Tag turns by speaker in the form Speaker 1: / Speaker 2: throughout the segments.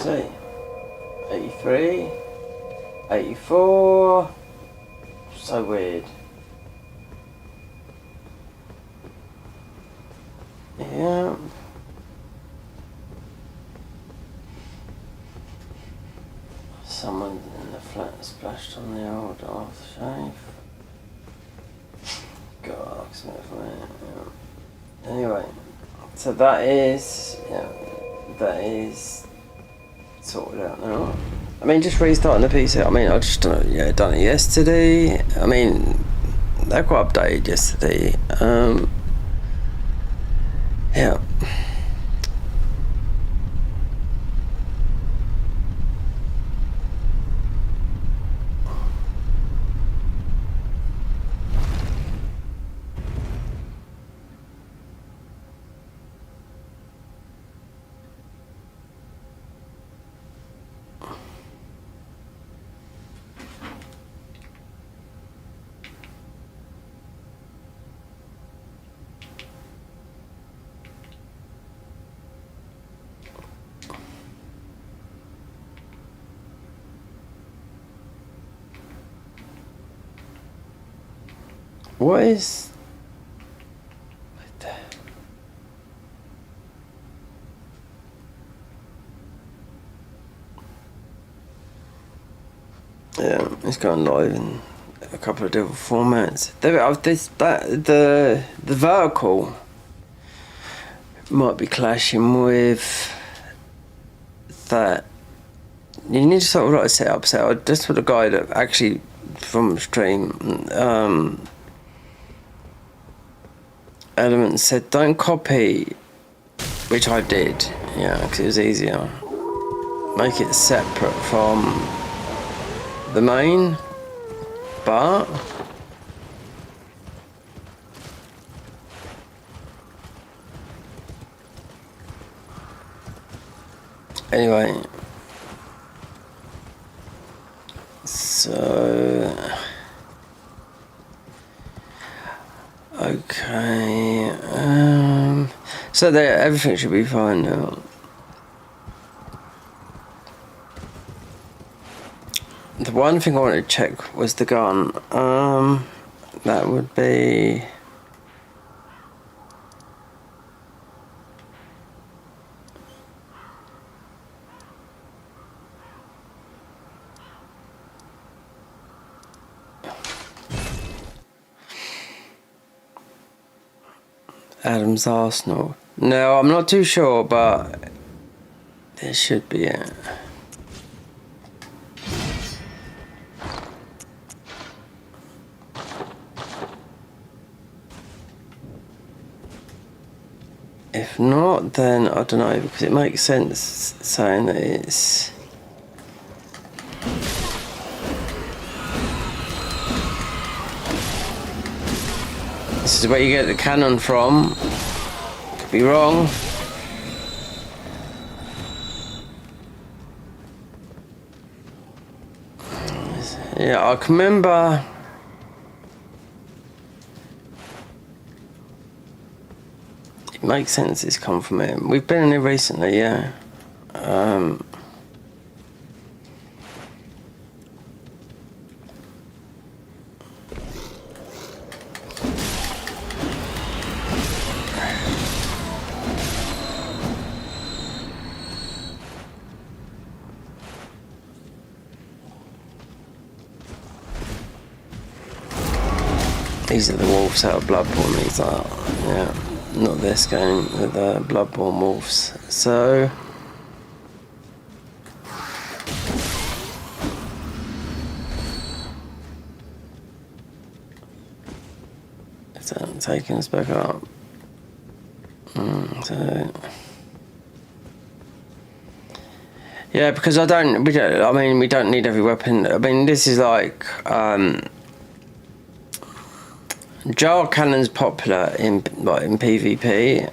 Speaker 1: see. 83. 84. So weird. Yeah. Someone in the flat splashed on the old aftershave. God, yeah. Anyway, so that is sorted out now. I mean, just restarting the PC. I mean, I just done it yesterday. I mean, that got updated yesterday. Yeah. What is... Yeah, it's going live in a couple of different formats. The vertical might be clashing with that. You need to sort of like set up. So just for the guy that actually from stream, Element said don't copy, which I did. Yeah, because it was easier. Make it separate from the main, but anyway, so okay, so there, everything should be fine now. The one thing I wanted to check was the gun. That would be... Adam's Arsenal. No, I'm not too sure, but there should be it. If not, then I don't know, because it makes sense saying that it's... This is where you get the cannon from. Could be wrong. Yeah, I can remember... It makes sense it's come from here. We've been in here recently, yeah. These are the wolves out of Bloodborne, these are, yeah. Not this game, with the Bloodborne wolves. So... Is that taking us back up? So... Yeah, because we don't need every weapon. I mean, this is like, jar cannon's popular in PvP.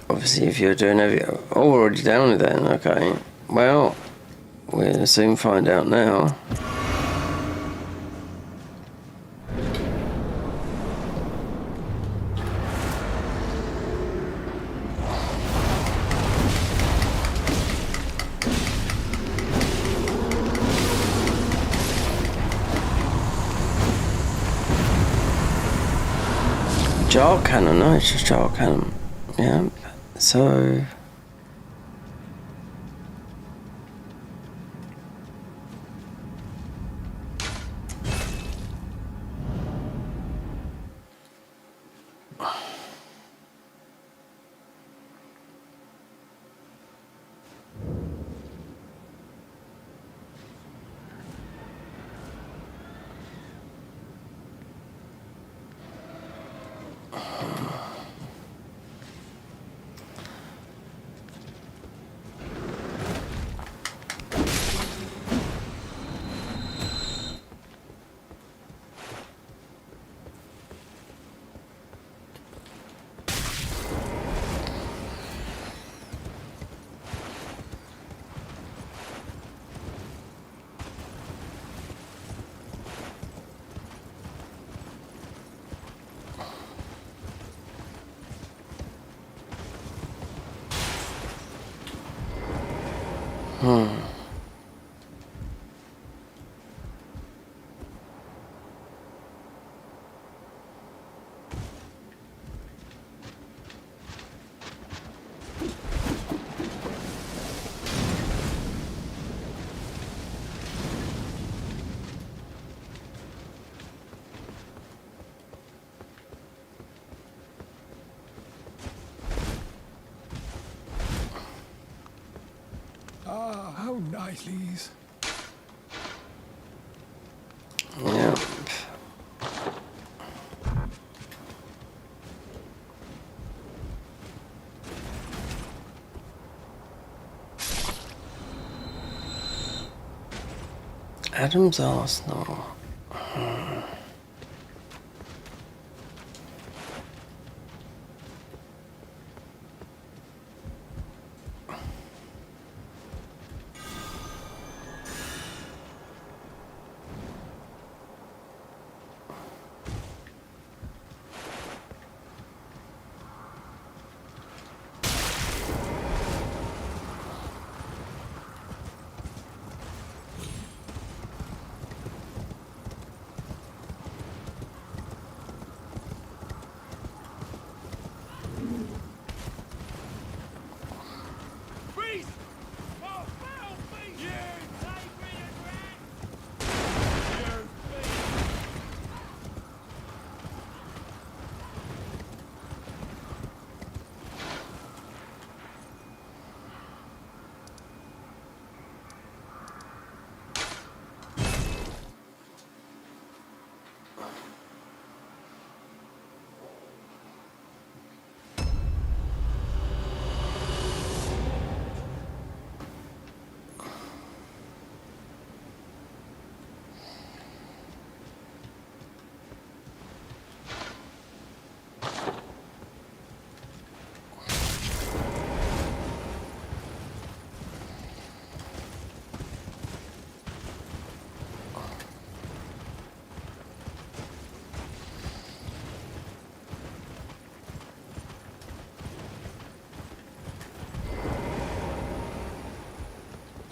Speaker 1: Obviously, if you're doing already down with then, okay. Well, we'll soon find out now. jar cannon. No, it's just jar cannon. Yeah. So.
Speaker 2: Ah, how nice, Lise.
Speaker 1: Yeah. Adam's Arsenal.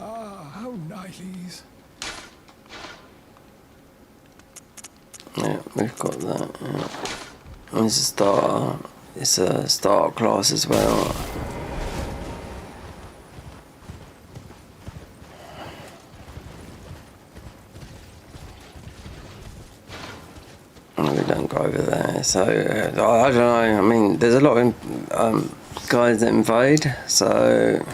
Speaker 2: Ah, how nice, Lise.
Speaker 1: Yeah, we've got that. Yeah. And it's a starter. It's a starter class as well. We don't go over there, so I don't know. I mean, there's a lot of guys that invade, so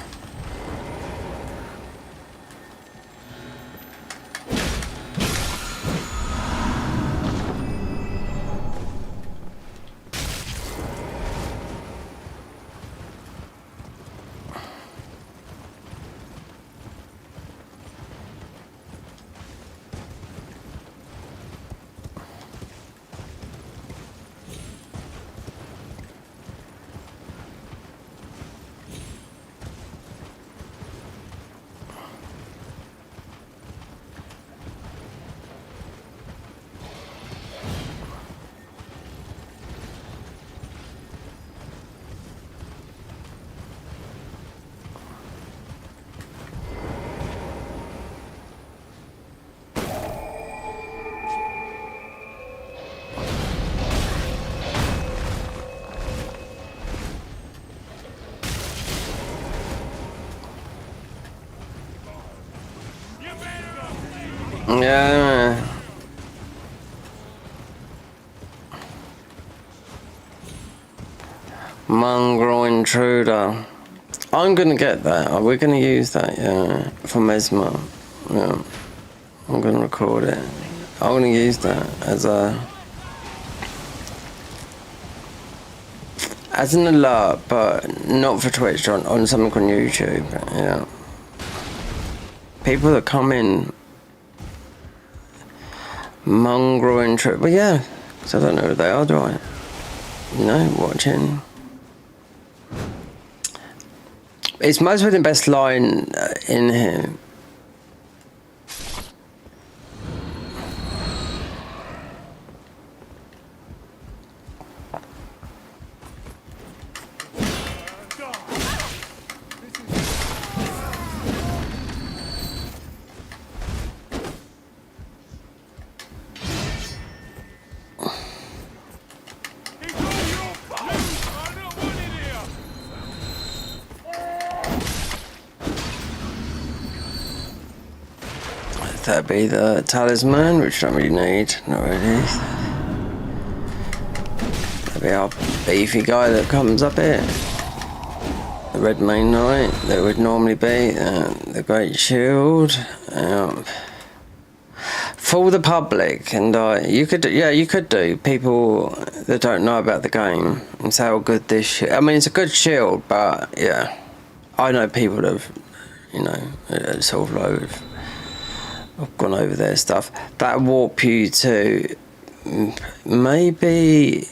Speaker 1: Yeah. Mongrel intruder. I'm gonna get that. We're gonna use that, yeah, for Mesmer. Yeah. I'm gonna record it. I'm gonna use that as an alert, but not for Twitch, on something on YouTube. Yeah. People that come in, mongrel intruder. But yeah, because I don't know who they are, do I? You know, watching. It's most of the best line in here. That'd be the talisman, which I don't really need. Not really. That'd be our beefy guy that comes up here. The red main knight that would normally be the great shield. For the public, and you could do people that don't know about the game and say how good this I mean, it's a good shield, but yeah, I know people that have, you know, sort of low. I've gone over their stuff. That warp you to maybe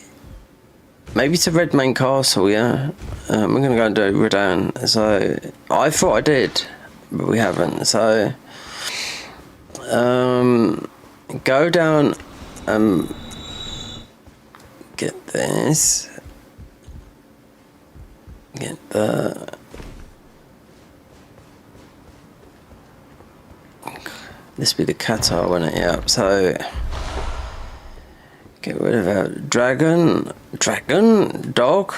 Speaker 1: to Red Main Castle. Yeah, we're gonna go and do Redan. So I thought I did, but we haven't. So go down and get this. Get the. This be the Qatar, won't it? Yeah. So get rid of our dragon, dog.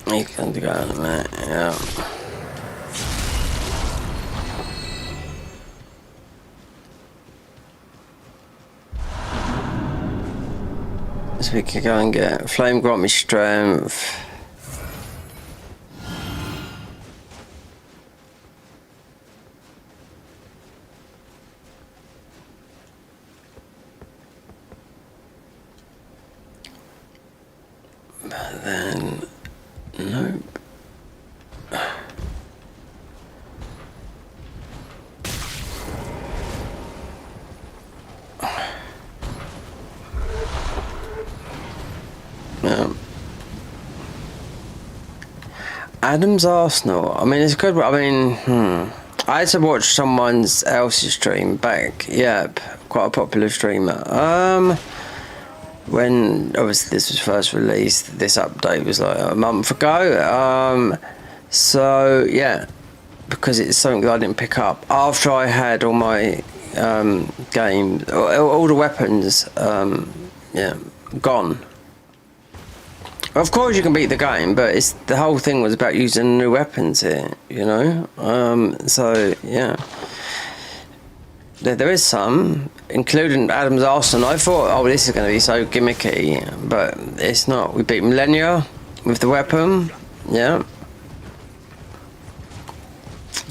Speaker 1: You can go on a minute, yeah. So we can go and get flame, grant me strength. But then, nope. Adam's Arsenal. I mean, it's good. I mean, I had to watch someone else's stream back. Yep, quite a popular streamer. When obviously this was first released, this update was like a month ago. So yeah, because it's something that I didn't pick up after I had all my games, all the weapons, yeah, gone. Of course you can beat the game, but it's the whole thing was about using new weapons here, you know. So yeah, there is some, including Adam's Arsenal. I thought, oh, this is going to be so gimmicky, but it's not. We beat Millennia with the weapon, yeah.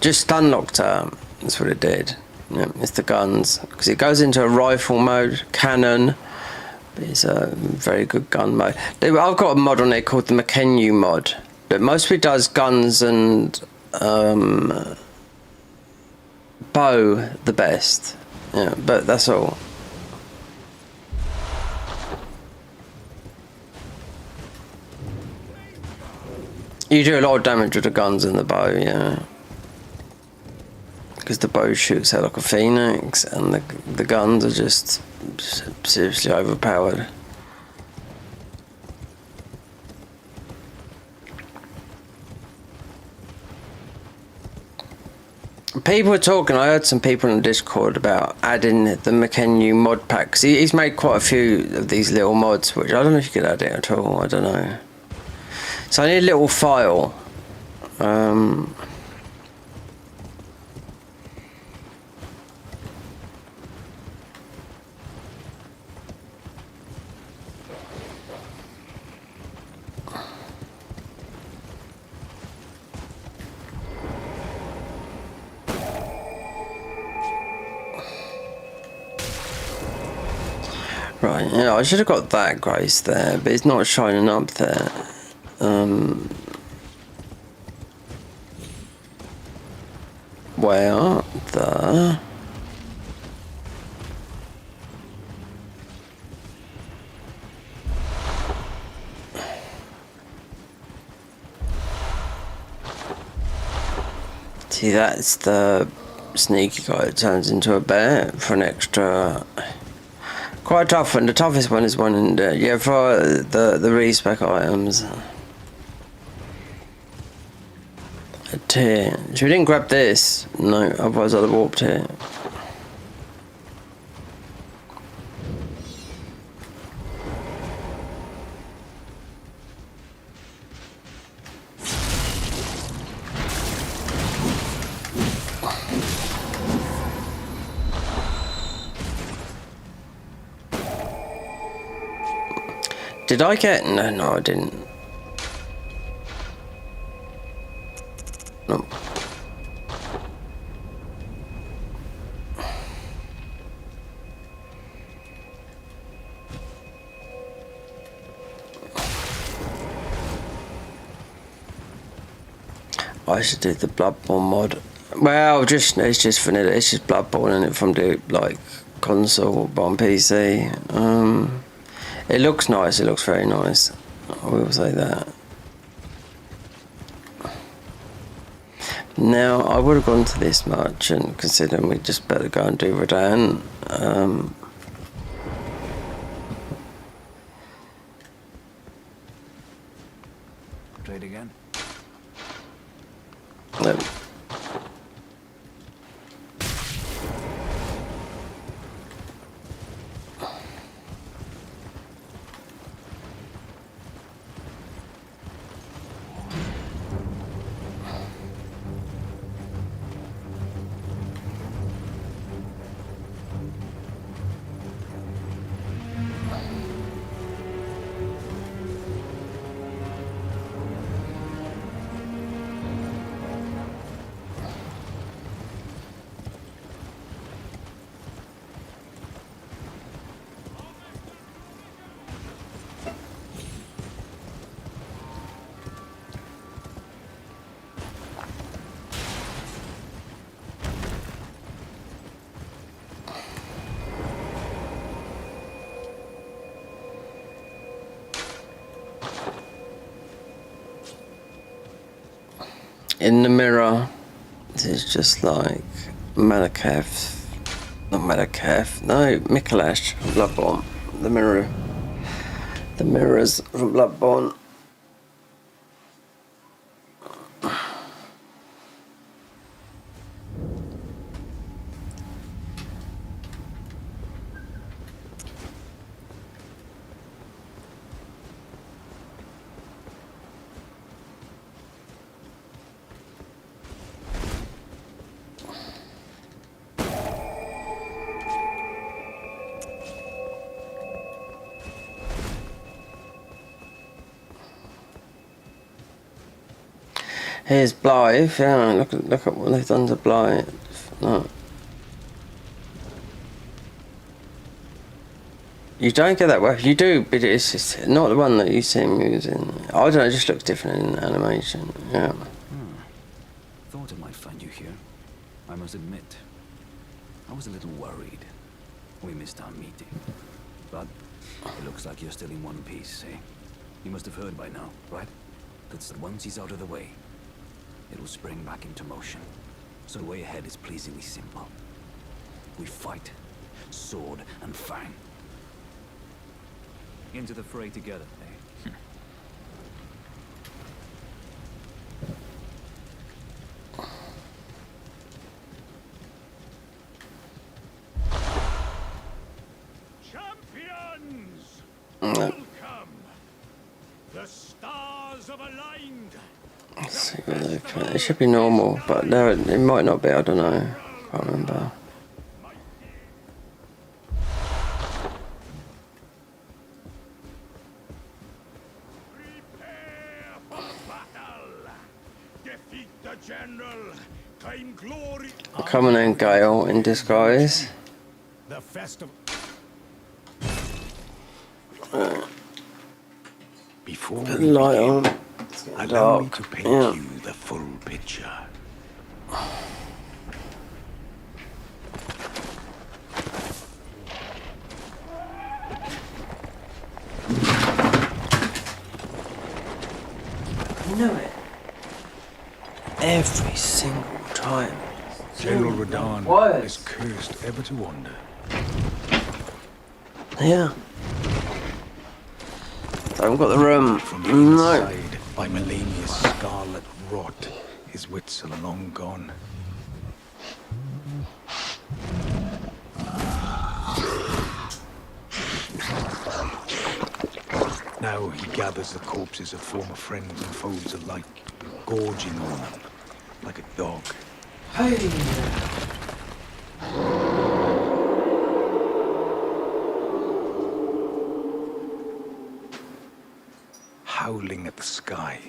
Speaker 1: Just stun locked her. That's what it did. Yeah, it's the guns because it goes into a rifle mode, cannon. It's a very good gun mode. I've got a mod on there called the McKenyu mod that mostly does guns and bow the best. Yeah, but that's all. You do a lot of damage with the guns and the bow, yeah. Because the bow shoots out like a phoenix, and the guns are just seriously overpowered. People were talking. I heard some people in Discord about adding the McKennu mod packs. He's made quite a few of these little mods, which I don't know if you could add it at all. I don't know. So I need a little file. Right, yeah, I should have got that grace there, but it's not shining up there. Where the... See, that's the sneaky guy that turns into a bear for an extra... Quite a tough one. The toughest one is one in yeah, for the respec items. A tier. So we didn't grab this. No, otherwise I'd have warped here. Did I get... No, I didn't. No. I should do the Bloodborne mod. Well, it's just vanilla. It's just Bloodborne in it from the like console, but on PC. It looks nice. It looks very nice. I will say that. Now I would have gone to this much, and considering we just better go and do Radan.
Speaker 2: Trade again.
Speaker 1: No. In the mirror, this is just like Malakath. Not Malakath, no, Mikolash from Bloodborne. The mirror. The mirrors from Bloodborne. Here's Blythe, yeah, look at what they've done to Blythe. No. You don't get that weapon, you do, but it's just not the one that you see him using. I don't know, it just looks different in animation, yeah.
Speaker 3: Thought I might find you here. I must admit, I was a little worried. We missed our meeting. But it looks like you're still in one piece, eh? You must have heard by now, right? That's that once he's out of the way, it will spring back into motion. So the way ahead is pleasingly simple. We fight, sword and fang. Into the fray together, eh?
Speaker 4: Welcome. The stars have aligned.
Speaker 1: Let's see where they put it. It should be normal, but no, it might not be. I don't know. Can't remember.
Speaker 4: Prepare for battle. Defeat the general. Claim glory.
Speaker 1: Coming in Gale in disguise.
Speaker 4: The festival.
Speaker 2: Before
Speaker 1: Put
Speaker 2: we
Speaker 1: the light
Speaker 2: begin,
Speaker 1: on.
Speaker 2: allow me
Speaker 1: Dark.
Speaker 2: to paint
Speaker 1: Yeah.
Speaker 2: you the full picture.
Speaker 1: You know it. Every single time.
Speaker 2: General Radahn
Speaker 1: What?
Speaker 2: is cursed ever to wander.
Speaker 1: Yeah. I haven't got the room.
Speaker 2: From the
Speaker 1: No.
Speaker 2: inside, by Melania's scarlet rot, his wits are long gone. Now he gathers the corpses of former friends and foes alike, gorging on them like a dog.
Speaker 1: Hey.
Speaker 2: Howling at the sky.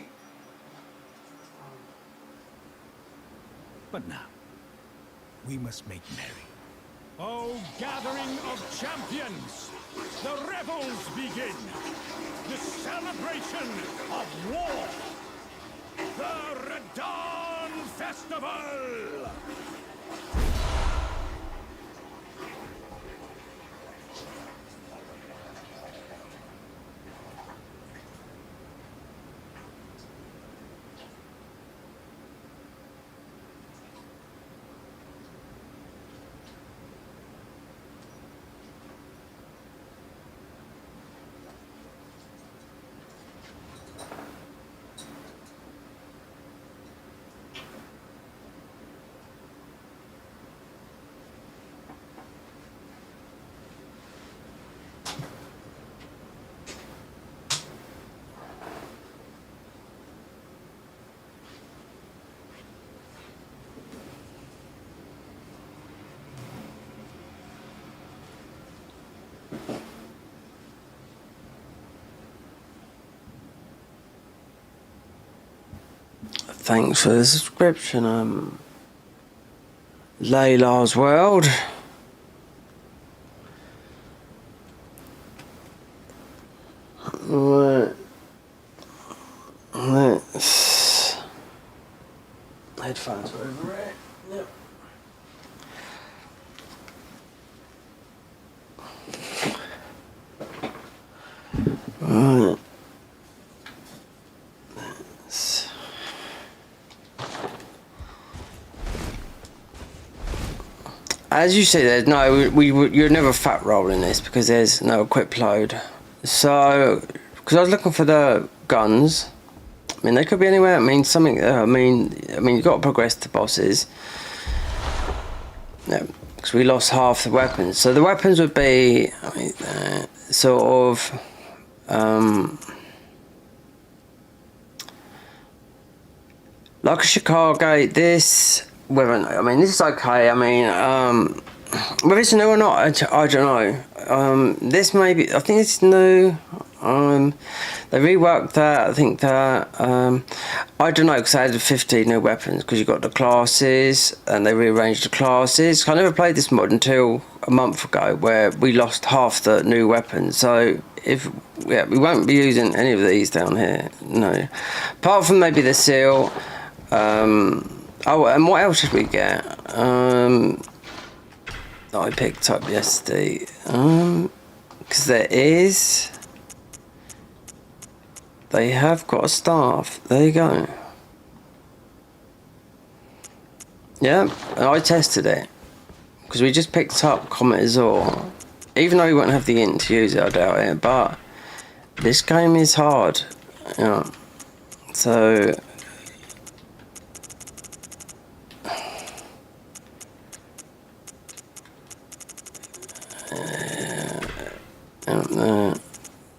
Speaker 3: But now, we must make merry.
Speaker 4: Oh, gathering of champions! The revels begin! The celebration of war! The Radahn Festival!
Speaker 1: Thanks for the subscription, Layla's World. Right. Let's... Headphones are over it. Yep. Right. Let's... As you see, there's no, you're never fat rolling this because there's no equip load. So, because I was looking for the guns, I mean they could be anywhere. I mean something. I mean you've got to progress to bosses. Yeah, because we lost half the weapons. So the weapons would be, I mean, sort of. Like a Chicago, this. Whether I mean this is okay. I mean, whether it's new or not, I don't know. This maybe I think it's new. They reworked that. I think that I don't know because they added 15 new weapons because you got the classes and they rearranged the classes. I never played this mod until a month ago where we lost half the new weapons. So we won't be using any of these down here. No, apart from maybe the seal. Oh, and what else did we get? That I picked up yesterday. Because there is. They have got a staff. There you go. Yeah, and I tested it. Because we just picked up Comet Azor. Even though we won't have the int to use it, I doubt it. But this game is hard. Yeah. So.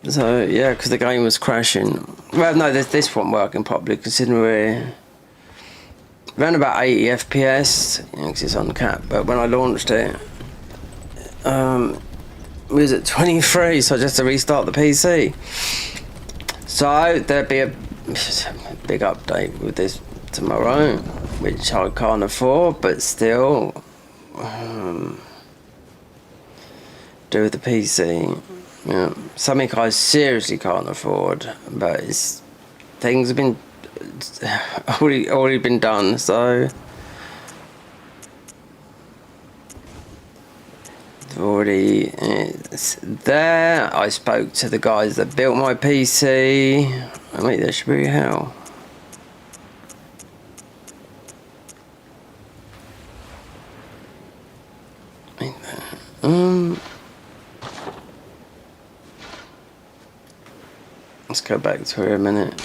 Speaker 1: So yeah, because the game was crashing. Well, no, this wasn't working properly considering we're around about 80 FPS, you know, 'cause it's uncapped. But when I launched it, we was at 23, so I just had to restart the PC. So there'd be a big update with this tomorrow, which I can't afford, but still do with the PC. Yeah, something I seriously can't afford, but it's things have been already been done, so already it's there. I spoke to the guys that built my PC. Wait, there should be hell. Let's go back to her a minute.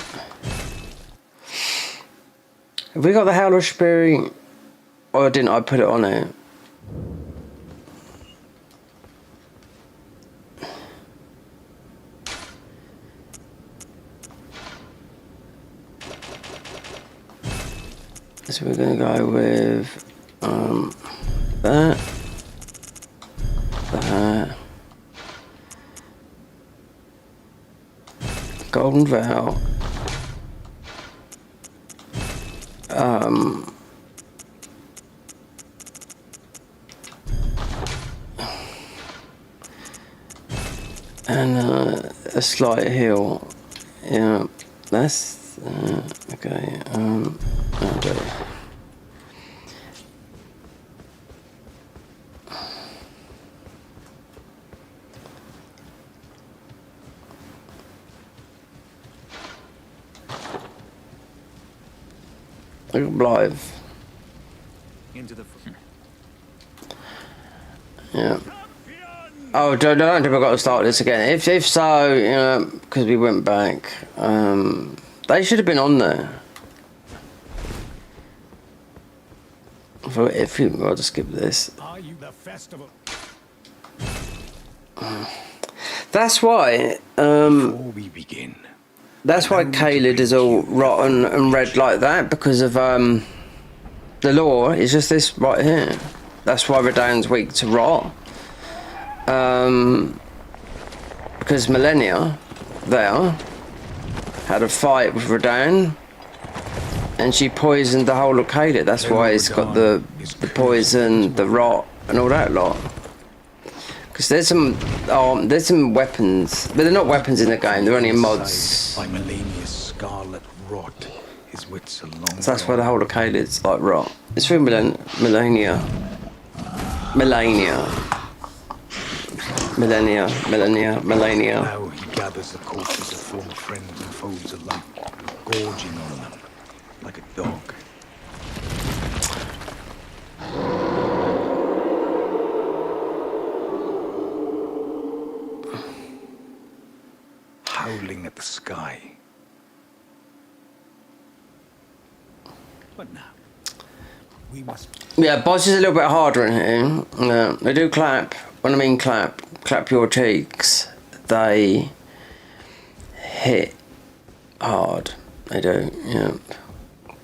Speaker 1: Have we got the Howler Spirit? Or didn't I put it on it? So we're going to go with that. Golden Veil. And a slight heal. Yeah, that's okay. Okay. Live.
Speaker 3: Into the...
Speaker 1: Yeah. Oh, don't think I've got to start this again. If so, you know, because we went back, they should have been on there. If you, I'll just skip this.
Speaker 4: Are you the festival?
Speaker 1: That's why.
Speaker 2: Before we begin,
Speaker 1: That's why Caelid is all rotten and red like that, because of the law is just this right here. That's why Redown's weak to rot. Because Millennia there had a fight with Redown and she poisoned the whole of Caelid. That's why it's got the poison, the rot and all that lot. Because there's some weapons, but they're not weapons in the game, they're only in mods.
Speaker 2: by Melania's scarlet rot, his wits are long
Speaker 1: So that's why the whole of Caelid's like rot. It's through Melania.
Speaker 2: Now he gathers the corpses of former friends and foes alike, gorging on them like a dog. Howling at the sky.
Speaker 4: But now, we must...
Speaker 1: Yeah, boss is a little bit harder in here. Yeah, they do clap. When I mean clap your cheeks. They hit hard. They do. Yeah.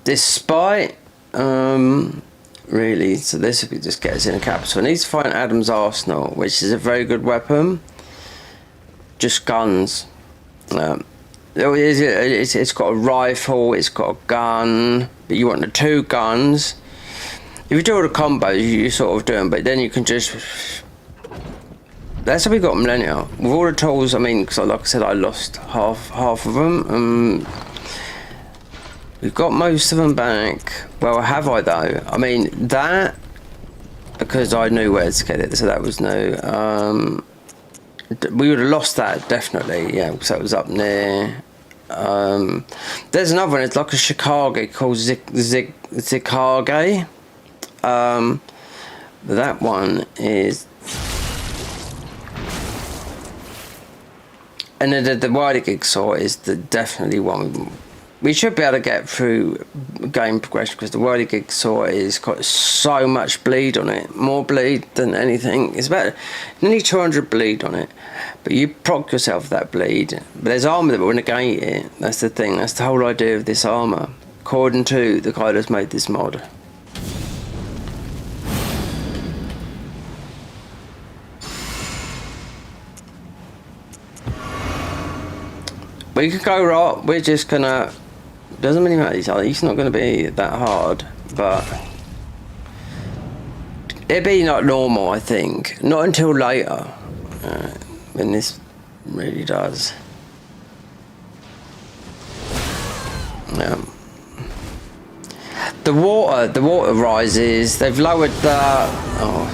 Speaker 1: Despite really, so this if we just get us in a capital. I need to find Adam's Arsenal, which is a very good weapon. Just guns. It's got a rifle. It's got a gun. But you want the two guns. If you do all the combos, you sort of do them, but then you can just... That's how we got Millennia. With all the tools, I mean, because like I said, I lost half of them. We've got most of them back. Well, have I though? I mean, that... Because I knew where to get it, so that was new. We would have lost that, definitely, yeah, because that was up near... there's another one, it's like a Chicago called Zikage. That one is, and then the wider gig saw is definitely one we should be able to get through game progression, because the wider gig saw is got so much bleed on it, more bleed than anything. It's about nearly 200 bleed on it, But you proc yourself that bleed. But there's armour that will negate it. That's the thing. That's the whole idea of this armour. According to the guy that's made this mod. We could go right. We're just gonna. Doesn't really matter. It's not going to be that hard, but it'd be not normal. I think not until later when this really does. Yeah. The water rises. They've lowered the. Oh,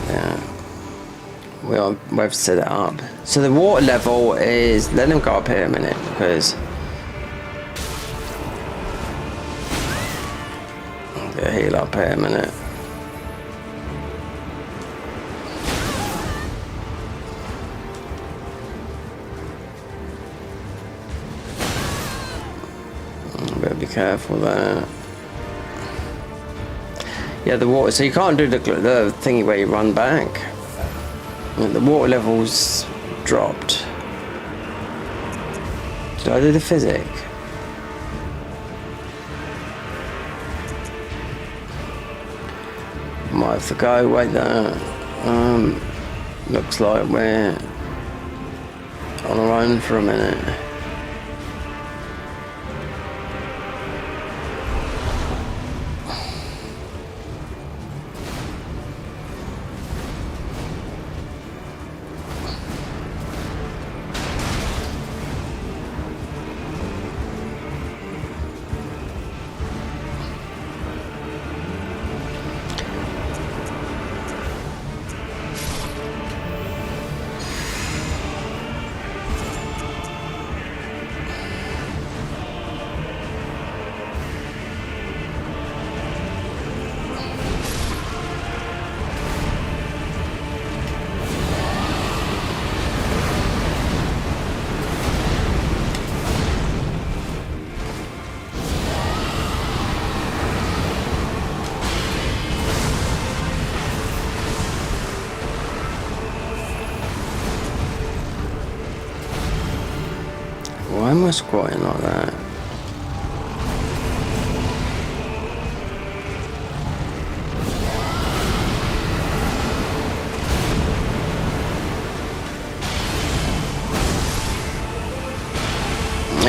Speaker 1: yeah. We've set it up. So the water level is. Let them go up here a minute because. Get a heal up here a minute. Better be careful there. Yeah, the water. So you can't do the thingy where you run back. The water levels dropped. Did I do the physic? Might have to go. Wait there. Looks like we're on our own for a minute. Why am I squatting like that?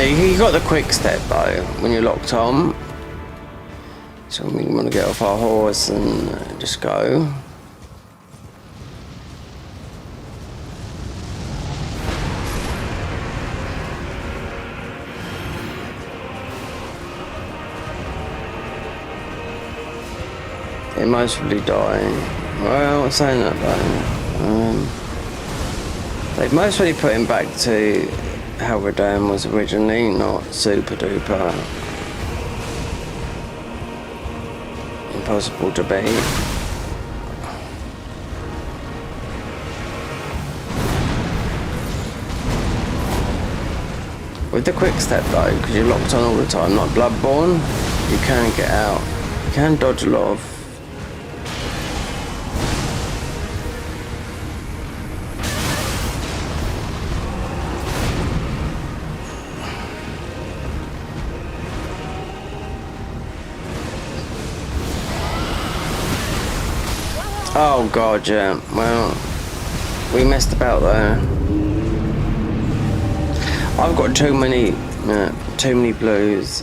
Speaker 1: You got the quick step though when you're locked on. So we want to get off our horse and just go. They mostly die. Well, I'm saying that though. They've mostly put him back to how Redan was originally, not super duper impossible to beat. With the quick step though, because you're locked on all the time, like Bloodborne, you can get out. You can dodge a lot of. Oh god, yeah. Well, we messed about there. I've got too many blues.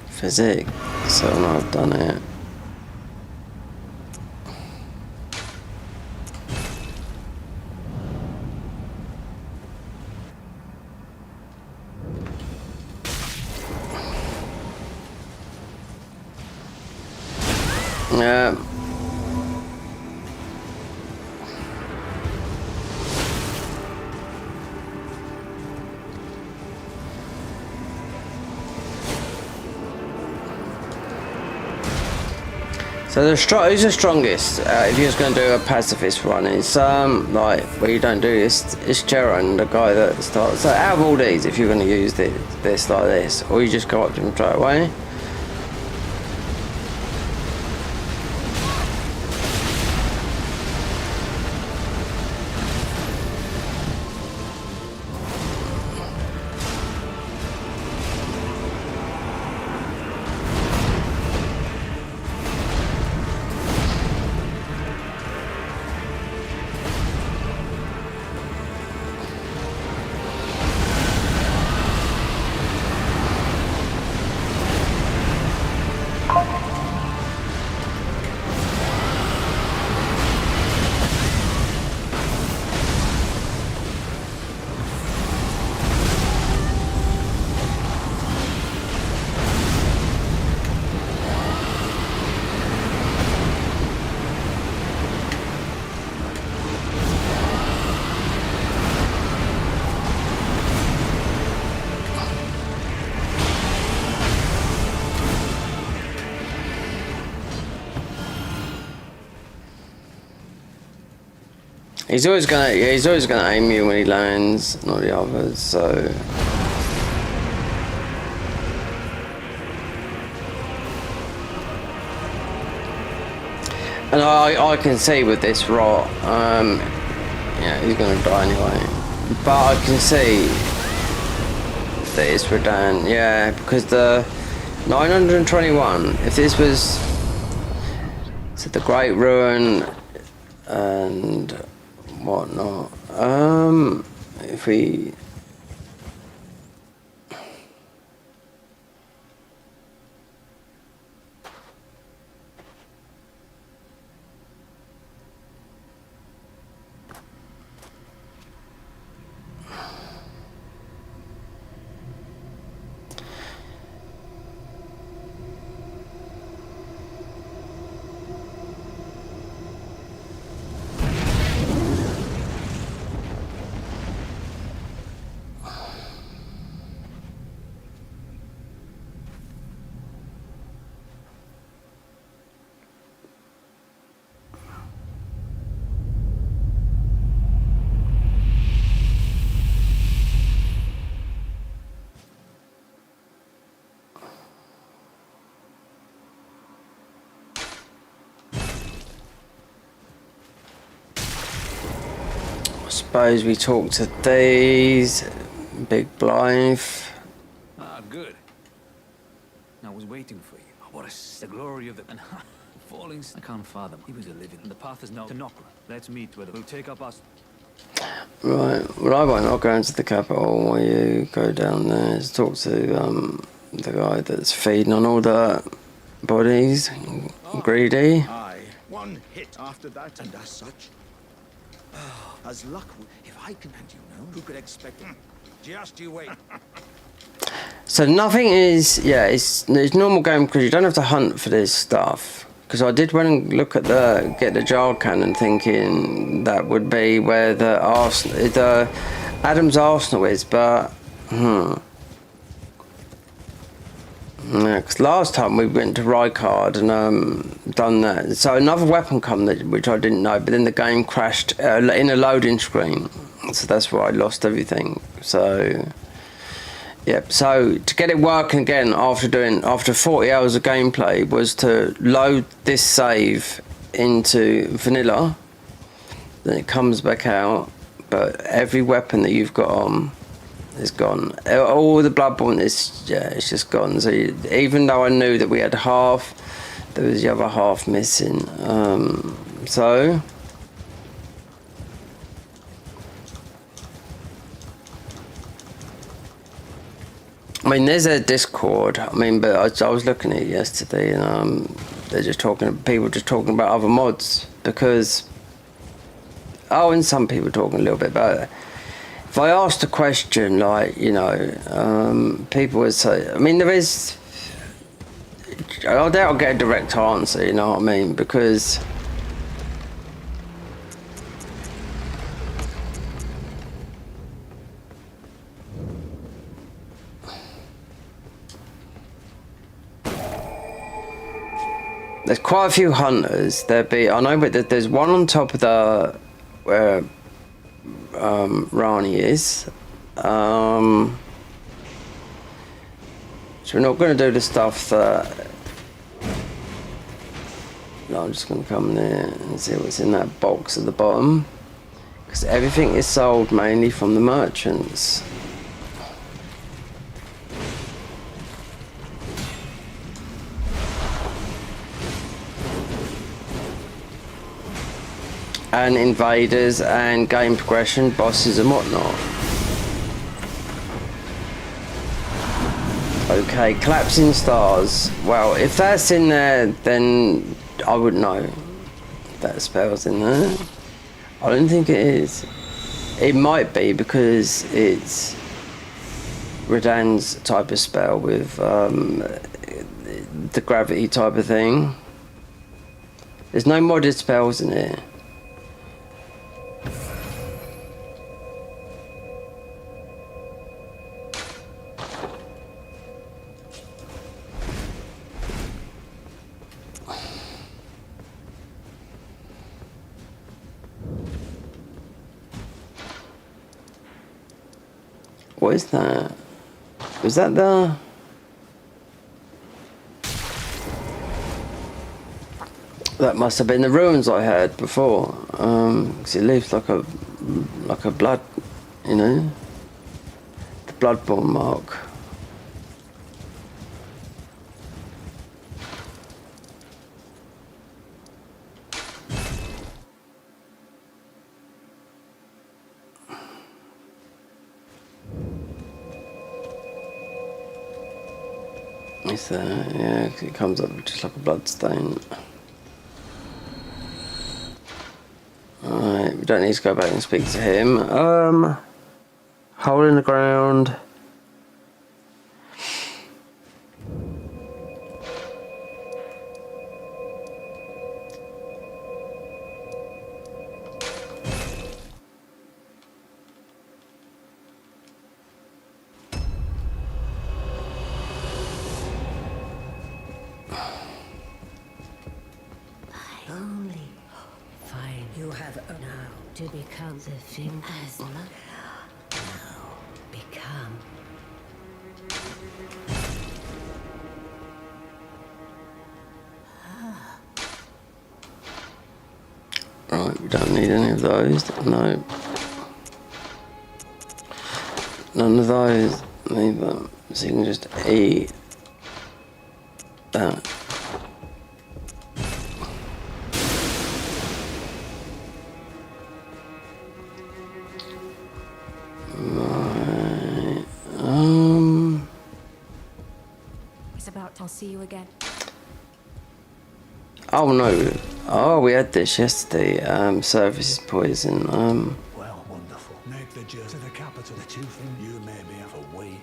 Speaker 1: Physics, so now I've done it. Yeah. So who's the strongest? If you're just going to do a pacifist run, it's like where you don't do this. It's Jeron, the guy that starts. So out of all these, if you're going to use this like this, or you just go up to him straight away. He's always gonna aim you when he lands, not the others. So. And I can see with this rot, yeah, he's gonna die anyway. But I can see that it's Redan, yeah, because the 921. If this was the Great Ruin and whatnot, if we. Suppose we talk to these. Big Blythe.
Speaker 3: Ah, good. I was waiting for you. Oh, what the glory of the and falling. I can't fathom. He was a living. And the path is now to Nokra. Let's meet where we'll take up us.
Speaker 1: Right. Well, I won't. I'll go into the capital while you go down there to talk to the guy that's feeding on all the bodies. Greedy.
Speaker 4: Aye. One hit after that, and as such. As luck would, if I can, and you know, who could expect it? Just you wait.
Speaker 1: So nothing is, yeah, it's normal game because you don't have to hunt for this stuff. Because I did went and look at get the jar cannon, thinking that would be where the Adam's Arsenal is, but yeah, because last time we went to Rykard and done that. So another weapon come which I didn't know, but then the game crashed in a loading screen. So that's where I lost everything. So, yep. So to get it working again after 40 hours of gameplay was to load this save into vanilla. Then it comes back out, but every weapon that you've got on is gone. All the Bloodborne is, yeah, it's just gone. So even though I knew that we had half, there was the other half missing. So I mean, there's a Discord. I mean, but I was looking at it yesterday, and they're just people just talking about other mods because. Oh, and some people talking a little bit about it. If I asked a question, like, you know, people would say, I mean, there is, I doubt I'll get a direct answer, you know what I mean? Because there's quite a few hunters. I know, but there's one on top of the where Rani is. So we're not going to do the stuff that. No, I'm just going to come there and see what's in that box at the bottom, because everything is sold mainly from the merchants. And invaders and game progression, bosses and whatnot. Okay, collapsing stars. Well, if that's in there, then I would know if that spell's in there. I don't think it is. It might be because it's Radan's type of spell with the gravity type of thing. There's no modded spells in here. What is that? Was that the... That must have been the ruins I had before. Because it leaves like a blood, you know, the bloodborne mark. It's there, yeah, 'cause it comes up just like a blood stain. Alright, we don't need to go back and speak to him. Hole in the ground.
Speaker 5: Only fine. You have now to become the thing as much. Now become.
Speaker 1: Right, we don't need any of those. No. None of those either. So you can just eat that. Right.
Speaker 6: It's about I'll see you again.
Speaker 1: Oh no. Oh, we had this yesterday. Services poison.
Speaker 2: Well, wonderful. Make the journey to the capital. The two things you maybe have a way.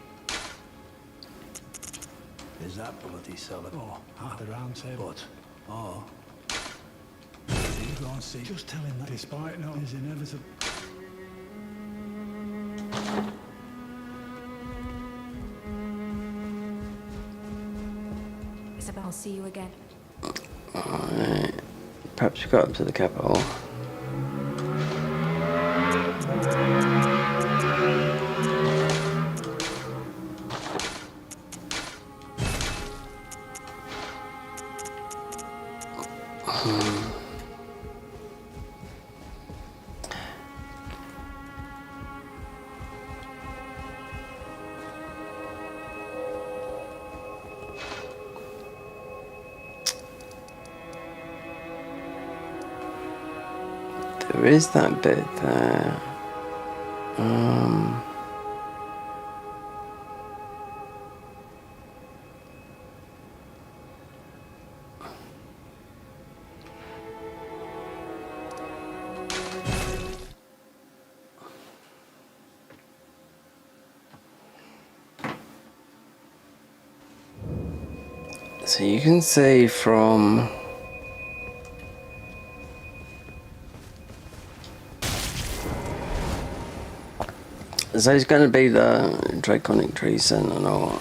Speaker 2: Is that bloody cellar? Oh, half the round table. But, oh. You go and see. Just tell him that despite not his inevitable.
Speaker 6: Isabel, I'll see you again.
Speaker 1: Alright. Perhaps we got up to the capital. There is that bit there. So you can see from so it's going to be the Draconic Tree Sentinel.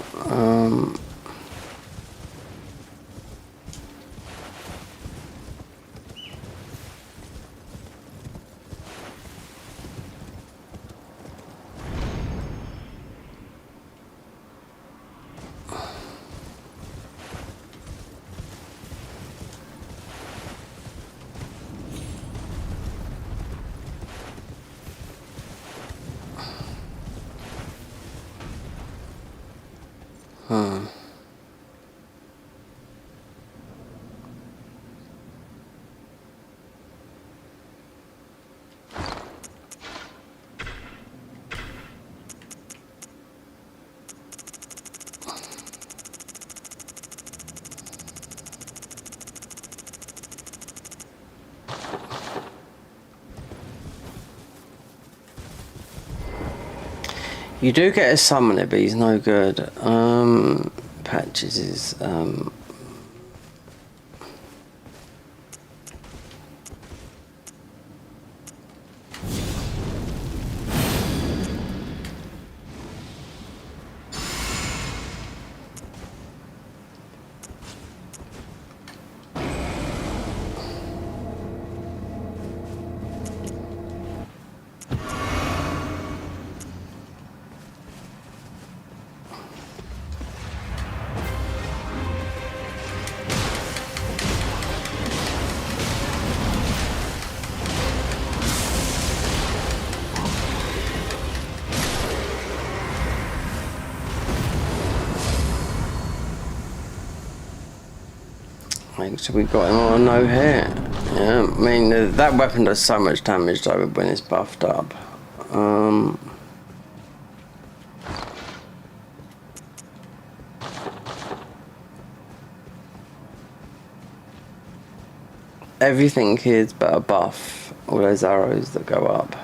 Speaker 1: You do get a summoner, but he's no good. Patches is so we got him on no hit. Yeah, I mean that weapon does so much damage though when it's buffed up. Everything here's but a buff. All those arrows that go up.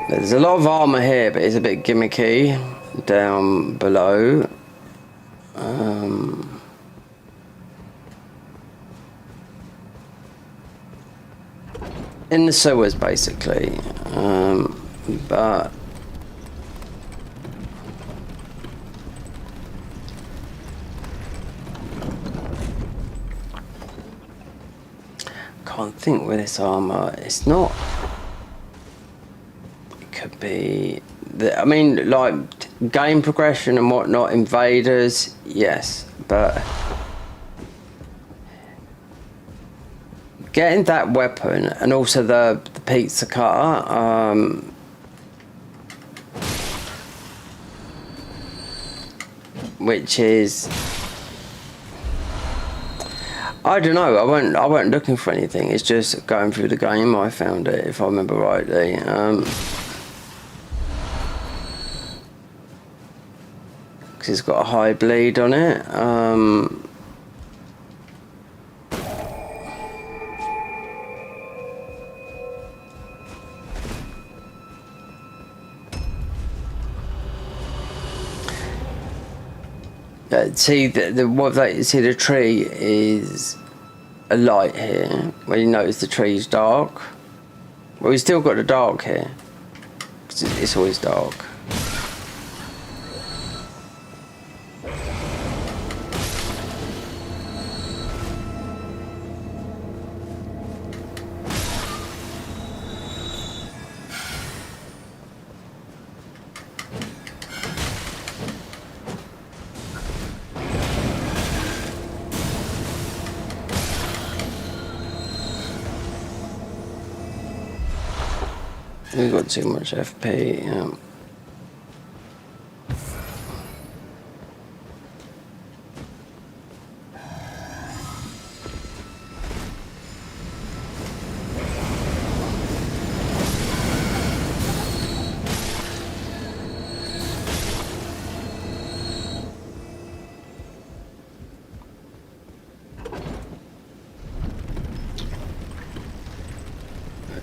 Speaker 1: There's a lot of armor here, but it's a bit gimmicky down below. In the sewers, basically, but can't think with this armor. It's not. It could be. I mean, like game progression and whatnot. Invaders, yes, but. Getting that weapon and also the pizza cutter, which is, I don't know. I weren't looking for anything. It's just going through the game. I found it, if I remember rightly. Because it's got a high bleed on it. See the tree is a light here. When you notice the tree's dark. Well, we still got the dark here. It's always dark. We got too much FP.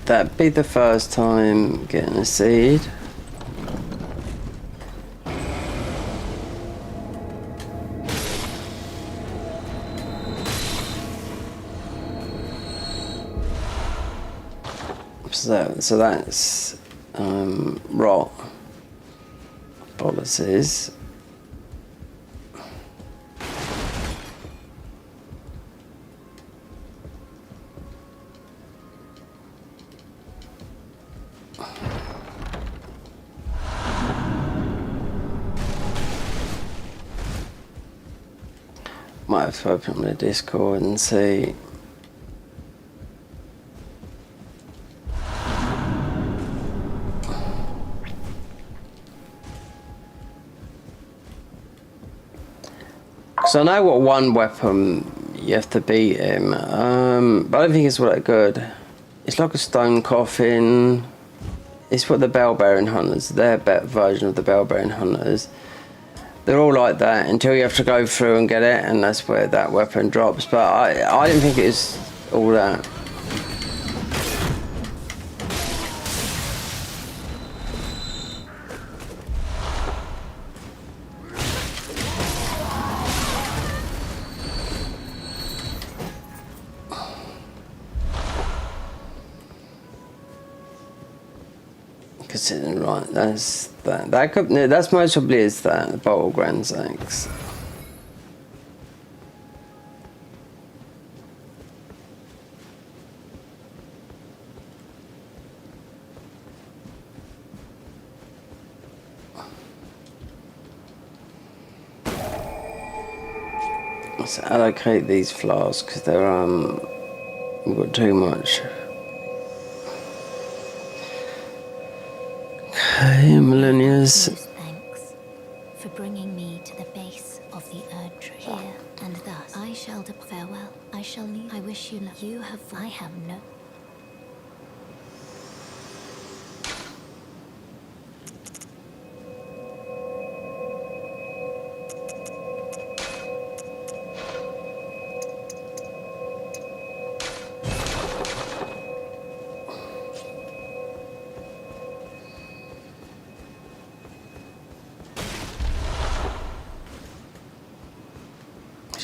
Speaker 1: That'd be the first time getting a seed. So that's rot policies. Might have to open the Discord and see. Because I know what one weapon you have to beat him, but I don't think it's all that good. It's like a stone coffin. It's what the bell-bearing hunters, their version of the bell-bearing hunters. They're all like that until you have to go through and get it, and that's where that weapon drops. But I didn't think it was all that. Considering right, that's that. That could. That's most probably is that the bottle Grand Axe. Let's allocate these flasks because they're we've got too much. Okay, millennials.
Speaker 6: Thanks for bringing me to the base of the Erd tree. Here and thus I shall farewell. I shall leave. I wish you luck. You have. I have no.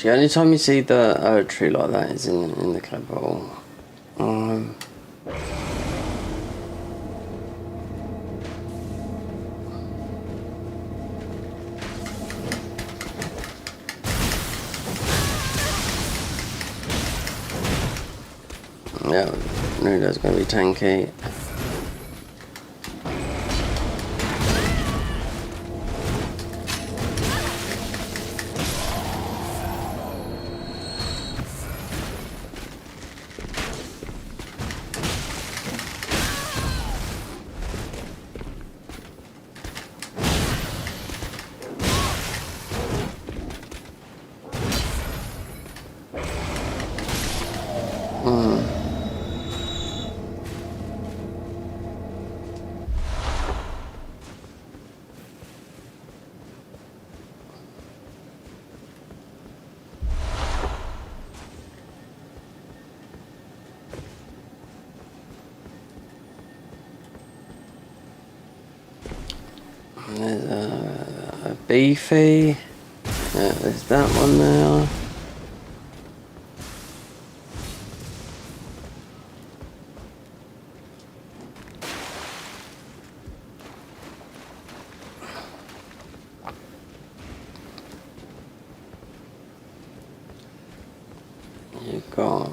Speaker 1: The only time you see the tree like that is in the capital. Yeah, knew that's going to be tanky. There's a beefy. Yeah, there's that one there. You got.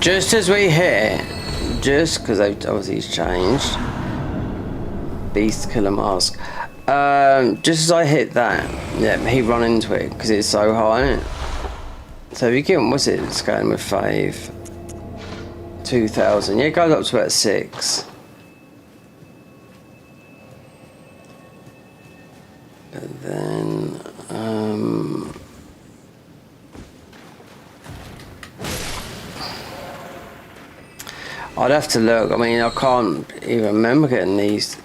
Speaker 1: Just as we hit, just because obviously he's changed, Beast Killer Mask. Just as I hit that, yeah, he run into it because it's so high. So you get, what's it scaling with Fave? 2,000. Yeah, it goes up to about 6. But then, I'd have to look. I mean, I can't even remember getting these.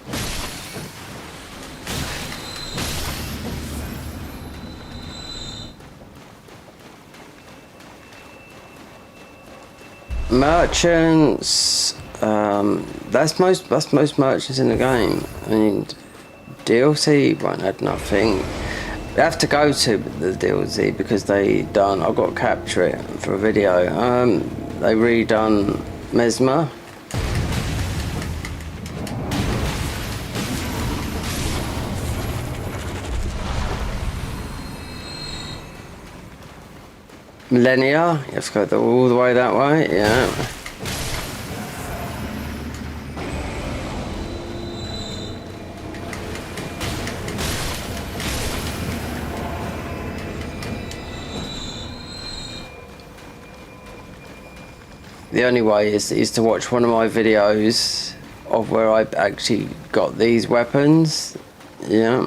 Speaker 1: Merchants, that's most merchants in the game. I mean, DLC won't add nothing. We have to go to the DLC because they done. I've got to capture it for a video. They redone Mesmer. Millennia, you have to go all the way that way, yeah. The only way is to watch one of my videos of where I actually got these weapons, yeah.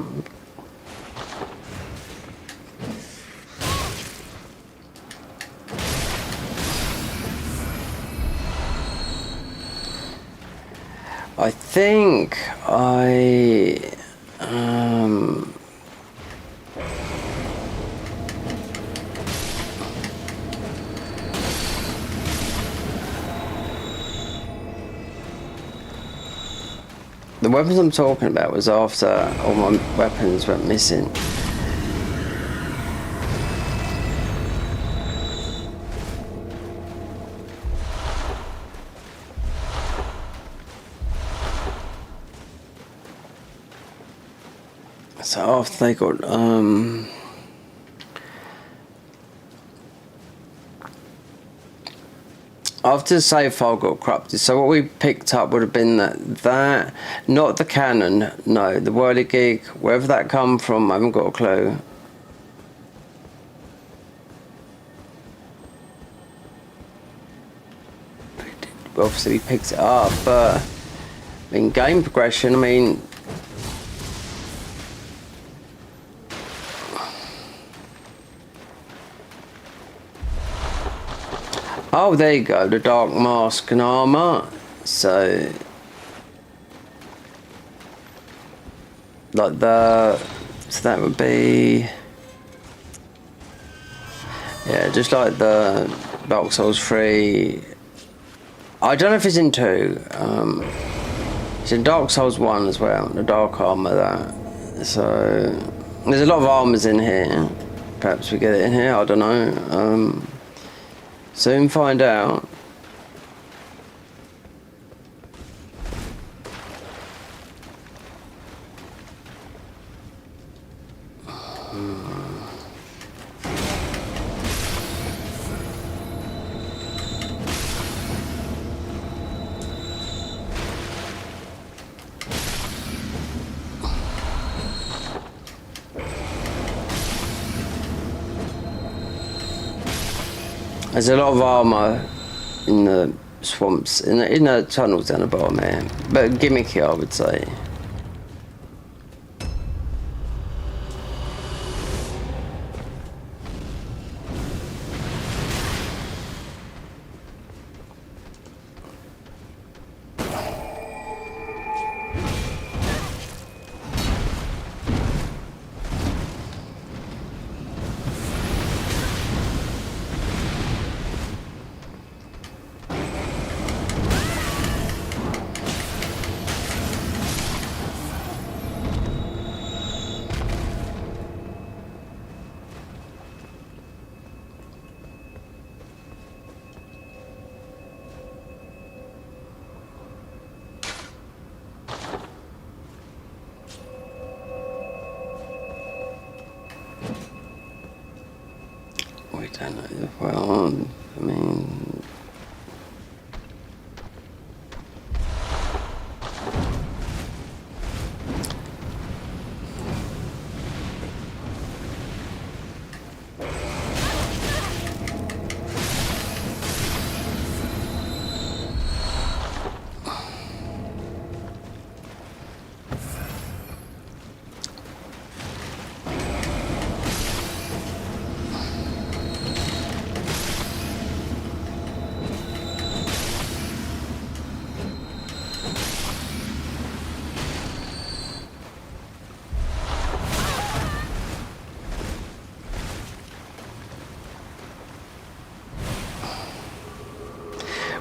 Speaker 1: I think the weapons I'm talking about was after all my weapons went missing. So after they got after the save file got corrupted, so what we picked up would have been that not the cannon, no, the whirligig, wherever that come from, I haven't got a clue. Obviously we picked it up, but I mean game progression, I mean oh, there you go, the dark mask and armor. So, like so that would be, yeah, just like the Dark Souls 3. I don't know if it's in 2. It's in Dark Souls 1 as well, the dark armor that. So, there's a lot of armors in here. Perhaps we get it in here, I don't know. Soon find out. There's a lot of armor in the swamps, in the tunnels down the bottom here, but gimmicky, I would say. We don't know. Well, I mean,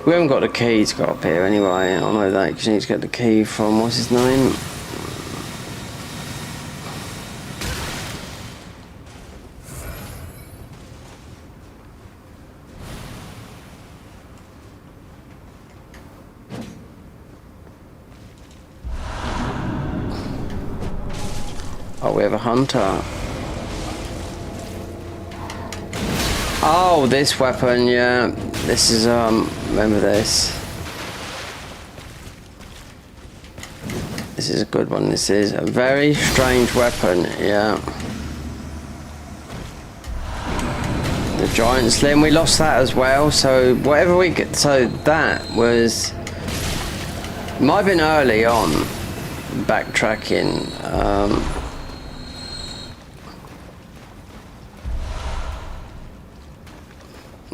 Speaker 1: We haven't got the key to go up here anyway. I know that because you need to get the key from what's his name. Oh, we have a hunter. Oh, this weapon, yeah. This is, remember this. This is a good one. This is a very strange weapon, yeah. The giant slim, we lost that as well, so whatever we get, so that was, might have been early on, backtracking,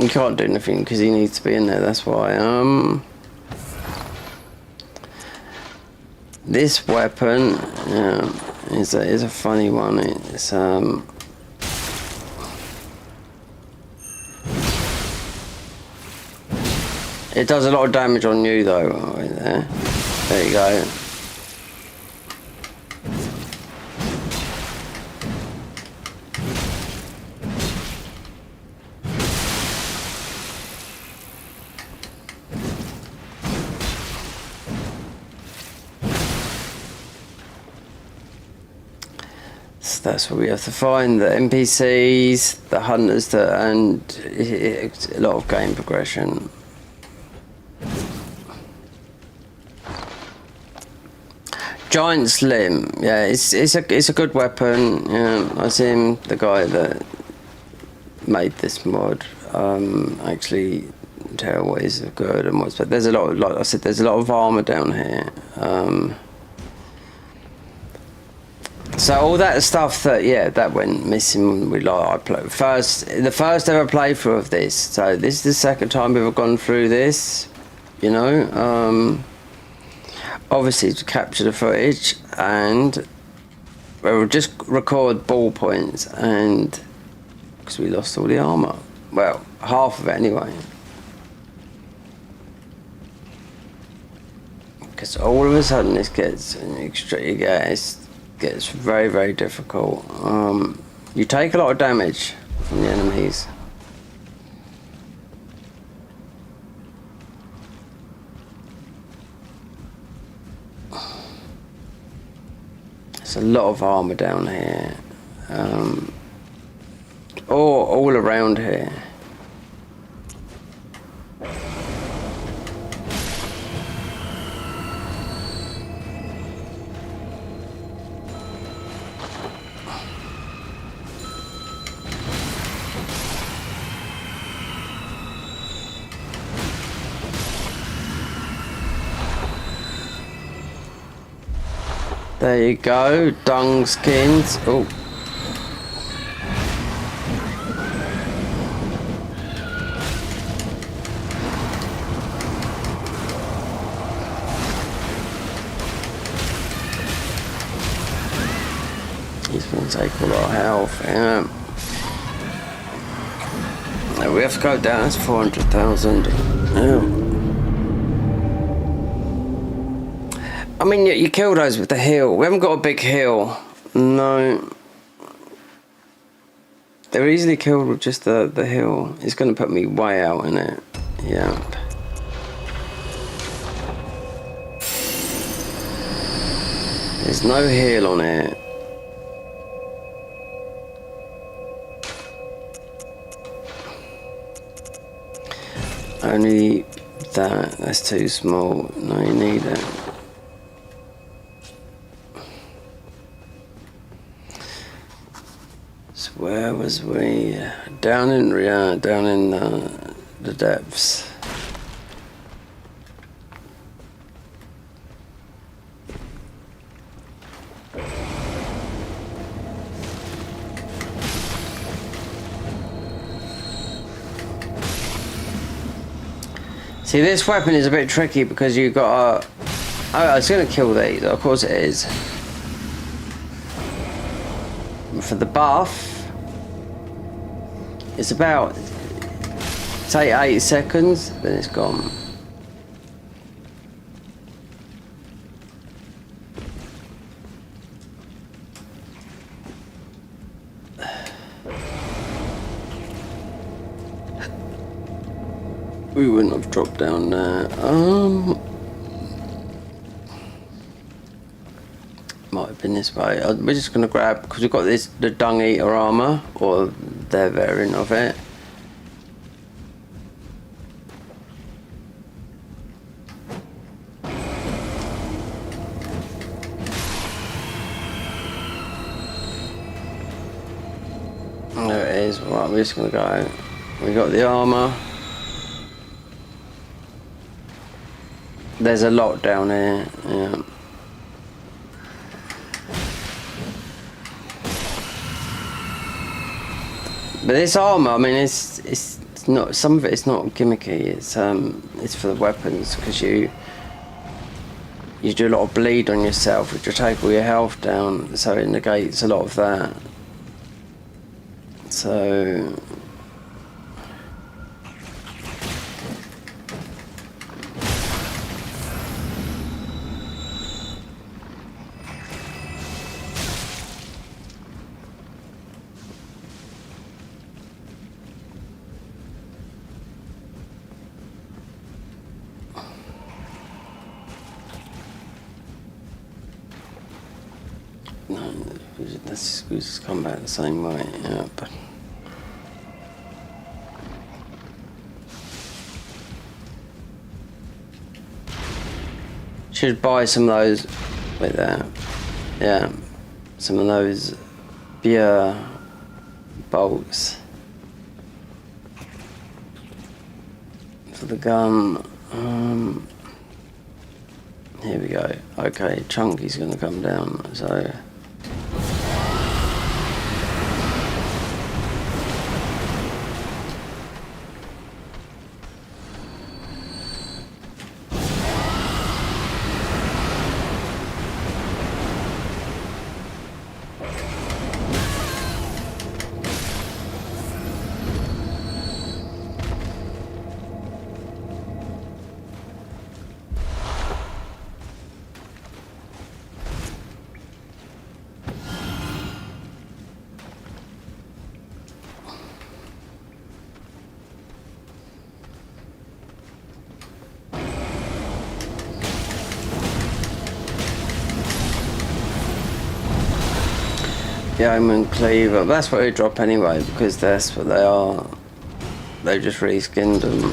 Speaker 1: you can't do anything because he needs to be in there, that's why. This weapon is a funny one. It's it does a lot of damage on you though. Right there. There you go. That's what we have to find, the NPCs, the hunters, and a lot of game progression. Giant Slim, yeah, it's a good weapon. Yeah, I see him, the guy that made this mod, actually tell what is good and what's bad. There's a lot, like I said, there's a lot of armor down here. So all that stuff that went missing. I played the first ever playthrough of this. So this is the second time we've ever gone through this. You know, obviously to capture the footage, and we'll just record ball points, and because we lost all the armor. Well, half of it anyway. Because all of a sudden this gets gets very, very difficult. You take a lot of damage from the enemies. There's a lot of armor down here. All around here. There you go, dung skins. Oh. He's gonna take all our health, yeah. Now we have to go down, it's 400,000. Yeah. I mean, you kill those with the heal. We haven't got a big heal. No. They're easily killed with just the heal. It's going to put me way out in it. Yeah. There's no heal on it. Only that's too small. No, you need it. So where was we? Down in the depths. See, this weapon is a bit tricky because you got oh, it's going to kill these. Of course it is. For the buff, it's about, say, 8 seconds, then it's gone. We wouldn't have dropped down there. Might have been this way. We're just gonna grab, because we've got the dung eater armor, or their variant of it. There it is. Right, we're just gonna go. We got the armor. There's a lot down here. Yeah. But this armor, I mean, it's not, some of it is not gimmicky. It's for the weapons, because you do a lot of bleed on yourself, which will take all your health down, so it negates a lot of that. So no, we just come back the same way. Yeah, but should buy some of those with that. Yeah, some of those beer bolts for the gun. Here we go. Okay, Chunky's gonna come down, so. Yeoman Cleaver, that's what we drop anyway, because that's what they are. They just reskinned them.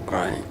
Speaker 1: Great.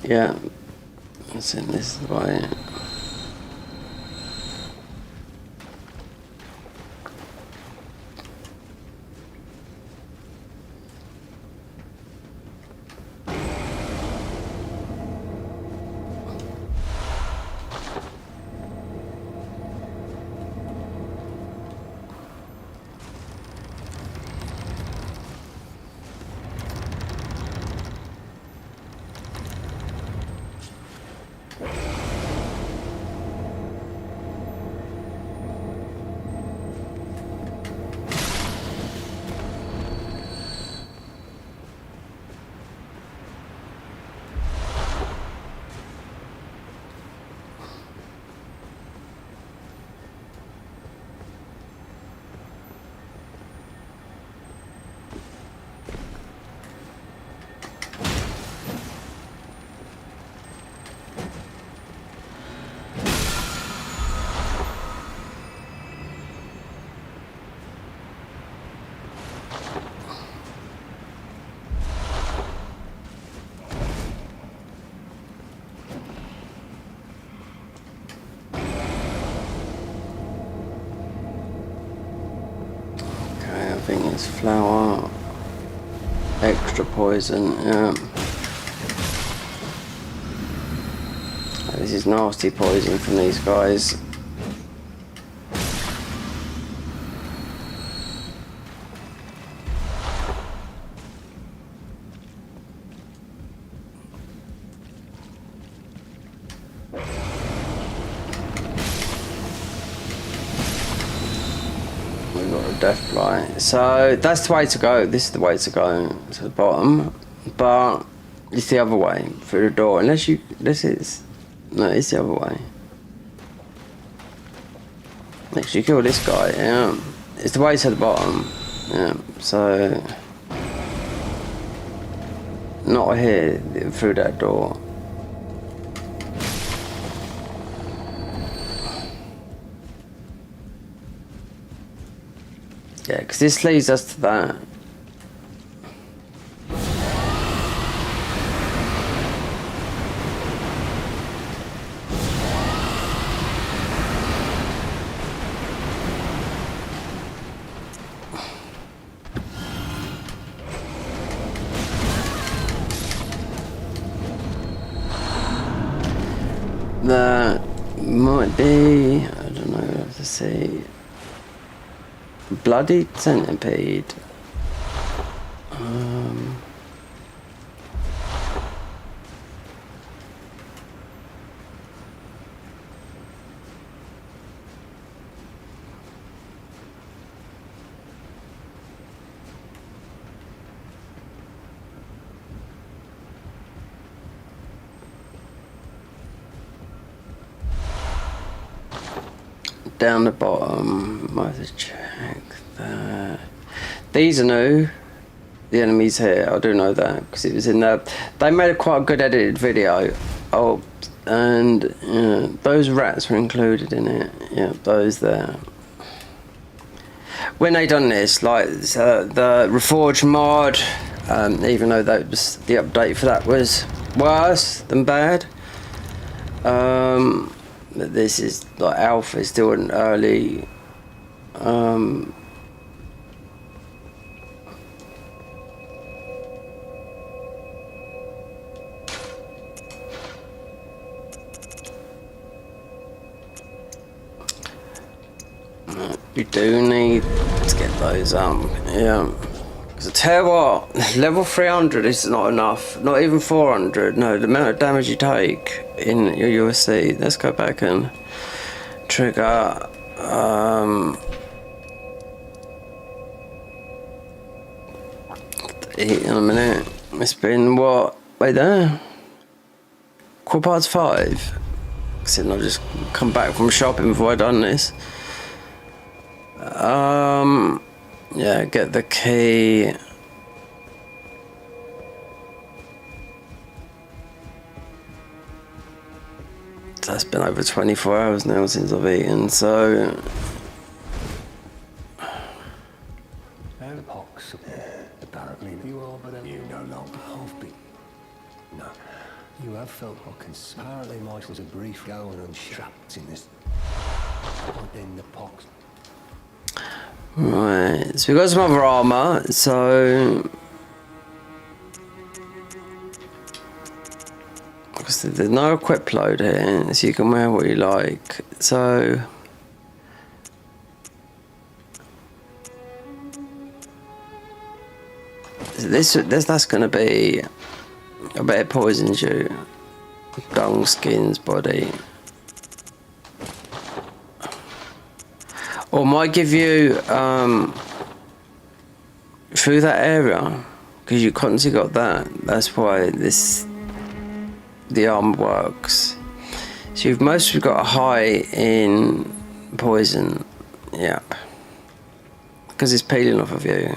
Speaker 1: Yeah, that's in this way. extra poison. Yeah. This is nasty poison from these guys. We've got a death blight. So that's the way to go. This is the way to go to the bottom. But it's the other way through the door. Unless you... This is... No, it's the other way. Next you kill this guy, yeah. It's the way to the bottom. Yeah, so... Not here, through that door. Yeah, because this leads us to that. That might be, I don't know, I have to see. Bloody centipede. Down the bottom, might have to check that. These are new. The enemies here, I do know that because it was in there. They made a quite good edited video. Oh, and yeah, those rats were included in it. Yeah, those there. When they done this, like the Reforged mod, even though that was the update for that was worse than bad. This is like alpha, is still an early. You do need to get those yeah. Because I tell you what, level 300 is not enough. Not even 400. No, the amount of damage you take in your USC. Let's go back and trigger. In a minute. It's been what? Wait there. 5:15. Because I'll just come back from shopping before I done this. Yeah, get the key. That's been over 24 hours now since I've eaten, so...
Speaker 7: Pox, apparently you are, but you no longer have been. No, you have felt Hawkins. Apparently mine was a brief going unstrapped in this. But then the pox.
Speaker 1: Right, so we've got some other armour, so... Because there's no equip load here, so you can wear what you like, so... That's going to be... I bet it poisons you. Dung, skins, body. Or might give you through that area, because you constantly got that. That's why the arm works. So you've mostly got a high in poison, yeah, because it's peeling off of you.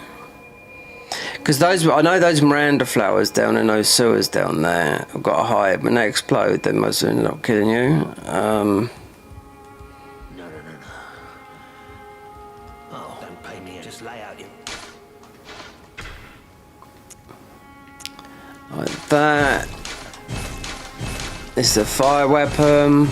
Speaker 1: Because those, I know those Miranda flowers down in those sewers down there have got a high. When they explode, they must end up killing you. Like that. It's a fire weapon.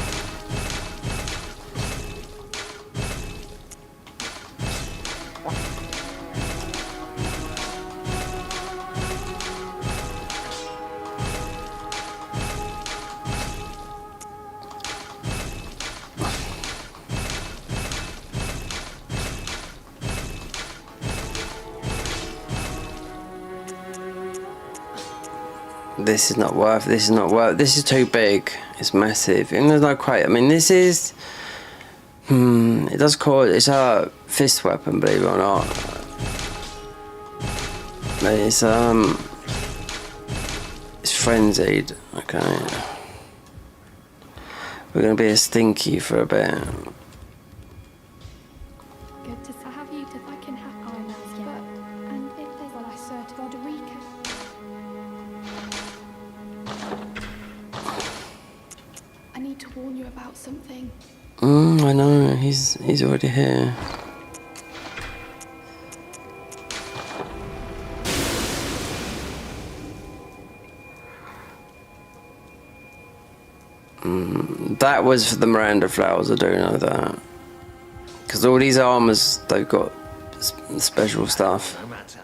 Speaker 1: This is not worth. This is not worth. This is too big. It's massive. And there's no crate. I mean, this is. It does call it. It's a fist weapon, believe it or not. But it's frenzied. Okay. We're gonna be a stinky for a bit.
Speaker 8: Good to have you to fucking have eyebrows, but and if there's what I swear to Roderica. I need to warn you about something.
Speaker 1: I know. He's already here. That was for the Miranda flowers, I do know that. Because all these armors, they've got special stuff.
Speaker 4: No matter.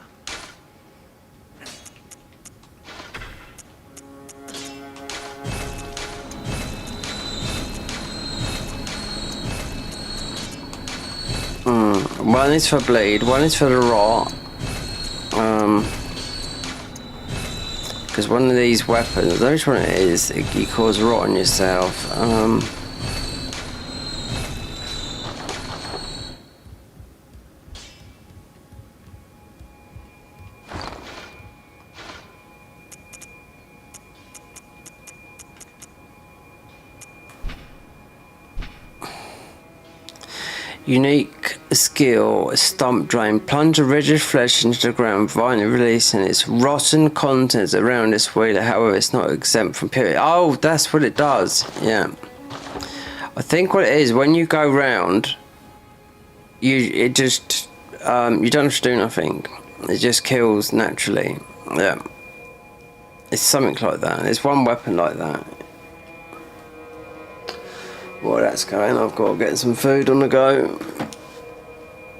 Speaker 1: One is for bleed, one is for the rot. Because one of these weapons, I don't know which one it is, you cause rot on yourself. Unique skill, stump drain. Plunge a rigid flesh into the ground, violently releasing its rotten contents around its wheeler. However, it's not exempt from period. Oh, that's what it does. Yeah. I think what it is, when you go round, you don't have to do nothing. It just kills naturally. Yeah. It's something like that. It's one weapon like that. While that's going, I've got to get some food on the go.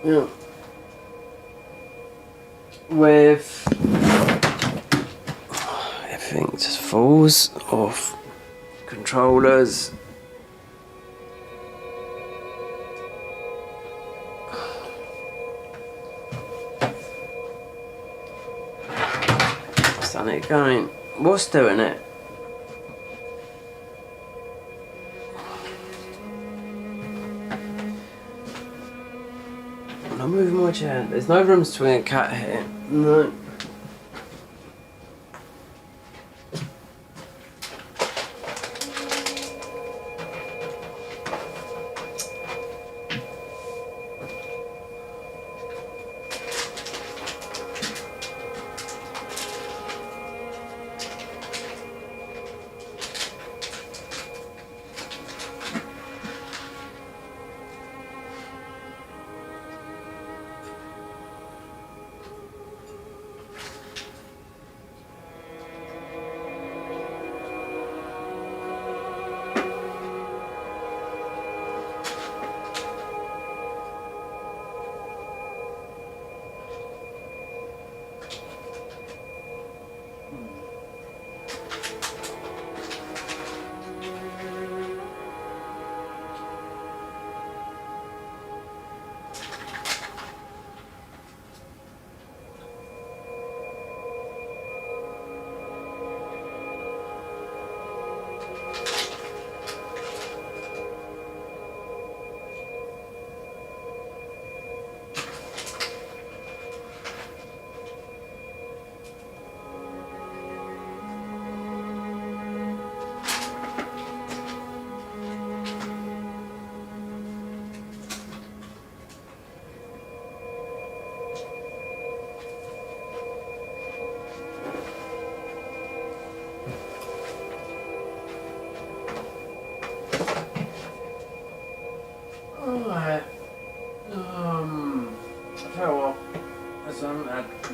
Speaker 1: Yeah. With everything just falls off. Controllers. What's done it going? What's doing it? I'm moving my chair. There's no room to swing a cat here. No.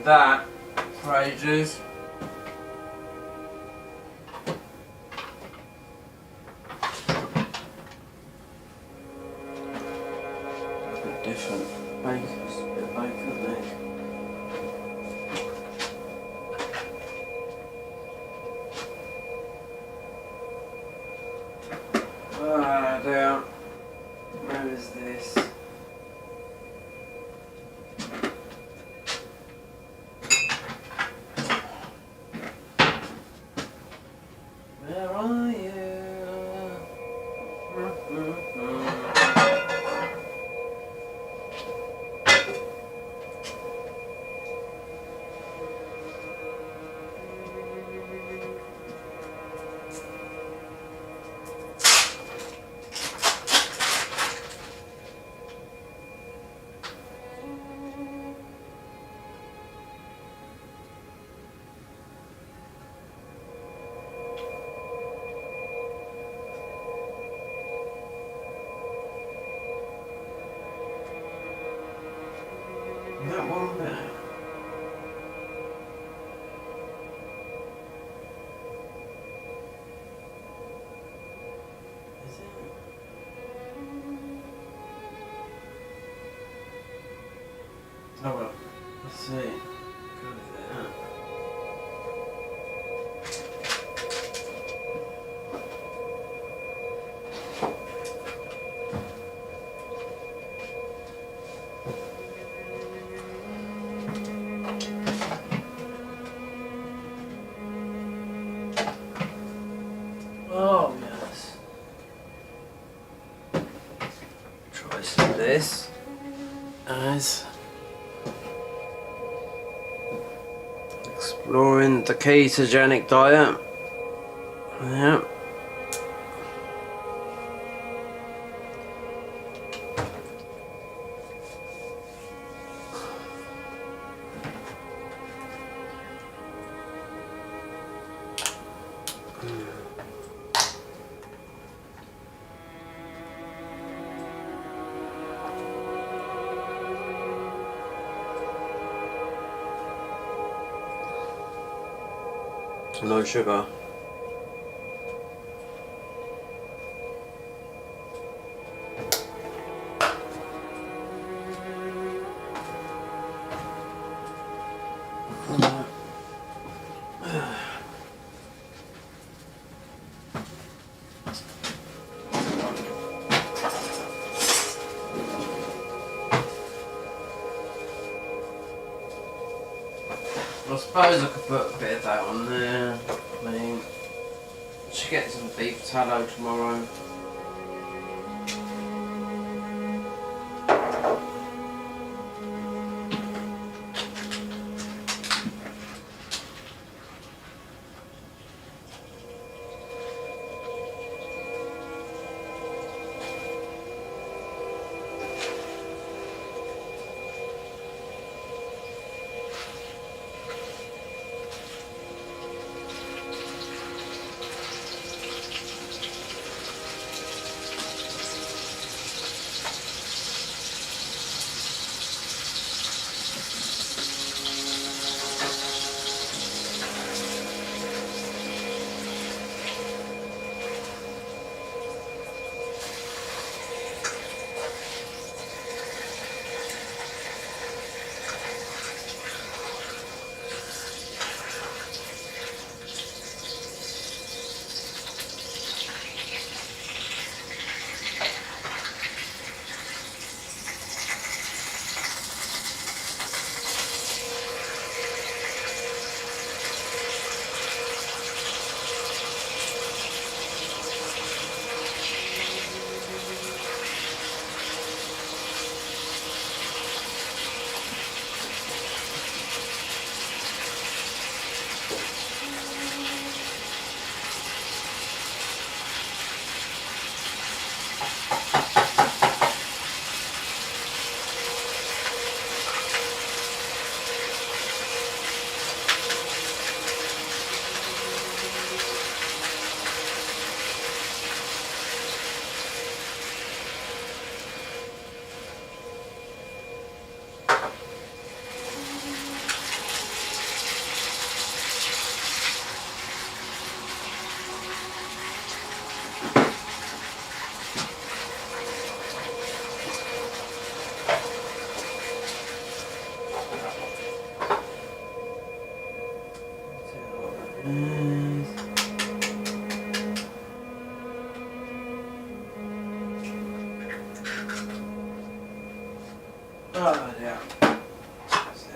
Speaker 1: That for ages. A bit different. Bacon's a bit bacon there. Ah, down. Where is this? Where are you? That one there. Is it? Oh well, let's see. Go there. Oh yes. Try some of this as exploring the ketogenic diet. Yeah. No sugar. I suppose I could put a bit of that on there. I mean, should get some beef tallow tomorrow. Oh, yeah. That's it.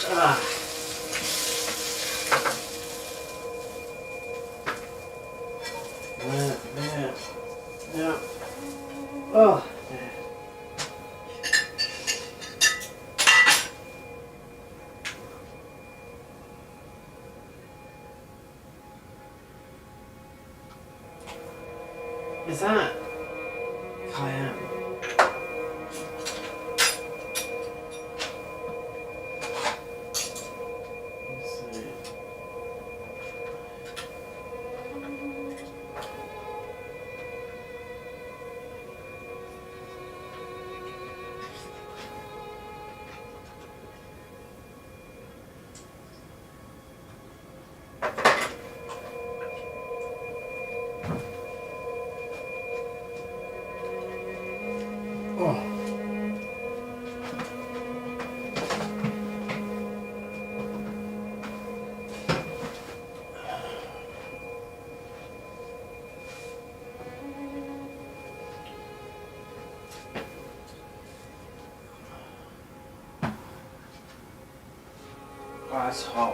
Speaker 1: Yeah. Oh. Is that cayenne? Let's see. Oh. That's hot.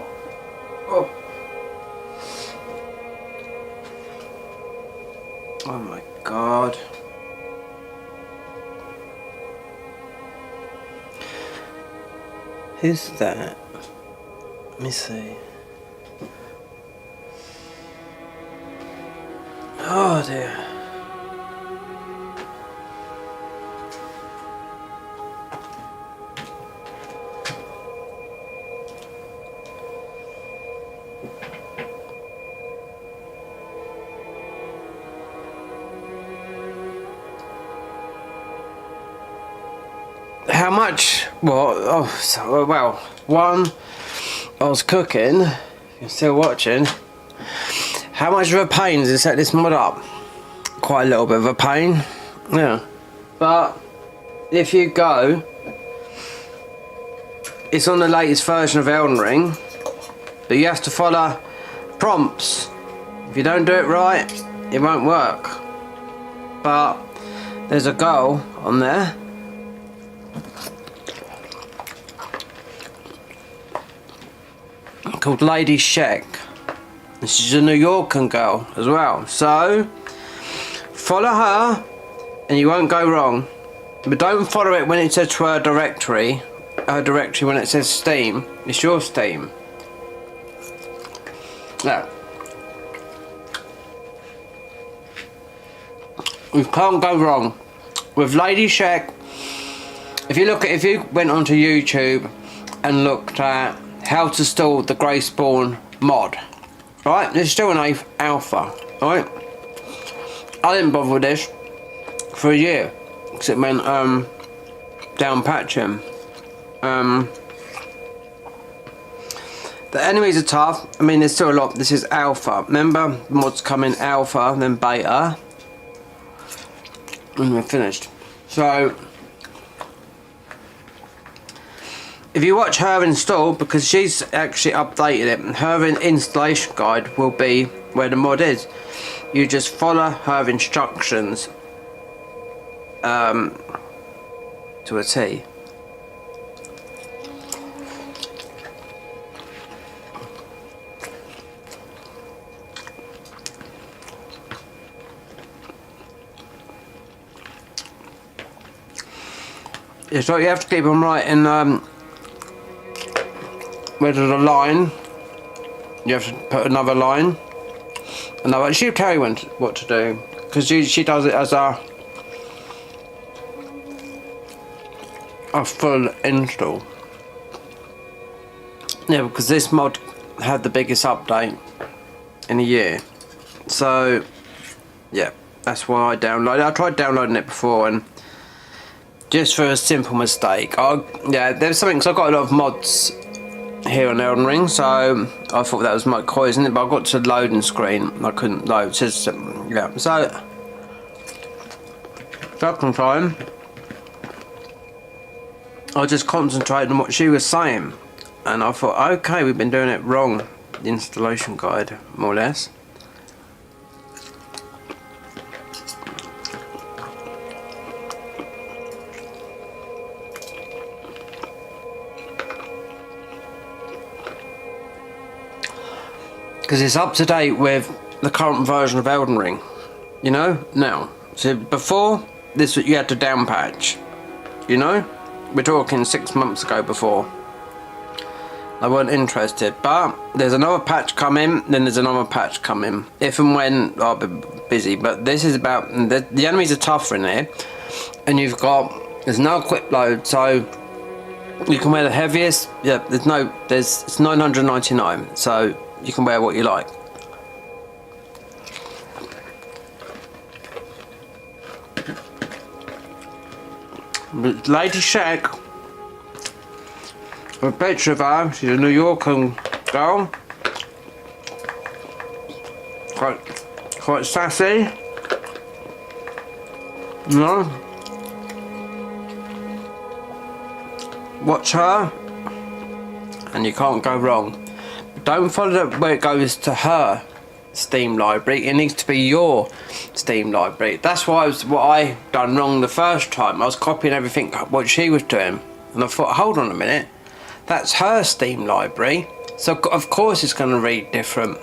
Speaker 1: Oh. Oh my God. Who's that? Let me see. Oh dear. How much? Well, oh, so, well, one, I was cooking, you're still watching. How much of a pain is it to set this mod up? Quite a little bit of a pain, yeah. But, if you go, it's on the latest version of Elden Ring, but you have to follow prompts. If you don't do it right, it won't work. But, there's a goal on there. Called Lady Sheck. This is a New Yorker girl as well. So follow her and you won't go wrong. But don't follow it when it says to her directory. Her directory when it says Steam. It's your Steam. No. You can't go wrong. With Lady Sheck, if you went onto YouTube and looked at how to install the Graceborne mod, right? There's still an alpha, right? I didn't bother with this for a year because it meant down patching. The enemies are tough. I mean, there's still a lot. This is alpha. Remember, mods come in alpha, then beta, and we're finished. So if you watch her install, because she's actually updated it, her installation guide will be where the mod is. You just follow her instructions to a T. So you have to keep them right in where there's a line, you have to put another line. She'll tell you what to do, because she does it as a full install. Yeah, because this mod had the biggest update in a year. So yeah, that's why I downloaded it. I tried downloading it before and just for a simple mistake. Yeah, there's something, because I've got a lot of mods here on Elden Ring, so I thought that was my isn't it? But I got to the loading screen, I couldn't load. It says, yeah, so second time I just concentrated on what she was saying, and I thought, okay, we've been doing it wrong, the installation guide, more or less. because it's up to date with the current version of Elden Ring. You know, now. So before this, you had to down patch. You know, we're talking 6 months ago before. I weren't interested, but there's another patch coming, then there's another patch coming. If and when I'll be busy, but this is about the enemies are tougher in here, and there's no equip load, so you can wear the heaviest. Yeah, it's 999, so you can wear what you like. Lady Shack, a picture of her. She's a New Yorker girl, quite sassy. You know, watch her, and you can't go wrong. But don't follow it where it goes to her Steam library. It needs to be your Steam library. That's what I done wrong the first time. I was copying everything what she was doing, and I thought, hold on a minute, that's her Steam library, so of course it's going to read different,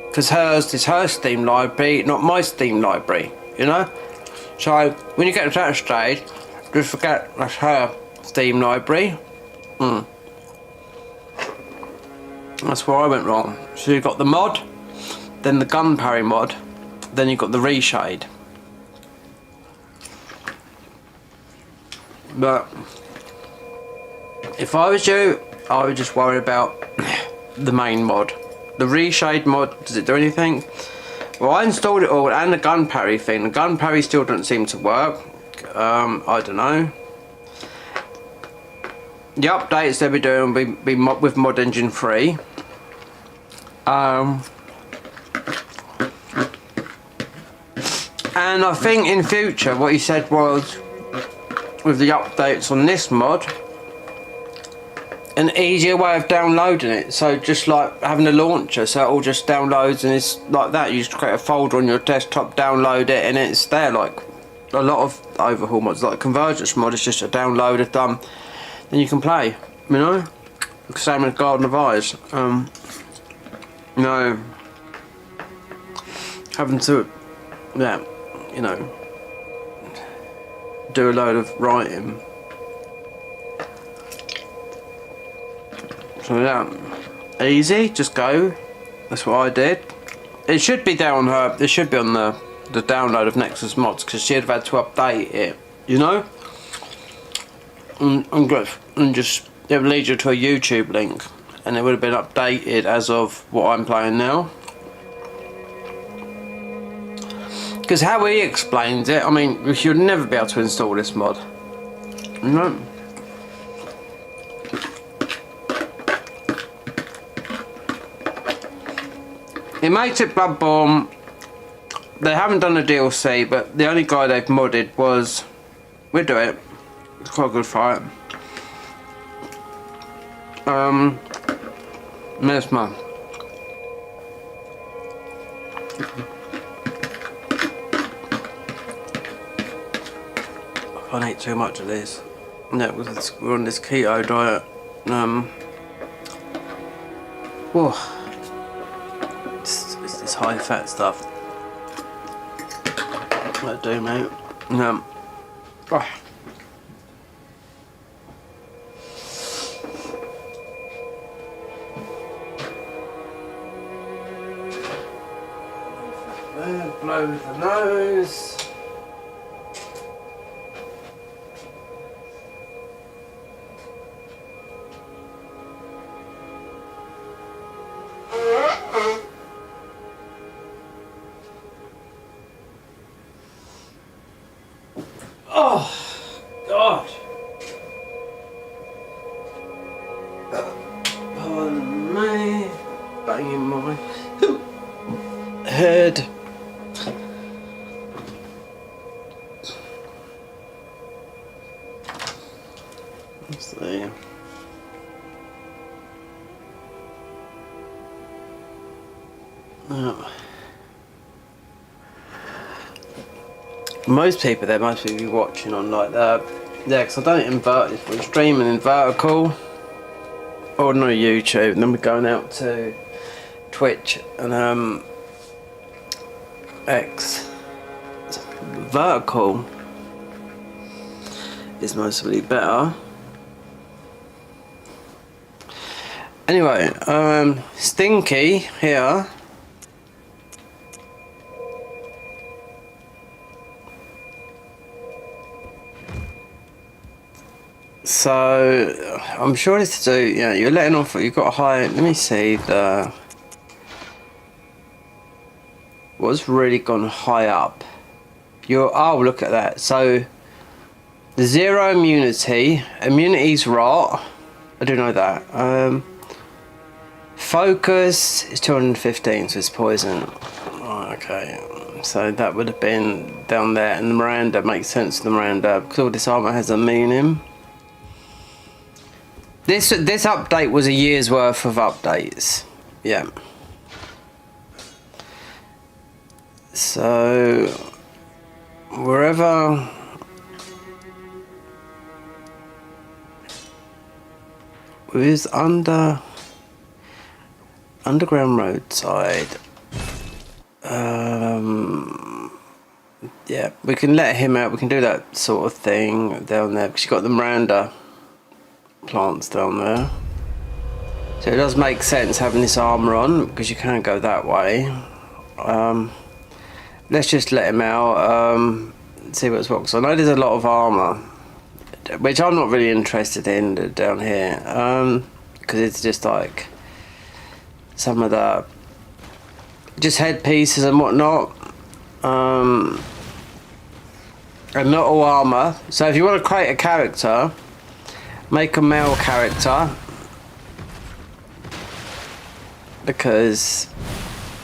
Speaker 1: because hers is her Steam library, not my Steam library, you know. So when you get to that stage, just forget that's her Steam library. That's where I went wrong. So you got the mod, then the gun parry mod, then you got the reshade. But if I was you, I would just worry about the main mod. The reshade mod, does it do anything? Well, I installed it all, and the gun parry thing. The gun parry still doesn't seem to work. I don't know. The updates they'll be doing will be with Mod Engine 3. And I think in future what he said was, with the updates on this mod, an easier way of downloading it. So just like having a launcher, so it all just downloads, and it's like that. You just create a folder on your desktop, download it, and it's there. Like a lot of overhaul mods, like Convergence mod, it's just a download of done, then you can play. You know, same as Garden of Eyes. You know, having to, yeah, you know, do a load of writing. So yeah, easy, just go. That's what I did. It should be there on her. It should be on the download of Nexus mods, because she'd have had to update it, you know. And just it would lead you to a YouTube link, and it would have been updated as of what I'm playing now. Because how he explains it, I mean, you'd never be able to install this mod. No. It makes it Bloodborne. They haven't done a DLC, but the only guy they've modded was... We'll do it. It's quite a good fight. Mesmer. I can't eat too much of this. No, we're on this keto diet. Whoa. It's this high fat stuff. That'll do, mate. Oh. There, blow with the nose. Oh, God. Pardon me. Banging my head. Let's see. Oh. Most people there must be watching on like that. Yeah, because I don't invert this. We're streaming in vertical, ordinary YouTube, and then we're going out to Twitch and X. Vertical is mostly better. Anyway, Stinky here. So I'm sure it's to do, yeah, you're letting off, you've got a high, let me see the, what's really gone high up. Oh, look at that. So the 0 immunity, immunity's rot, I do know that. Focus is 215, so it's poison. Oh, okay, so that would have been down there, and the Miranda makes sense to the Miranda because all this armor has a meaning. This update was a year's worth of updates. Yeah. So wherever is underground roadside. Yeah, we can let him out. We can do that sort of thing down there because you've got the Miranda plants down there, so it does make sense having this armor on because you can't go that way. Let's just let him out, see what's what. So I know there's a lot of armor which I'm not really interested in down here, because it's just like some of the just headpieces and whatnot, and not all armor. So if you want to create a character, make a male character, because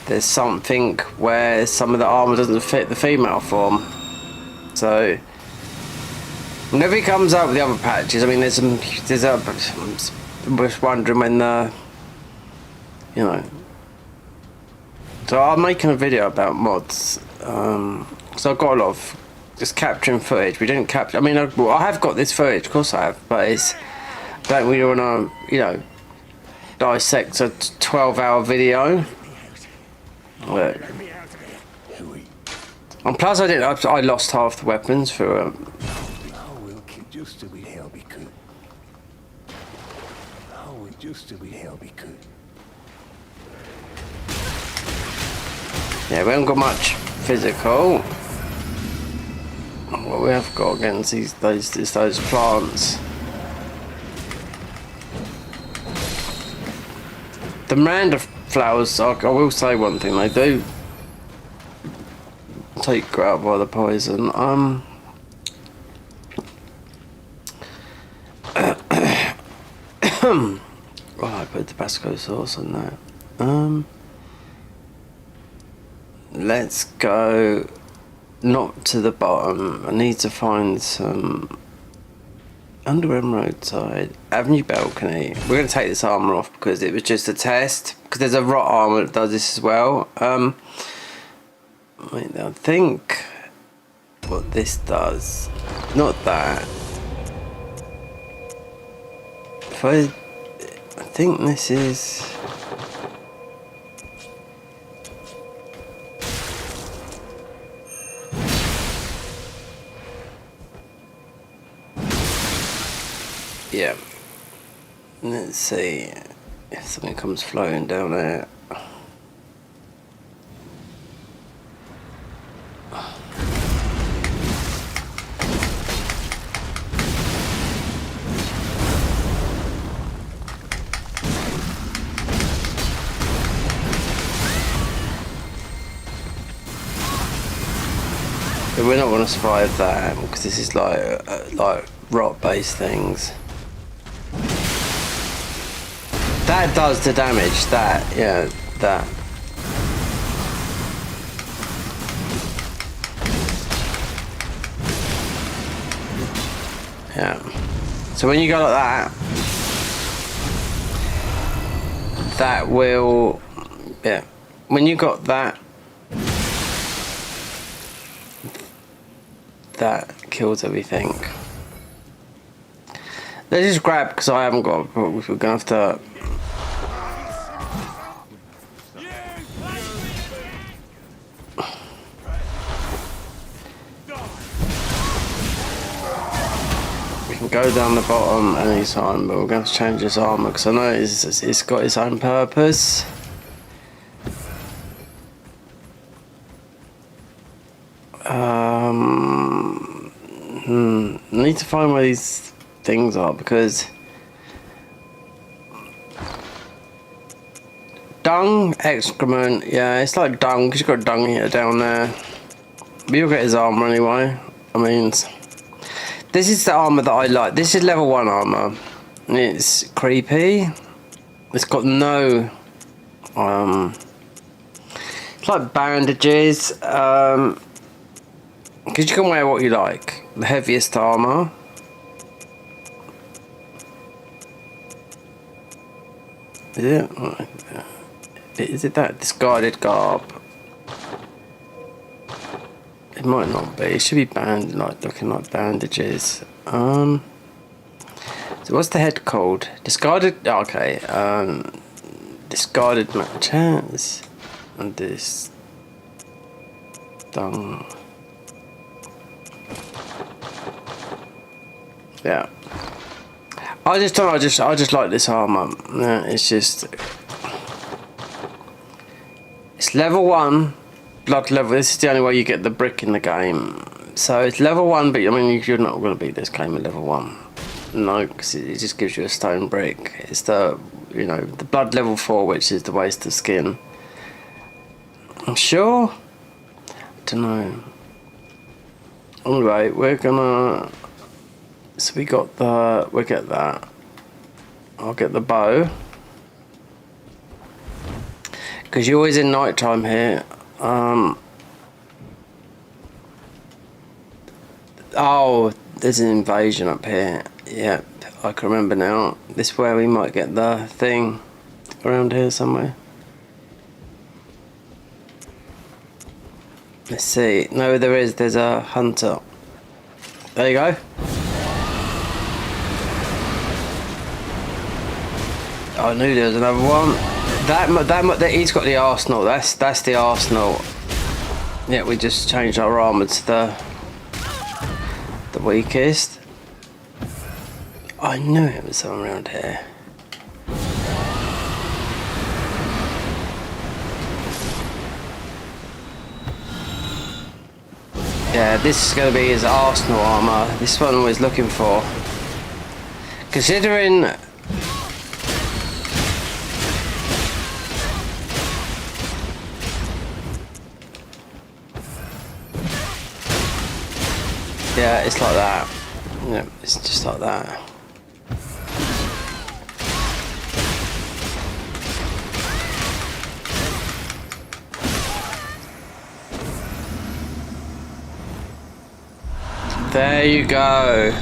Speaker 1: there's something where some of the armor doesn't fit the female form. So whenever he comes out with the other patches, I mean, I'm just wondering when you know. So I'm making a video about mods, so I've got a lot of just capturing footage. We didn't capture. I mean, I have got this footage, of course I have, but it's don't really want to, you know, dissect a 12-hour video. But, and plus, I lost half the weapons for. Yeah, we haven't got much physical. What we have got against those plants. The Miranda flowers, I will say one thing, they do take you out by the poison. Oh, I put Tabasco sauce on that. Let's go not to the bottom. I need to find some underground roadside avenue balcony. We're going to take this armor off because it was just a test, because there's a rot armor that does this as well. Wait, I think what this does, not that. If I think this is. Yeah. Let's see if something comes floating down there. But we're not going to survive that because this is like rot-based things. That does the damage, that, yeah, that. Yeah. So when you go like that, that will, yeah. When you got that, that kills everything. Let's just grab, because I haven't got, we're going to have to. go down the bottom anytime, but we're going to change his armor because I know it's got its own purpose. I need to find where these things are because dung, excrement, yeah, it's like dung because you've got dung here down there. But you'll get his armor anyway. I mean, this is the armor that I like. This is level 1 armor. And it's creepy. It's got no it's like bandages. Because you can wear what you like. The heaviest armor. Is it? Is it that discarded garb? It might not be. It should be looking like bandages. So what's the head called? Discarded. Oh, okay. Discarded chance. And this. Dung. Yeah. I just like this armor. Yeah, it's just. It's level 1. Blood level. This is the only way you get the brick in the game. So it's level 1, but I mean you're not going to beat this game at level 1. No, because it just gives you a stone brick. It's the the blood level 4, which is the waste of skin. I'm sure. I don't know. Anyway, we're gonna. So we get that. I'll get the bow. Because you're always in night time here. Oh, there's an invasion up here. Yeah, I can remember now. This is where we might get the thing around here somewhere. Let's see. No, there's a hunter. There you go. I knew there was another one. That he's got the arsenal. That's the arsenal. Yeah, we just changed our armor to the weakest. I knew it was somewhere around here. Yeah, this is going to be his arsenal armor. This one I was looking for. Considering. Yeah, it's like that. Yeah, it's just like that. There you go.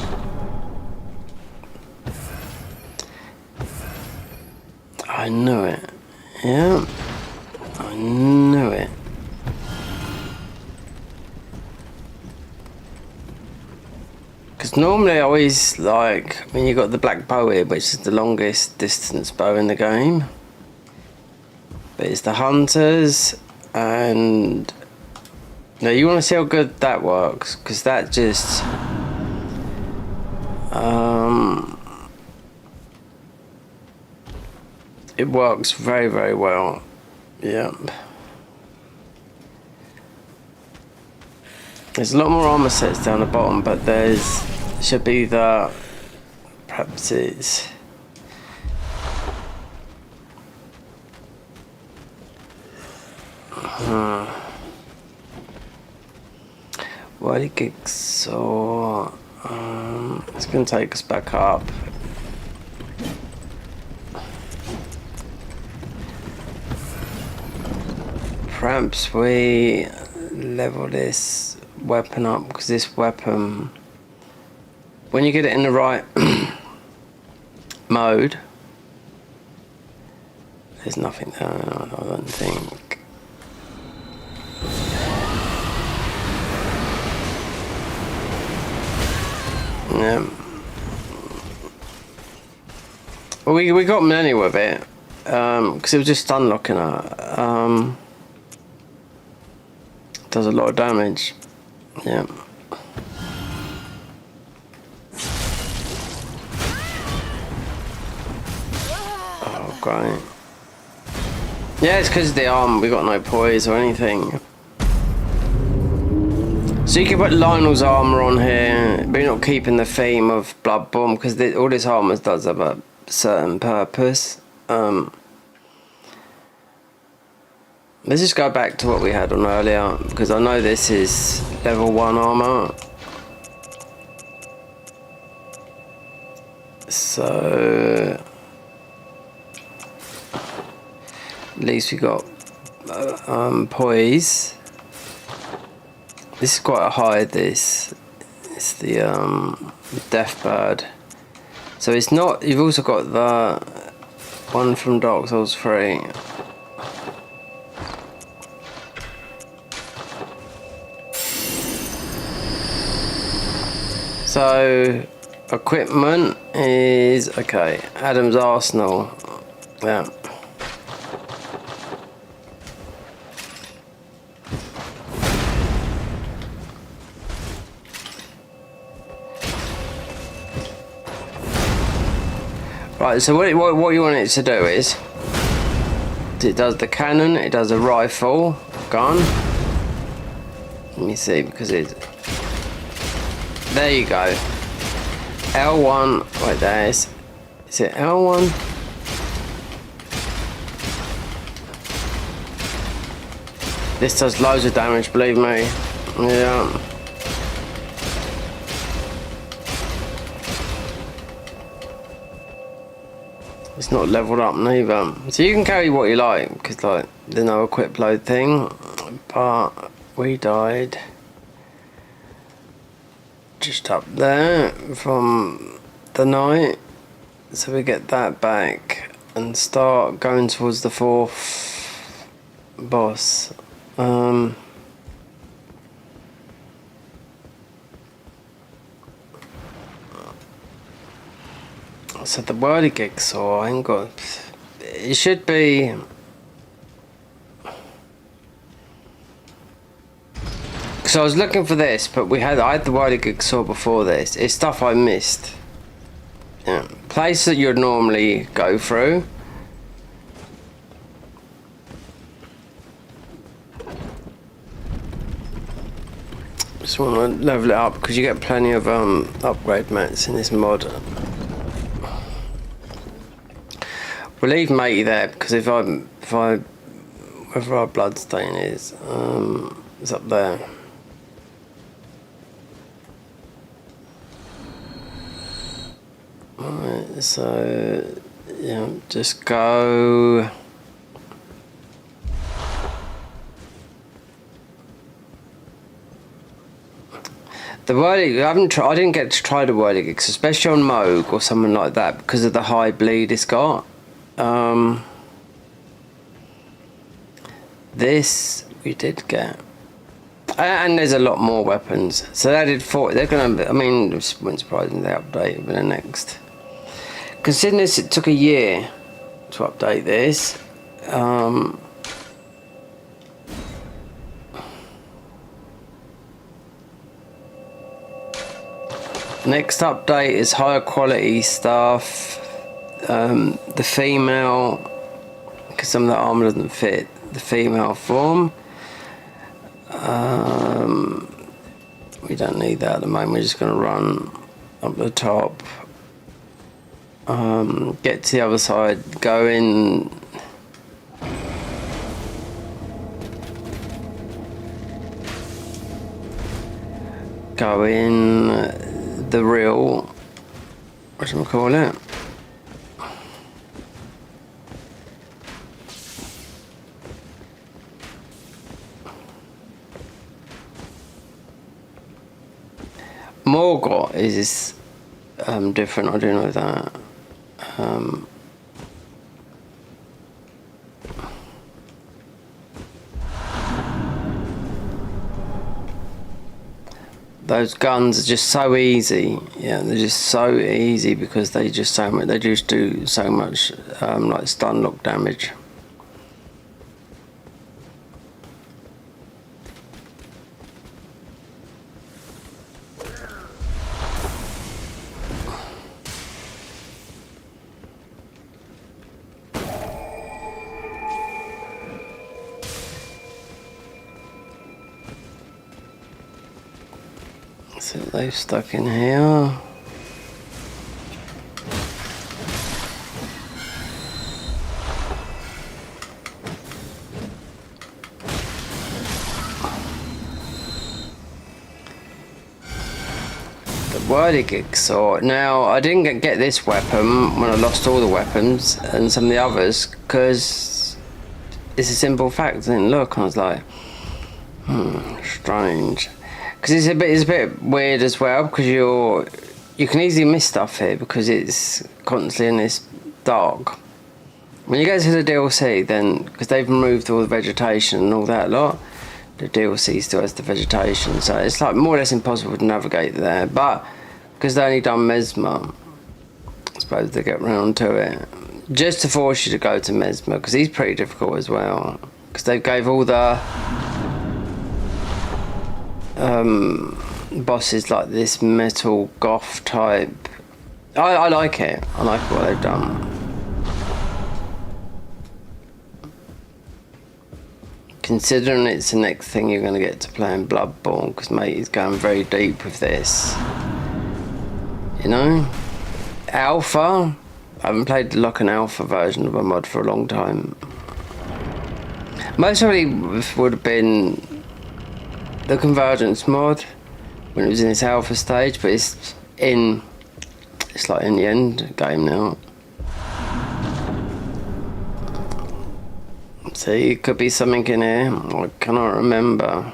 Speaker 1: I knew it. Yeah. I knew it. Because normally I always like, I mean, you got the black bow here, which is the longest distance bow in the game. But it's the hunters, and now you want to see how good that works, because that just it works very, very well. Yep. There's a lot more armor sets down the bottom, but should be the, perhaps it's why did it get so it's gonna take us back up. Perhaps we level this weapon up, because this weapon, when you get it in the right mode, there's nothing there, I don't think. Yeah. Well, we got many with it, because it was just unlocking her. Does a lot of damage. Yeah. great. Yeah, it's because of the arm. We got no poise or anything. So you can put Lionel's armor on here, but you're not keeping the theme of Bloodborne because all this armor does have a certain purpose. Let's just go back to what we had on earlier because I know this is level 1 armor. So at least we got poise. This is quite a high. This it's the death bird. So it's not. You've also got the one from Dark Souls 3. So equipment is okay. Adam's Arsenal. Yeah. Right, so what you want it to do is, it does the cannon, it does a rifle, gun. Let me see, because it's, there you go. L1, right there is it L1? This does loads of damage, believe me. Yeah. It's not leveled up neither. So you can carry what you like, because like there's no equip load thing. But we died just up there from the night. So we get that back and start going towards the 4th boss. So the whirligig saw, I ain't got. It should be. So I was looking for this, but I had the whirligig saw before this. It's stuff I missed. Yeah, place that you'd normally go through. Just want to level it up because you get plenty of upgrade mats in this mod. We'll leave matey there because if I wherever our bloodstain is, it's up there. Alright, so yeah, just go. The whirligig, I didn't get to try the whirligig, especially on Moog or someone like that, because of the high bleed it's got. This we did get, and there's a lot more weapons. So they did 4. They're gonna. I mean, it wouldn't surprise me they update with the next. Considering this, it took a year to update this. Next update is higher quality stuff. The female, because some of the armor doesn't fit the female form. We don't need that at the moment. We're just going to run up the top, get to the other side, go in. Go in the real, what should I call it? Morgott is different, I do know that. Those guns are just so easy. Yeah, they're just so easy because they just do so much like stun lock damage. So they've stuck in here. Whirligig sword. Now, I didn't get this weapon when I lost all the weapons and some of the others because it's a simple fact. I didn't look. I was like, strange. Because it's a bit weird as well because you can easily miss stuff here because it's constantly in this dark. When you go to the DLC, then because they've removed all the vegetation and all that lot. The DLC still has the vegetation, so it's like more or less impossible to navigate there. But because they only done Mesmer, I suppose they get round to it. Just to force you to go to Mesmer, because he's pretty difficult as well. Because they gave all the bosses like this metal goth type. I like it. I like what they've done. Considering it's the next thing you're going to get to playing Bloodborne, because mate is going very deep with this. You know? Alpha? I haven't played like an alpha version of a mod for a long time. Most probably would have been the Convergence mod when it was in its alpha stage, but it's like in the end game now. See, it could be something in here. I cannot remember.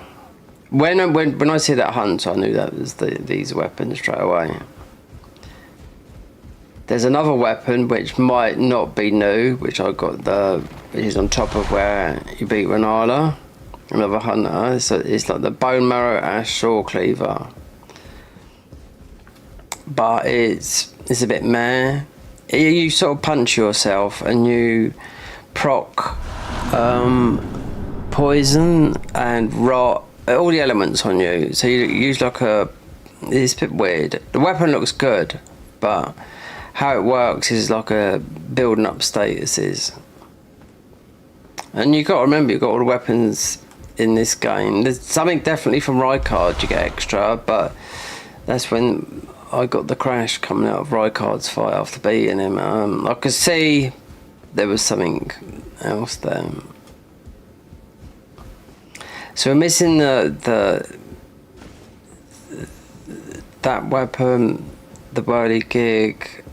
Speaker 1: When I see that hunt, I knew that was these weapons straight away. There's another weapon which might not be new, which I got which is on top of where you beat Renala. Another hunter. It's like the Bone Marrow Ash Saw Cleaver. But it's a bit meh. You sort of punch yourself and you proc poison and rot, all the elements on you. So you use like it's a bit weird. The weapon looks good, but how it works is like a building up statuses. And you got to remember, you've got all the weapons in this game. There's something definitely from Rykard you get extra, but that's when I got the crash coming out of Rykard's fight after beating him. I could see there was something else there. So we're missing that weapon, the whirligig.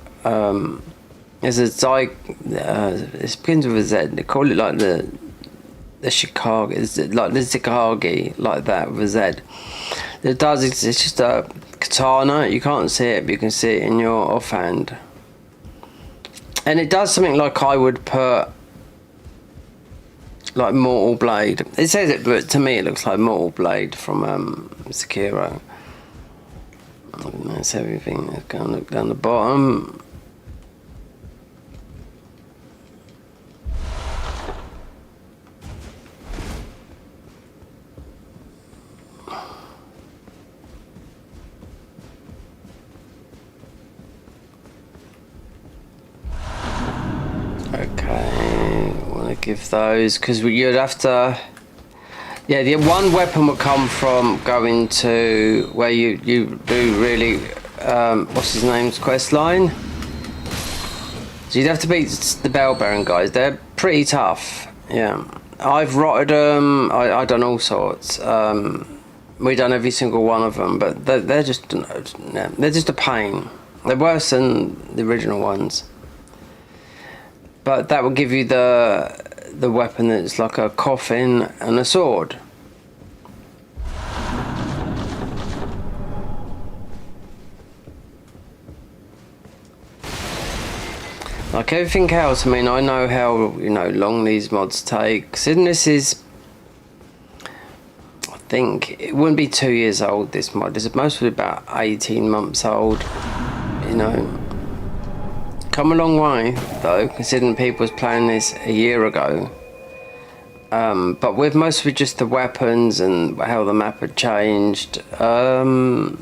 Speaker 1: There's a it begins with a Z. They call it like the Chicago. It's like the Zikagi, like that with a Z. It does. It's just a katana. You can't see it, but you can see it in your offhand. And it does something like I would put like Mortal Blade. It says it, but to me it looks like Mortal Blade from Sekiro. That's everything. Let's go and look down the bottom. Give those, because you'd have to, yeah, the one weapon would come from going to where you do really what's his name's quest line. So you'd have to beat the Bell Baron guys. They're pretty tough. Yeah, I've rotted them. I done all sorts. We done every single one of them, but they're just a pain. They're worse than the original ones. But that will give you the weapon that's like a coffin and a sword. Like everything else, I mean, I know how long these mods take. Considering this is, I think it wouldn't be 2 years old. This mod is mostly about 18 months old. Come a long way though, considering people was playing this a year ago. But with mostly just the weapons and how the map had changed, the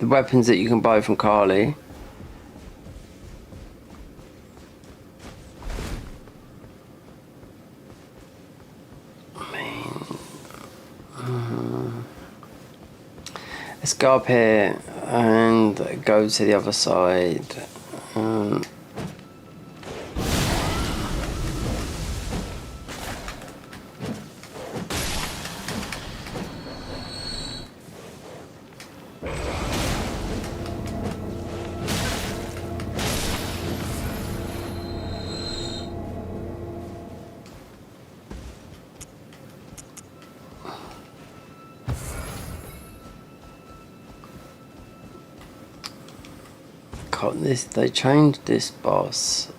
Speaker 1: weapons that you can buy from Carly. Let's go up here and go to the other side. They changed this boss.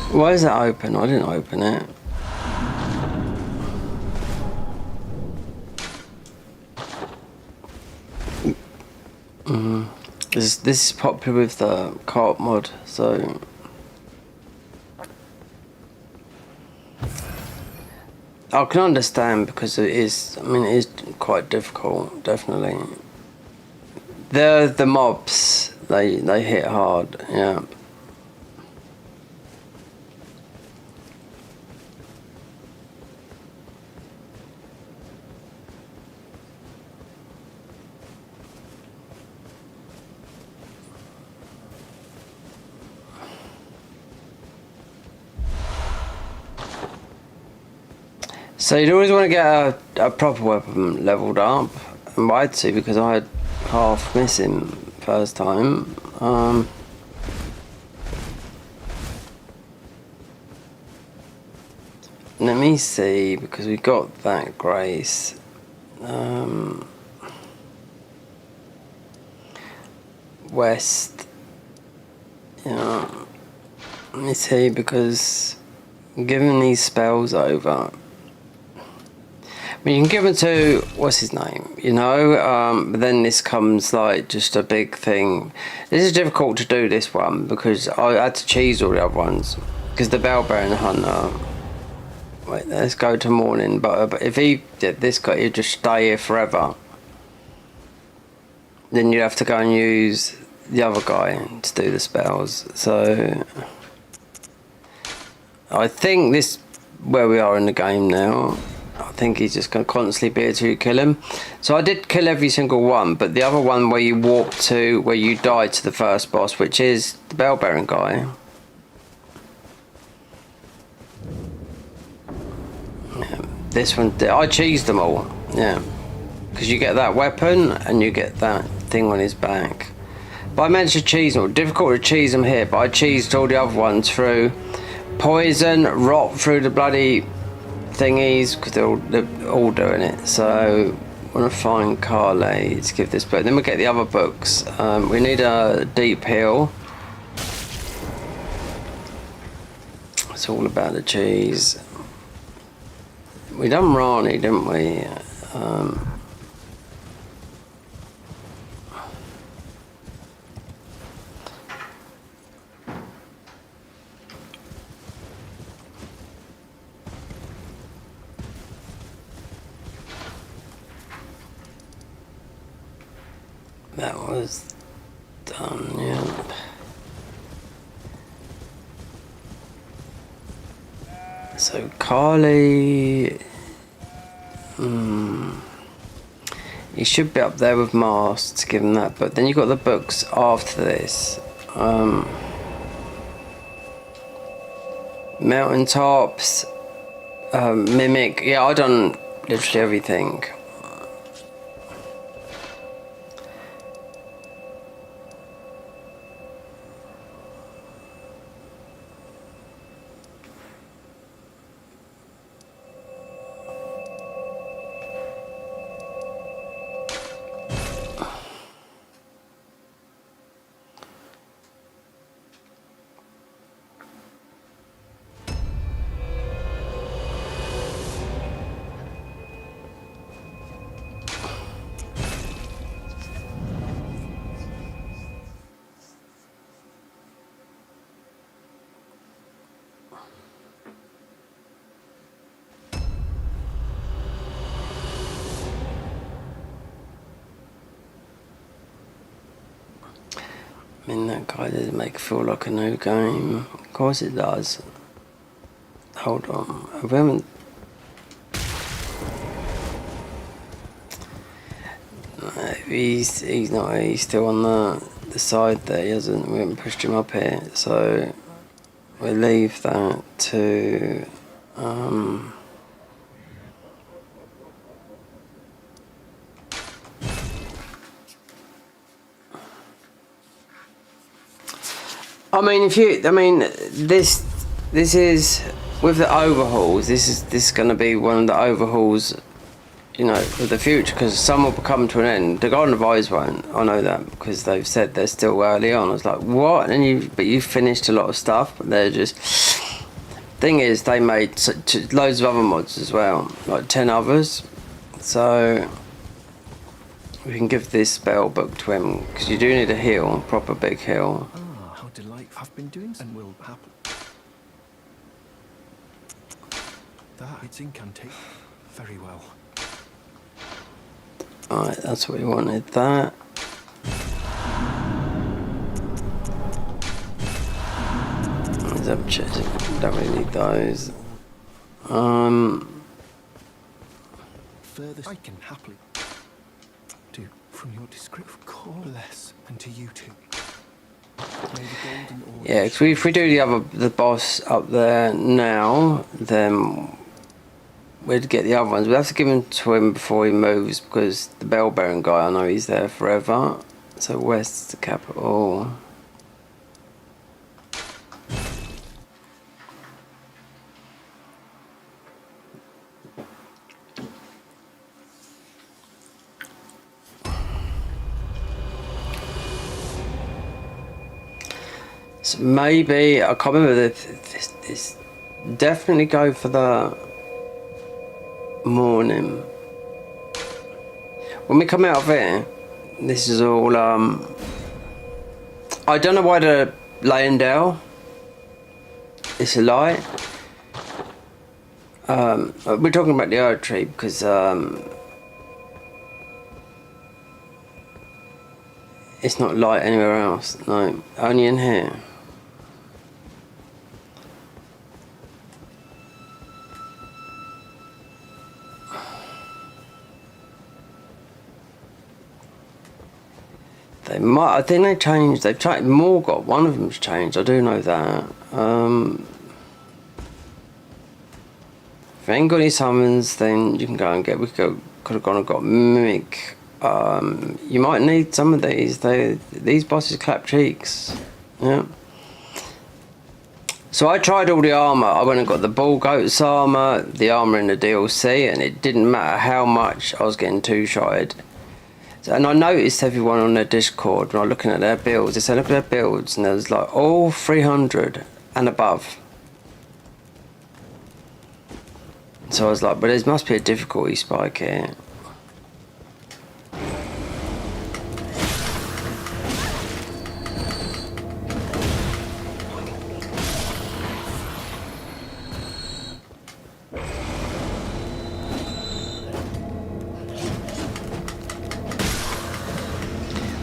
Speaker 1: Why is that open? I didn't open it. This is popular with the co-op mod, so I can understand because it is. I mean, it is quite difficult, definitely. The mobs they hit hard, yeah. So you'd always want to get a proper weapon leveled up, and I had to because I had half missing first time. Let me see, because we got that grace. West. Yeah. Let me see, because giving these spells over. I mean, you can give them to, what's his name, you know, but then this comes like just a big thing. This is difficult to do, this one, because I had to cheese all the other ones, because the Bellbearing Hunter, wait, let's go to morning, but if he did this guy, he'd just stay here forever. Then you'd have to go and use the other guy to do the spells, so I think this, where we are in the game now, I think he's just going to constantly be able to kill him. So I did kill every single one, but the other one where you walk to, where you die to the first boss, which is the Bellbearing guy. Yeah, this one, I cheesed them all, yeah. Because you get that weapon, and you get that thing on his back. But I managed to cheese them all. Difficult to cheese them here, but I cheesed all the other ones through poison, rot through the bloody thingies, because they're all doing it. So I want to find Carly to give this book. Then we'll get the other books. We need a deep heal. It's all about the cheese. We done Rani, didn't we? That was done, yeah. So Carly, he should be up there with Mars to give him that, but then you got the books after this. Mountaintops, Mimic, yeah, I done literally everything. I mean, that guy does make it feel like a new game. Of course it does. Hold on. We haven't... No, he's not. He's still on the side there. We haven't pushed him up here. So we'll leave that to... I mean, this is with the overhauls. This is going to be one of the overhauls, you know, of the future, because some will come to an end. The Garden of Eyes won't. I know that because they've said they're still early on. I was like, what? And you finished a lot of stuff, but they're just. Thing is, they made loads of other mods as well, like 10 others. So we can give this spell book to him because you do need a heal, proper big heal.
Speaker 3: How delightful. I've been doing and will happen. That it's incantate. Very well.
Speaker 1: Alright, that's what we wanted. That. Don't really need those.
Speaker 3: Further, I can happily do from your description. Call less, and to you too.
Speaker 1: Yeah, because if we do the boss up there now, then we'd get the other ones. We'd have to give them to him before he moves, because the bell bearing guy, I know he's there forever. So west's the capital. So maybe, I can't remember this definitely go for the morning. When we come out of here, this is all, I don't know why they're laying down. It's a lie. We're talking about the Erd Tree because, it's not light anywhere else, no, only in here. They might, I think they've changed Morgoth, one of them's changed, I do know that. If you ain't got any summons, then you can go and get, could have gone and got Mimic. You might need some of these, these bosses clap cheeks, yeah. So I tried all the armour, I went and got the Bull Goat's armour, the armour in the DLC, and it didn't matter how much I was getting two-shotted. And I noticed everyone on their Discord, when I was looking at their builds, they said look at their builds, and there was like all 300 and above. So I was like, but there must be a difficulty spike here.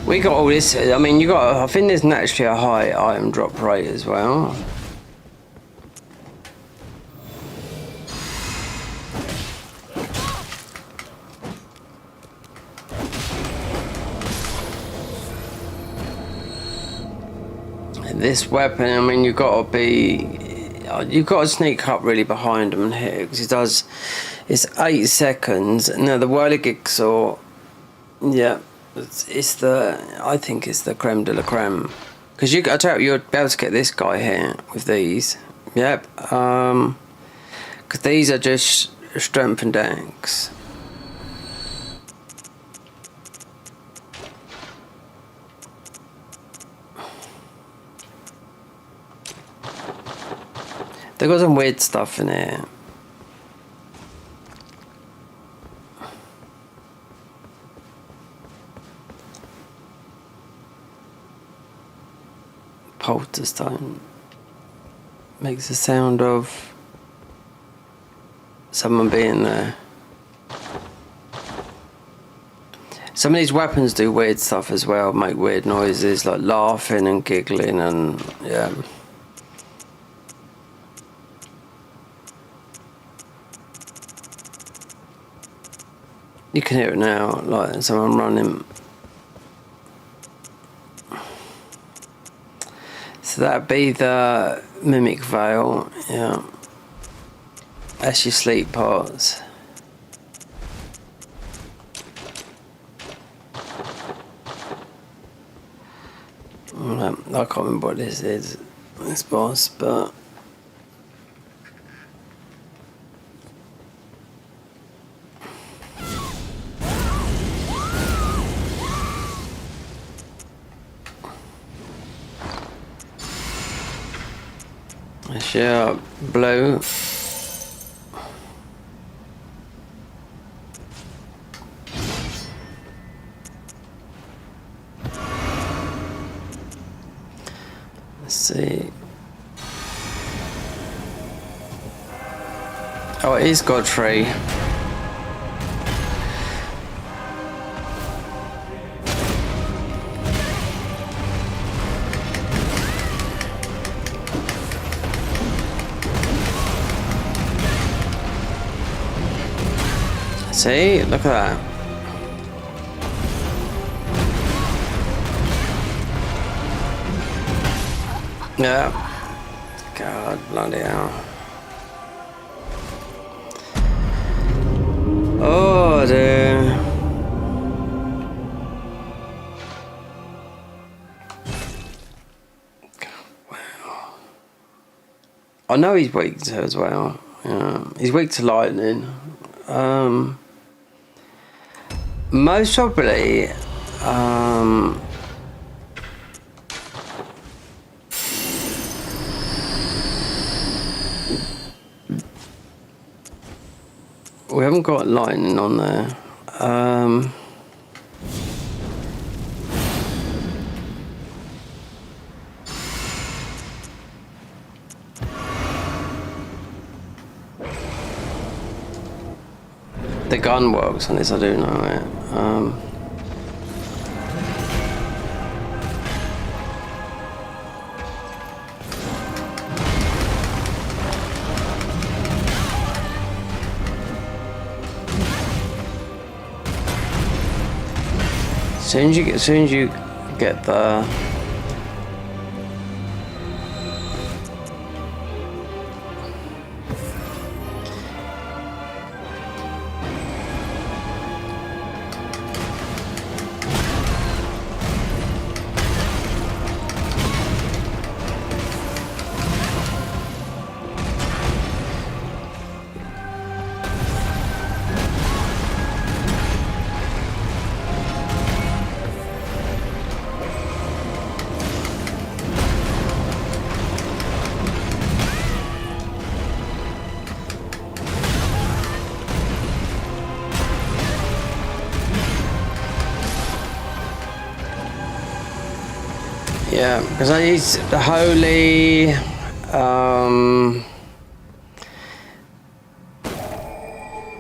Speaker 1: We got all this, I mean, I think there's naturally a high item drop rate as well. And this weapon, I mean, you've got to sneak up really behind him and hit it, because it's 8 seconds. Now the Whirligig, yeah. I think it's the creme de la creme, because I tell you, you'll be able to get this guy here with these. Yep. Because these are just strength and dex. They've got some weird stuff in here. Polterstone makes the sound of someone being there. Some of these weapons do weird stuff as well, make weird noises like laughing and giggling and yeah. You can hear it now, like someone running. So that'd be the mimic veil, yeah. That's your sleep parts. I can't remember what this is, this boss, but yeah, blue. Let's see. Oh, it is Godfrey. See, look at that. Yeah. God bloody hell. Oh dear. Wow. I know he's weak to as well. He's weak to lightning. Most probably, we haven't got lightning on there. The gun works on this, I do know it. As soon as you get the yeah, because I use the holy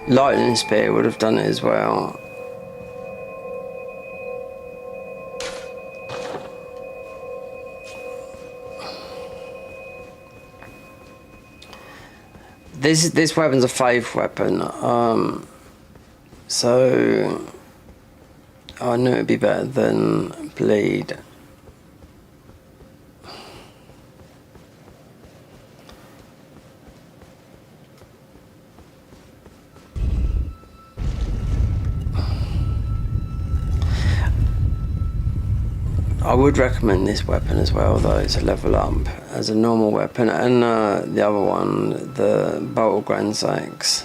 Speaker 1: lightning spear would have done it as well. This weapon's a faith weapon, so I knew it'd be better than bleed. I would recommend this weapon as well, though, to level up as a normal weapon, and the other one, the bolt grand axe.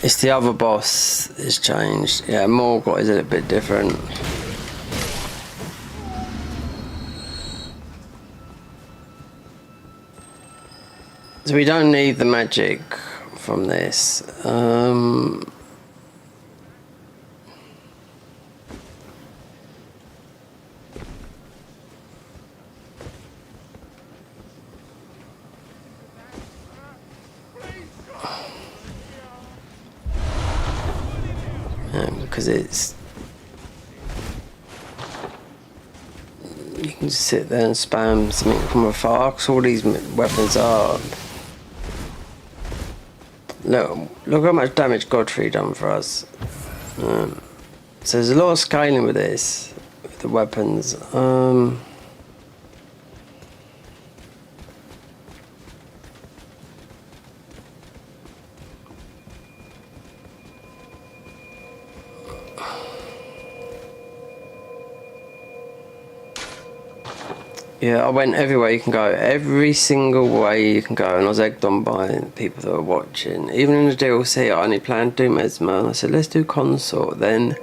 Speaker 1: It's the other boss is changed. Yeah, Morgott is a little bit different. So we don't need the magic from this. because it's... You can just sit there and spam something from afar, because all these weapons are... Look how much damage Godfrey done for us. So there's a lot of scaling with this, with the weapons. Yeah, I went everywhere you can go. Every single way you can go. And I was egged on by people that were watching. Even in the DLC, I only planned to do Mesmer. And I said, let's do Consort. Then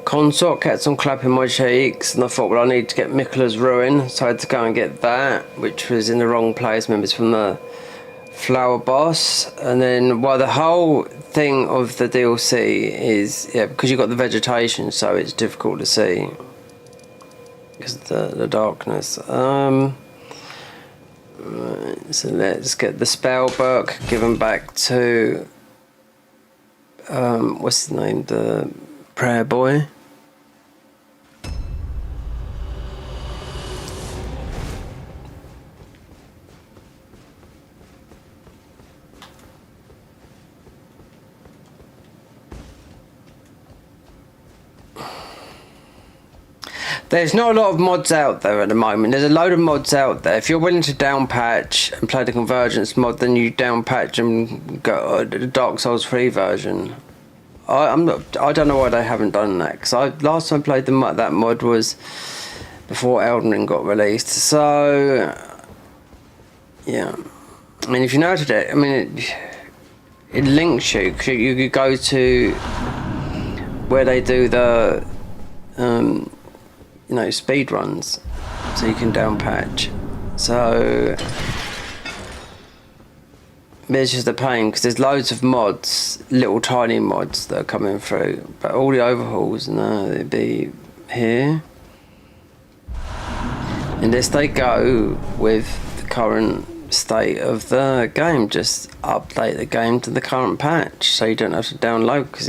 Speaker 1: Consort kept on clapping my cheeks. And I thought, well, I need to get Miquella's Ruin. So I had to go and get that, which was in the wrong place. Remember, it's from the Flower Boss. And then, well, the whole thing of the DLC is, yeah, because you've got the vegetation, so it's difficult to see. Because of the darkness. Right, so let's get the spell book given back to what's his name, the prayer boy. There's not a lot of mods out there at the moment. There's a load of mods out there. If you're willing to down patch and play the Convergence mod, then you down patch and go the Dark Souls 3 version. I don't know why they haven't done that, because last time I played that mod was before Elden got released. So yeah, I mean, if you know how to do it, I mean, it links you. You could go to where they do the you know, speed runs, so you can down patch. So it's just a pain, because there's loads of mods, little tiny mods that are coming through, but all the overhauls, no, they'd be here unless they go with the current state of the game. Just update the game to the current patch, so you don't have to download, because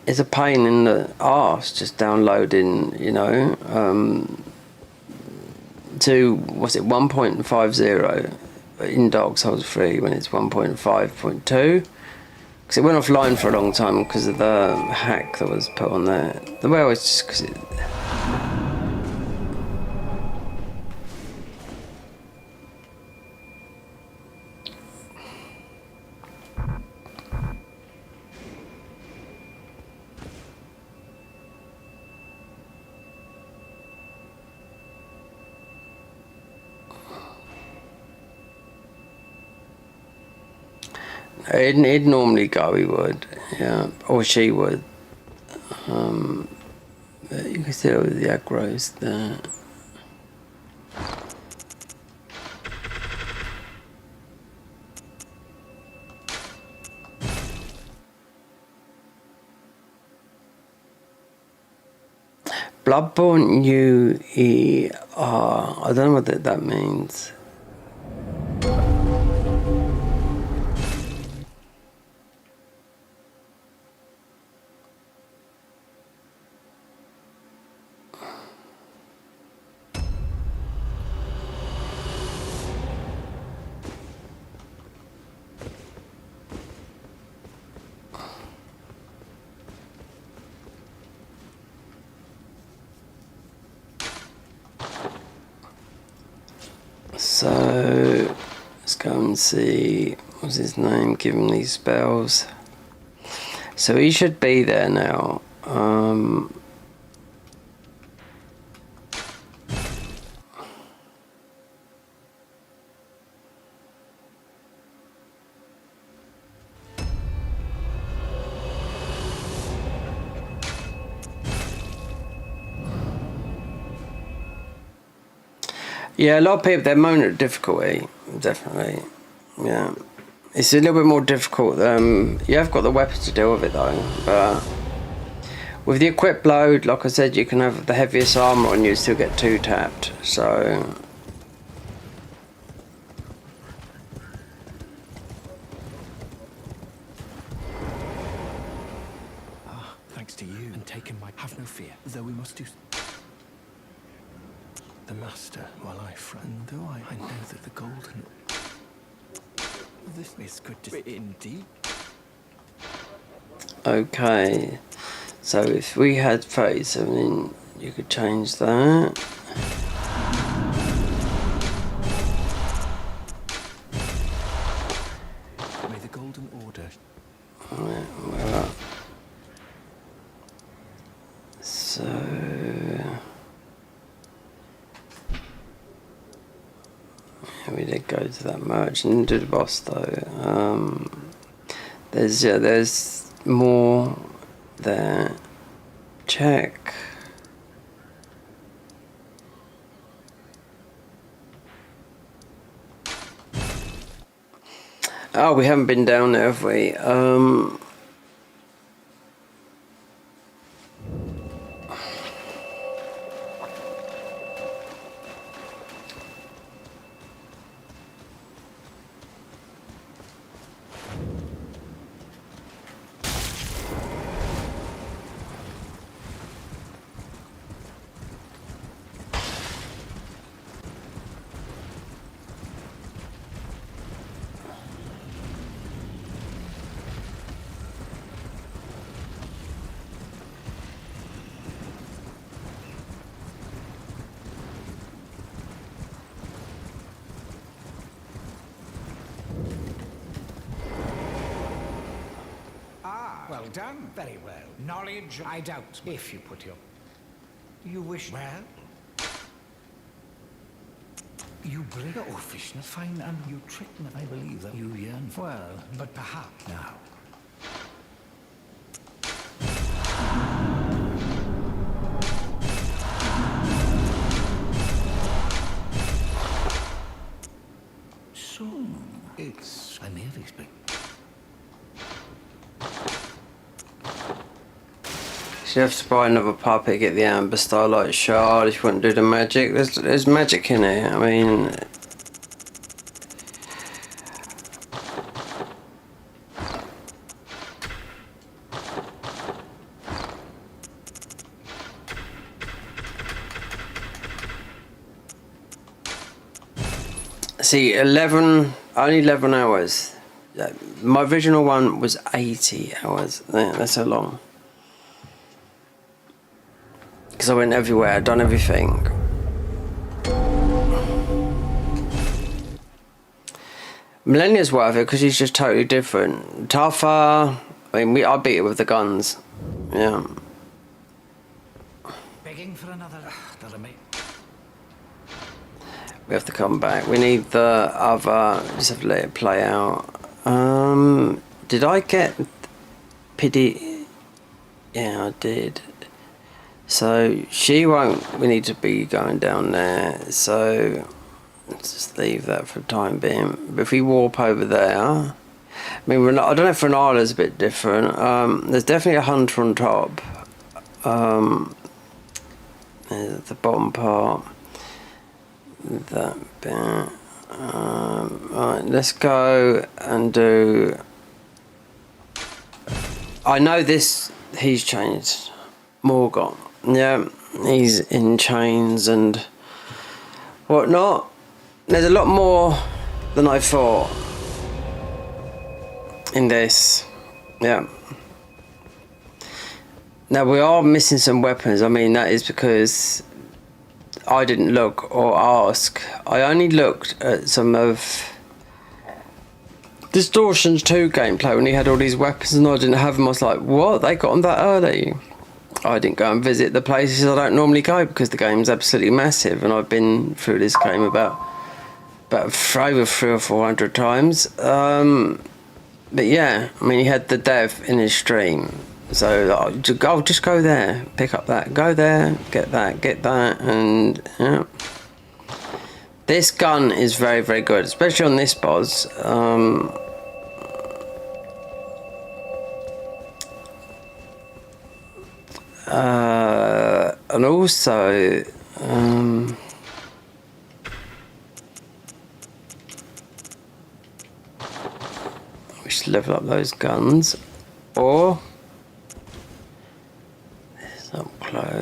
Speaker 1: it's a pain in the arse just downloading, you know, to, what's it, 1.50 in Dark Souls 3 when it's 1.5.2, because it went offline for a long time because of the hack that was put on there. The way I was just, because it... He'd normally go, he would, yeah, or she would. But you can see all the aggros there. Bloodborne UER, I don't know what that means. So let's go and see, what's his name, give him these spells. So he should be there now. Yeah, a lot of people, they're moaning at difficulty, definitely. Yeah. It's a little bit more difficult. You have got the weapons to deal with it though, but with the equip load, like I said, you can have the heaviest armor and you still get 2 tapped, so...
Speaker 2: Thanks.
Speaker 3: to you and taken my... Have no fear, though we must do...
Speaker 7: The master, while I friend, though I know that the golden...
Speaker 3: This is good to... Indeed.
Speaker 1: Okay, so if we had 37, you could change that.
Speaker 3: May the golden order...
Speaker 1: Well, so we did go to that merchant and do the boss though. There's more there. Check. Oh, we haven't been down there, have we?
Speaker 9: Well done. Very well. Knowledge, I doubt, if you put your... You wish... Well? You bring... Oh, Vishnu, fine, and you trick me. I believe that you yearn for... Well, but perhaps now. So, it's... I may have expected...
Speaker 1: You have to buy another puppet, get the amber starlight shard if you want to do the magic. There's magic in it. I mean, see, only 11 hours. My original one was 80 hours. Yeah, that's so long. Because I went everywhere, I'd done everything. Millennia's worth it because she's just totally different. Tougher. I mean, I beat it with the guns. Yeah.
Speaker 9: Begging for another... That'll make...
Speaker 1: We have to come back. We need the other... Just have to let it play out. Did I get... Pity? Yeah, I did. So she won't. We need to be going down there. So let's just leave that for the time being. But if we warp over there, I mean, I don't know if Renala's a bit different. There's definitely a hunter on top. There's the bottom part. That bit. Right, let's go and do. I know this. He's changed. Morgoth. Yeah, he's in chains and whatnot. There's a lot more than I thought in this. Yeah. Now we are missing some weapons. I mean, that is because I didn't look or ask. I only looked at some of Distortions 2 gameplay when he had all these weapons and I didn't have them. I was like, what? They got them that early? I didn't go and visit the places I don't normally go because the game's absolutely massive and I've been through this game about over 300 or 400 times. But yeah, I mean, he had the dev in his stream. So just go there, pick up that, go there, get that, and yeah. This gun is very, very good, especially on this boss. And also, we should level up those guns, or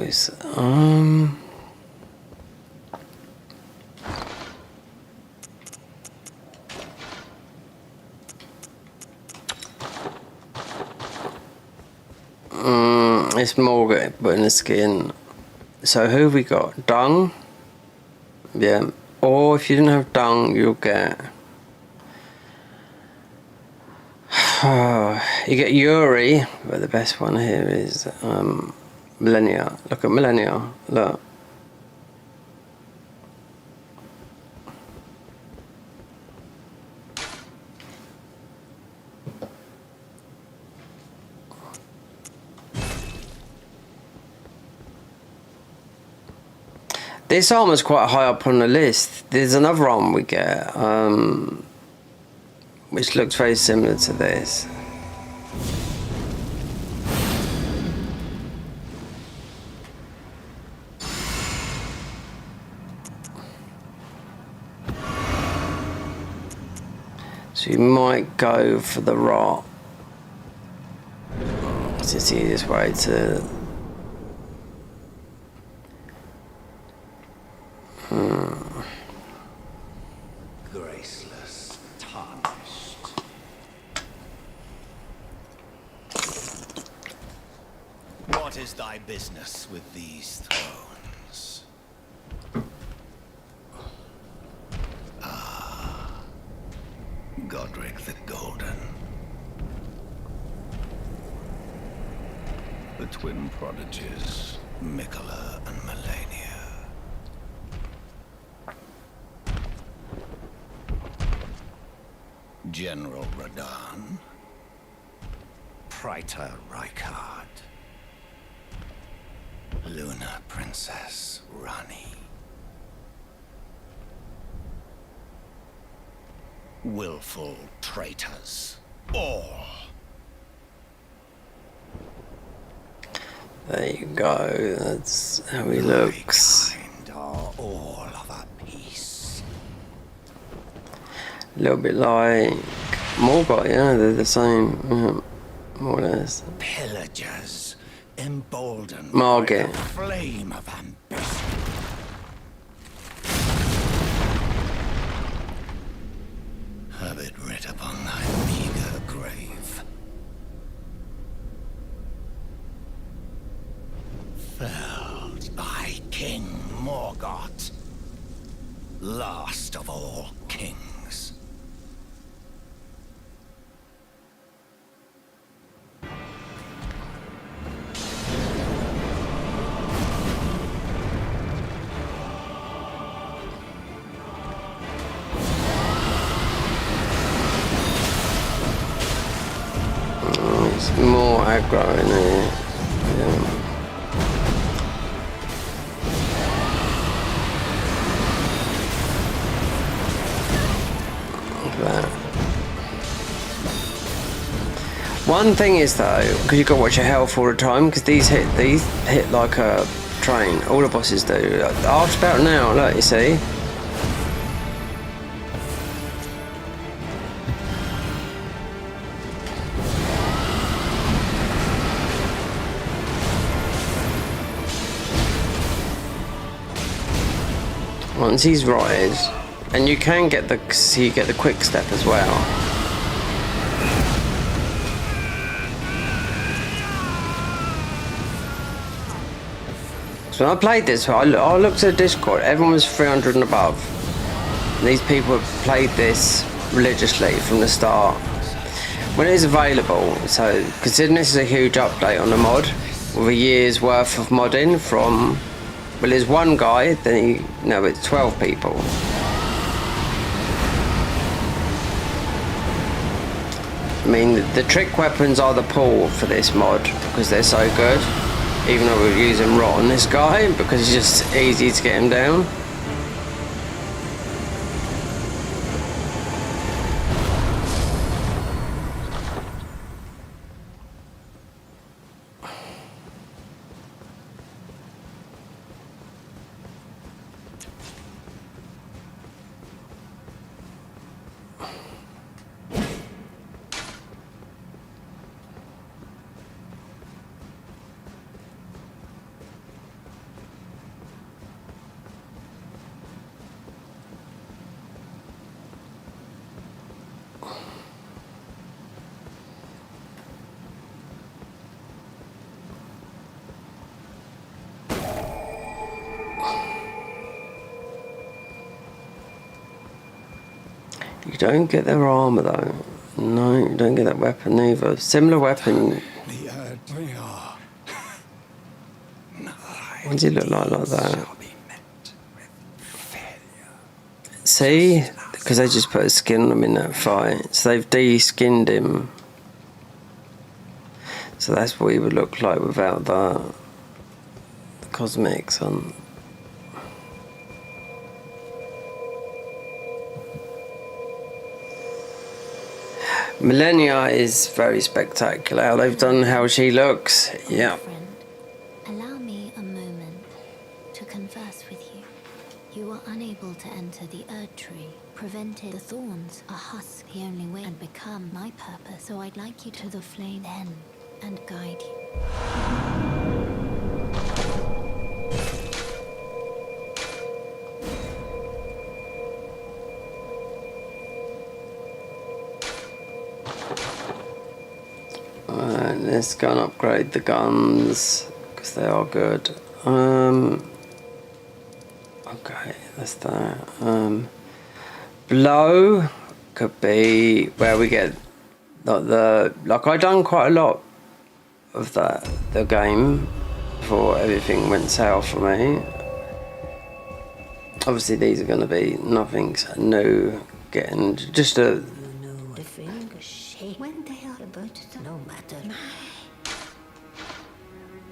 Speaker 1: close. It's more putting the skin. So who have we got? Dung? Yeah. Or if you didn't have dung, you'll get... you get Yuri, but the best one here is Millennia. Look at Millennia. Look. This armor's quite high up on the list. There's another armor we get, which looks very similar to this. So you might go for the rot. It's the easiest way to...
Speaker 4: Graceless, tarnished. What is thy business with these thrones? Godric the Golden. The twin prodigies, Mikola and Melania. General Radahn. Praetor Rykard. Luna Princess Rani. Willful traitors, all.
Speaker 1: There you go, that's how he looks.
Speaker 4: Kind are all of a piece.
Speaker 1: A little bit like Morgoth, yeah, they're the same, more or less.
Speaker 4: Pillagers, emboldened
Speaker 1: Margit.
Speaker 4: by the flame of ambition. Have it writ upon thy meager grave. Felled by King Morgoth, last of all kings.
Speaker 1: It's more aggro in here. Yeah. That. One thing is though, because you've got to watch your health all the time, because these hit like a train. All the bosses do. After about now, look, you see. Once he's rotted, and you can get the quick step as well. So when I played this, I looked at Discord, everyone was 300 and above. And these people have played this religiously from the start. When it is available, so considering this is a huge update on the mod, with a year's worth of modding from, well, there's one guy, then it's 12 people. I mean, the trick weapons are the pull for this mod, because they're so good. Even though we're using rot on this guy, because it's just easy to get him down. You don't get their armour though. No, you don't get that weapon either. Similar weapon.
Speaker 2: The Erd we are.
Speaker 1: What does he look like that?
Speaker 2: Shall be met with failure.
Speaker 1: See? Because they just put a skin on him in that fight. So they've de-skinned him. So that's what he would look like without the cosmetics on. Millennia is very spectacular. How they've done how she looks. Yeah.
Speaker 6: Friend, allow me a moment to converse with you. You are unable to enter the Erd Tree. Prevented the thorns are husk the only way and become my purpose. So I'd like you to the flame then and guide you.
Speaker 1: Alright, let's go and upgrade the guns because they are good. Okay, that's that. Blow could be where we get like I done quite a lot of the game before everything went south for me. Obviously these are going to be nothing new, getting just a
Speaker 5: The finger shape when they are about to no matter.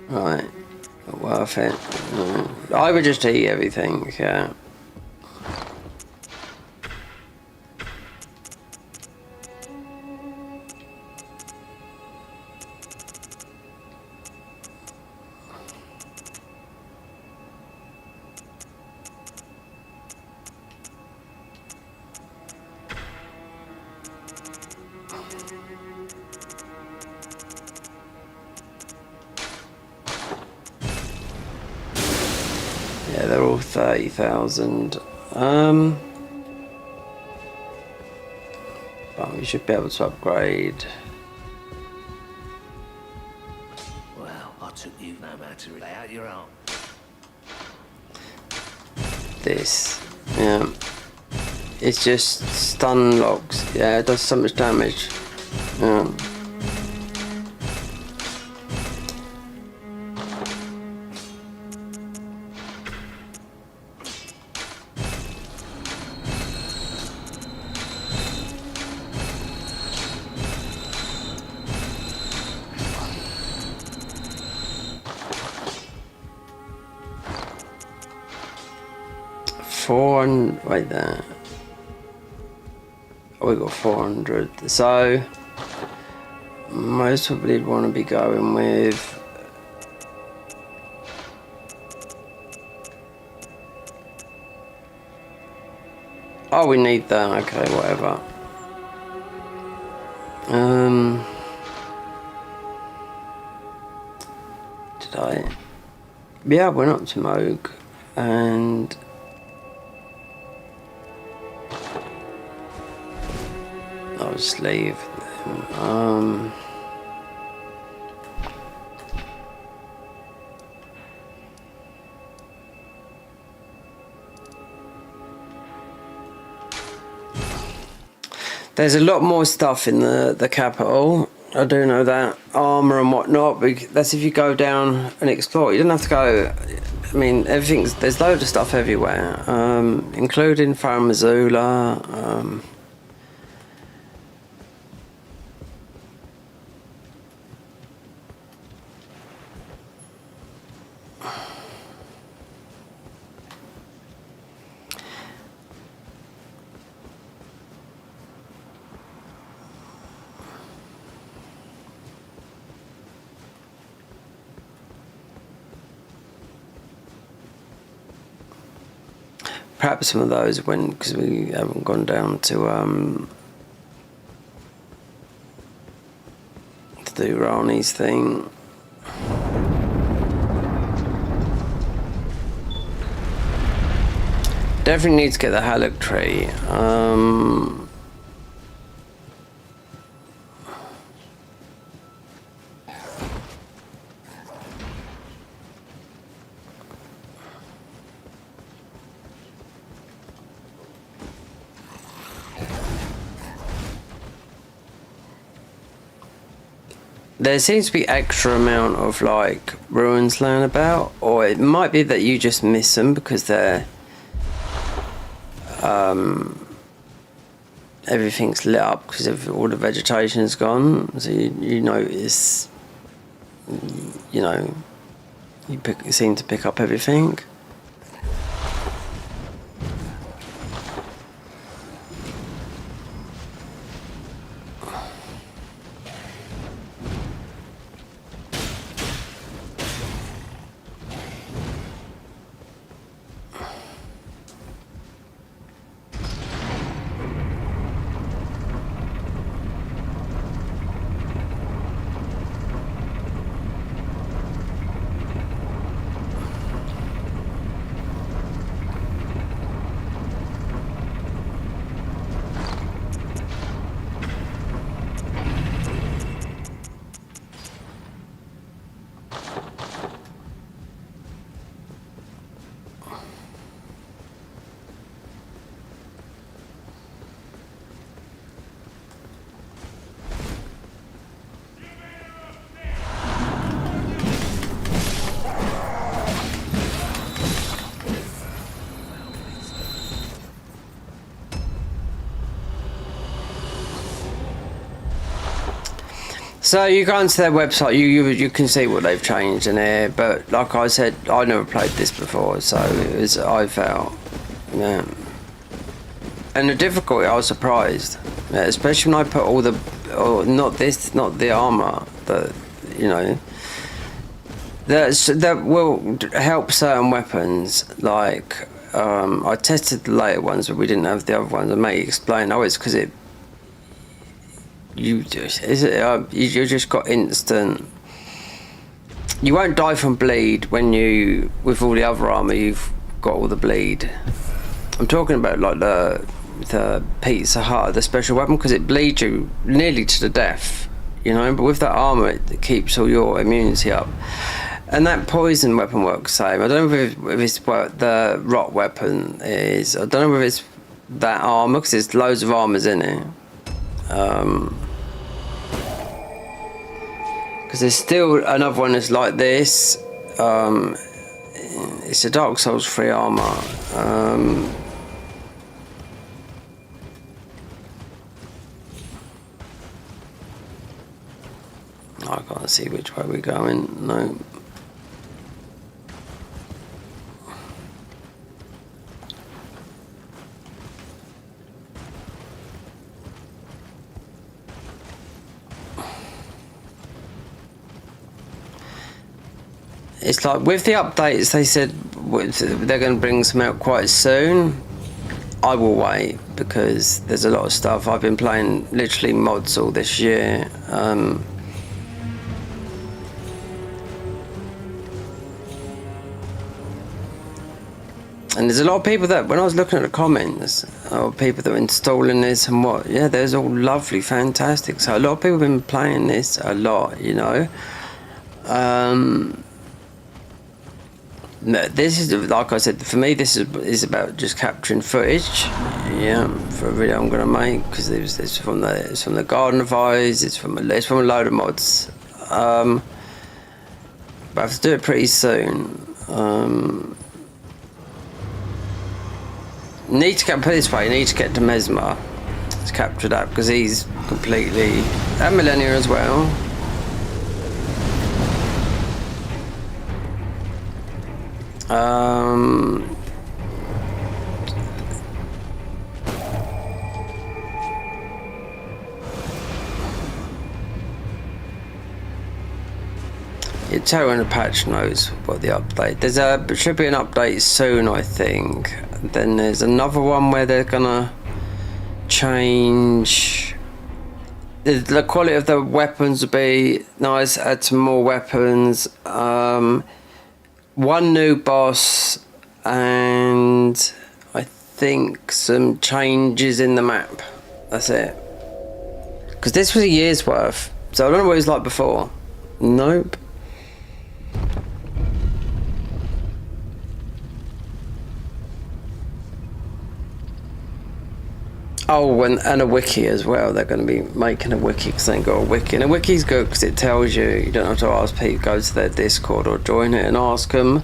Speaker 1: right, worth it. I would just eat everything, yeah. Yeah, they're all 30,000. But we should be able to upgrade.
Speaker 7: Well, I took you no matter. Lay out your arm.
Speaker 1: This. Yeah. It's just stun locks. Yeah, it does so much damage. Yeah. Right there. Oh, we got 400. So most probably want to be going with oh, we need that. Okay, whatever. Did I? Yeah, went up to Moog and I'll just leave them. There's a lot more stuff in the capital. I do know that. Armour and whatnot. That's if you go down and explore. You don't have to go. I mean, there's loads of stuff everywhere, including Farum Azula. Perhaps some of those went because we haven't gone down to do Rani's thing. Definitely need to get the Halleck tree. there seems to be extra amount of like ruins laying about, or it might be that you just miss them because they're everything's lit up because all the vegetation's gone, so you notice, you know, you seem to pick up everything. So you go onto their website, you can see what they've changed in here, but like I said, I never played this before, so it was, I felt, yeah. And the difficulty, I was surprised, yeah, especially when I put all the, not the armour, that, you know, that will help certain weapons, like, I tested the later ones, but we didn't have the other ones, and mate explained, oh, it's because you just got instant. You won't die from bleed when you, with all the other armor, you've got all the bleed. I'm talking about like the Pizza Hut, the special weapon, because it bleeds you nearly to the death, you know. But with that armor, it keeps all your immunity up. And that poison weapon works the same. I don't know if it's what the rot weapon is. I don't know if it's that armor, because there's loads of armors in it. Because there's still another one that's like this. It's a Dark Souls 3 armor. I can't see which way we're going. No. It's like with the updates, they said they're going to bring some out quite soon. I will wait because there's a lot of stuff. I've been playing literally mods all this year. And there's a lot of people that, when I was looking at the comments, people that are installing this and what, yeah, there's all lovely, fantastic. So a lot of people have been playing this a lot, you know. This is, like I said, for me this is about just capturing footage, yeah, for a video I'm gonna make, because it's from the Garden of Eyes, it's from a load of mods, but I have to do it pretty soon. Need to get, put it this way, need to get to Mesmer to capture that, because he's completely, and Millennia as well. You tell when the patch knows what the update. There should be an update soon, I think. Then there's another one where they're gonna change. The quality of the weapons will be nice. Add some more weapons. One new boss, and I think some changes in the map. That's it. Because this was a year's worth, so I don't know what it was like before. Nope. Oh, and a wiki as well. They're going to be making a wiki because they ain't got a wiki. And a wiki's good because it tells you, you don't have to ask people, go to their Discord or join it and ask them.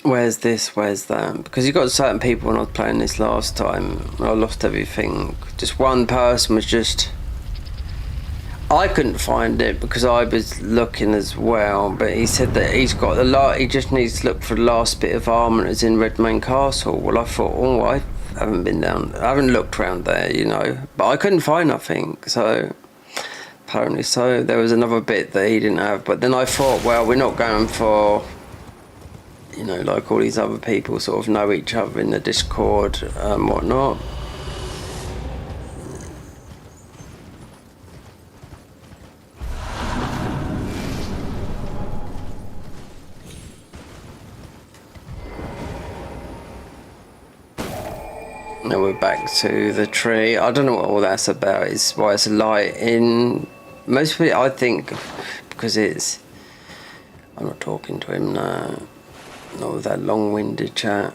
Speaker 1: Where's this, where's that? Because you got certain people when I was playing this last time, I lost everything. Just one person was just... I couldn't find it because I was looking as well, but he said that he's got he just needs to look for the last bit of armour that's in Redmane Castle. Well, I thought, oh, I haven't been down, I haven't looked around there, you know, but I couldn't find nothing, so apparently so. There was another bit that he didn't have, but then I thought, well, we're not going for, you know, like all these other people sort of know each other in the Discord and whatnot. Now we're back to the tree. I don't know what all that's about. It's why it's a light in. Most of it, I think, because it's... I'm not talking to him now. Not with that long-winded chat.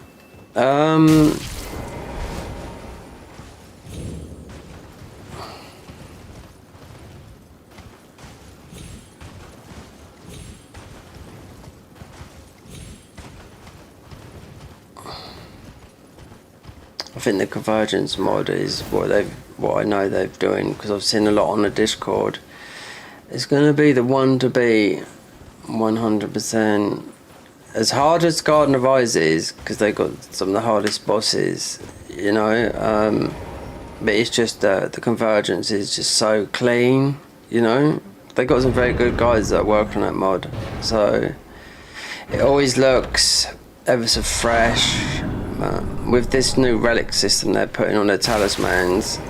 Speaker 1: I think the convergence mod is what I know they're doing, because I've seen a lot on the Discord. It's going to be the one to beat 100%. As hard as Garden of Eyes is, because they got some of the hardest bosses, you know, but it's just the convergence is just so clean, you know. They got some very good guys that work on that mod, so it always looks ever so fresh. With this new relic system they're putting on their talismans,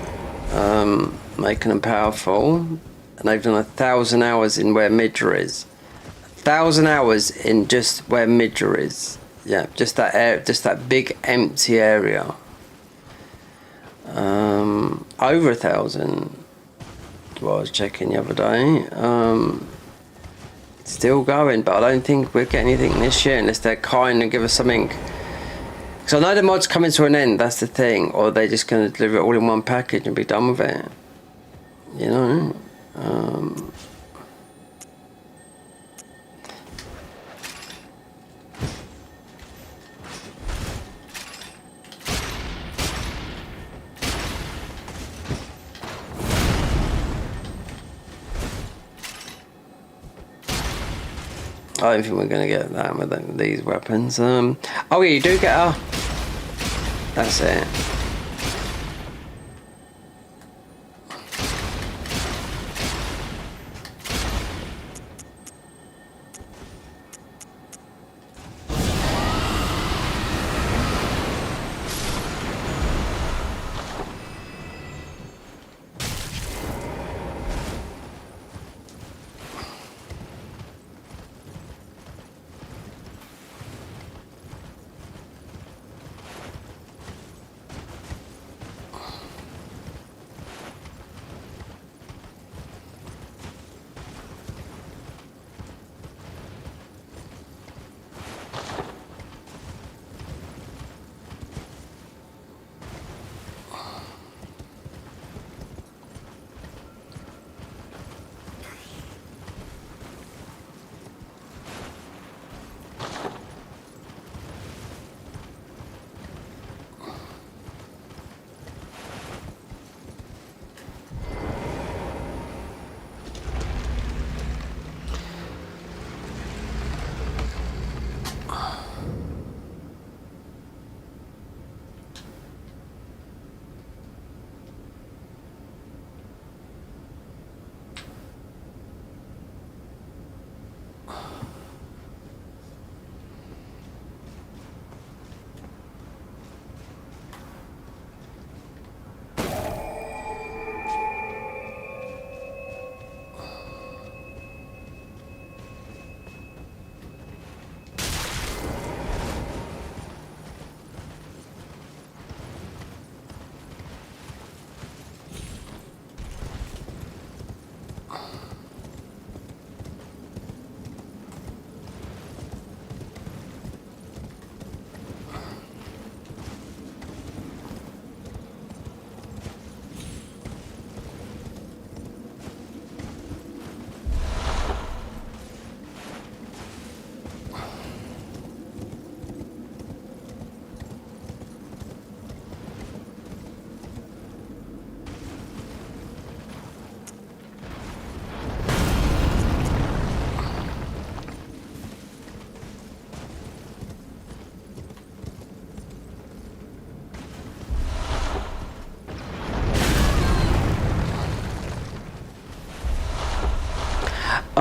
Speaker 1: making them powerful, and they've done 1,000 hours in where Midra is. 1,000 hours in just where Midra is. Yeah, just that big empty area. Over 1,000. What I was checking the other day. Still going, but I don't think we'll get anything this year unless they're kind and give us something. So I know the mod's coming to an end, that's the thing, or they're just going to deliver it all in one package and be done with it. You know? I don't think we're going to get that with these weapons. Oh yeah, you do get a... That's it.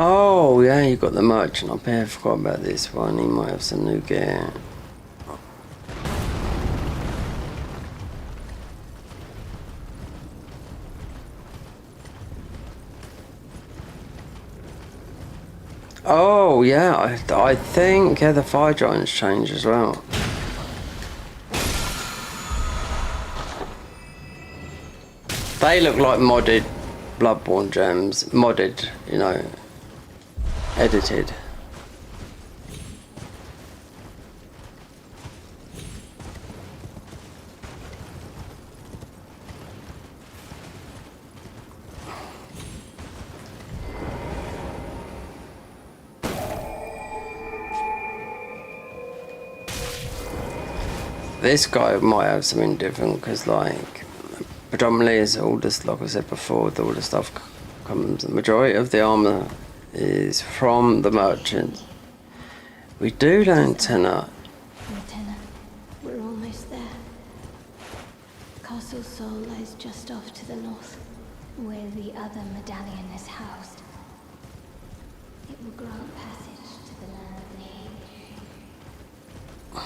Speaker 1: Oh, yeah, you got the merchant up here. I forgot about this one. He might have some new gear. Oh, yeah, I think, yeah, the fire giants changed as well. They look like modded Bloodborne gems. Modded, you know, edited. This guy might have something different because, like, predominantly, as all this, like I said before, all the stuff comes. The majority of the armor is from the merchant. We do learn tenor.
Speaker 6: Lieutenant, we're almost there. Castle Sol lies just off to the north, where the other medallion is housed. It will grant passage to the land of the age.
Speaker 9: Well,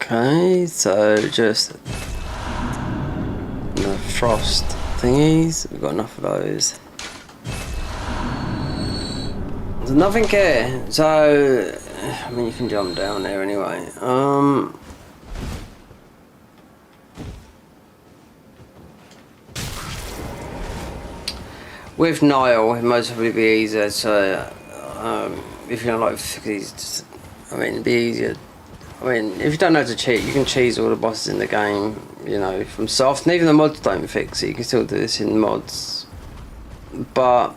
Speaker 1: Okay, so just the frost thingies. We've got enough of those. There's nothing here, so I mean you can jump down there anyway. With Nile, it might probably be easier to, if you don't like these, I mean, it'd be easier. I mean, if you don't know how to cheat, you can cheese all the bosses in the game, you know, from soft. And even the mods don't fix it. You can still do this in mods. But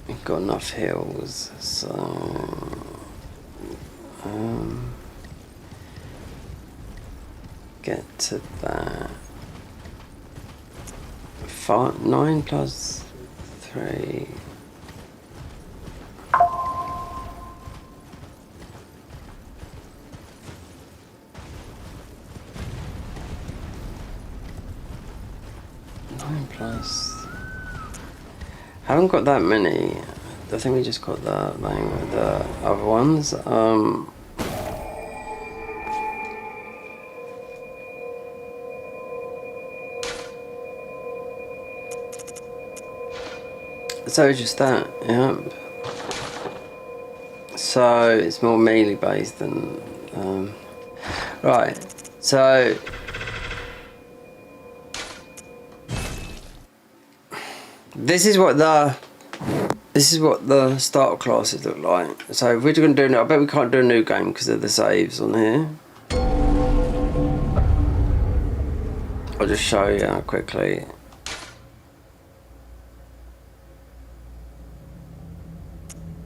Speaker 1: we've got enough heals, so get to that. 9 plus 3. Haven't got that many. I think we just got the thing with the other ones. So just that, yeah. So it's more melee based than right. So this is what the starter classes look like. So if we're going to do, I bet we can't do a new game because of the saves on here. I'll just show you quickly.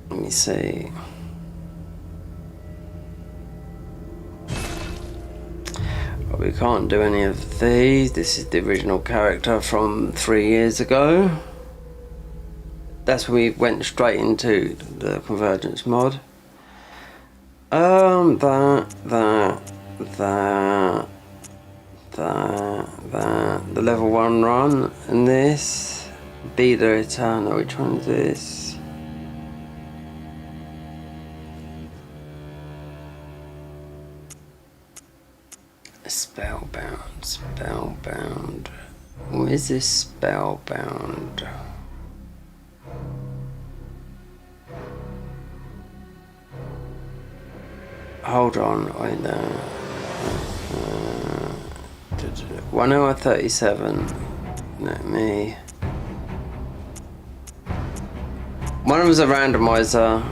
Speaker 1: Let me see. Well, we can't do any of these. This is the original character from 3 years ago. That's when we went straight into the Convergence mod. The level 1 run and this. Be the Eternal, which one is this? Spellbound, spellbound. What is this spellbound? Hold on, wait there. 1 hour 37. Let me. One of them's a randomizer.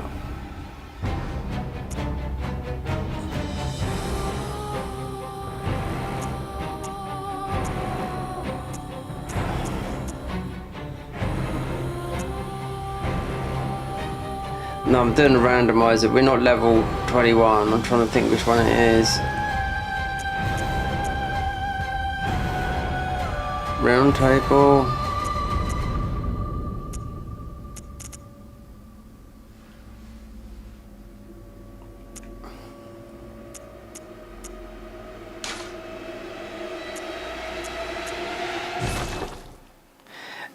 Speaker 1: No, I'm doing a randomizer. We're not level 21. I'm trying to think which one it is. Round table.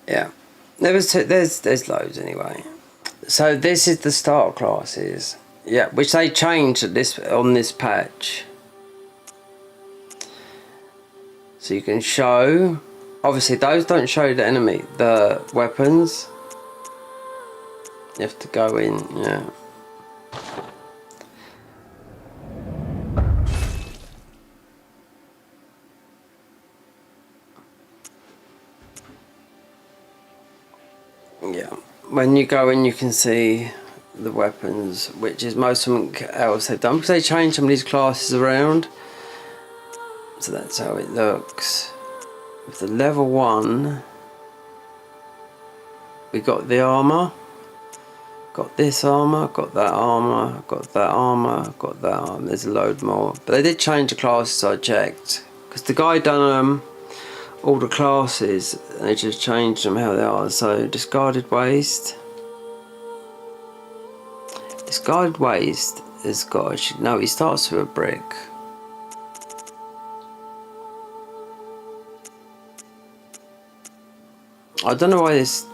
Speaker 1: Yeah, there's loads anyway. So this is the start classes, yeah, which they changed at on this patch. So you can show, obviously those don't show the enemy, the weapons. You have to go in, yeah. Yeah, when you go in you can see the weapons, which is most something else they've done, because they changed some of these classes around. So that's how it looks. With the level 1, we got the armour, got this armour, got that armour, got that armour, got that armour. There's a load more, but they did change the classes. I checked because the guy done all the classes, and they just changed them how they are. So discarded waste. Discarded waste has got, no, he starts with a brick. I don't know why this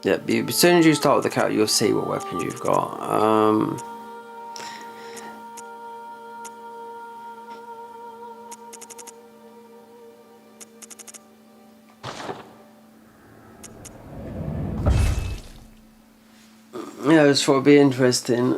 Speaker 1: yeah, as soon as you start with the character you'll see what weapons you've got. Yeah, this would be interesting.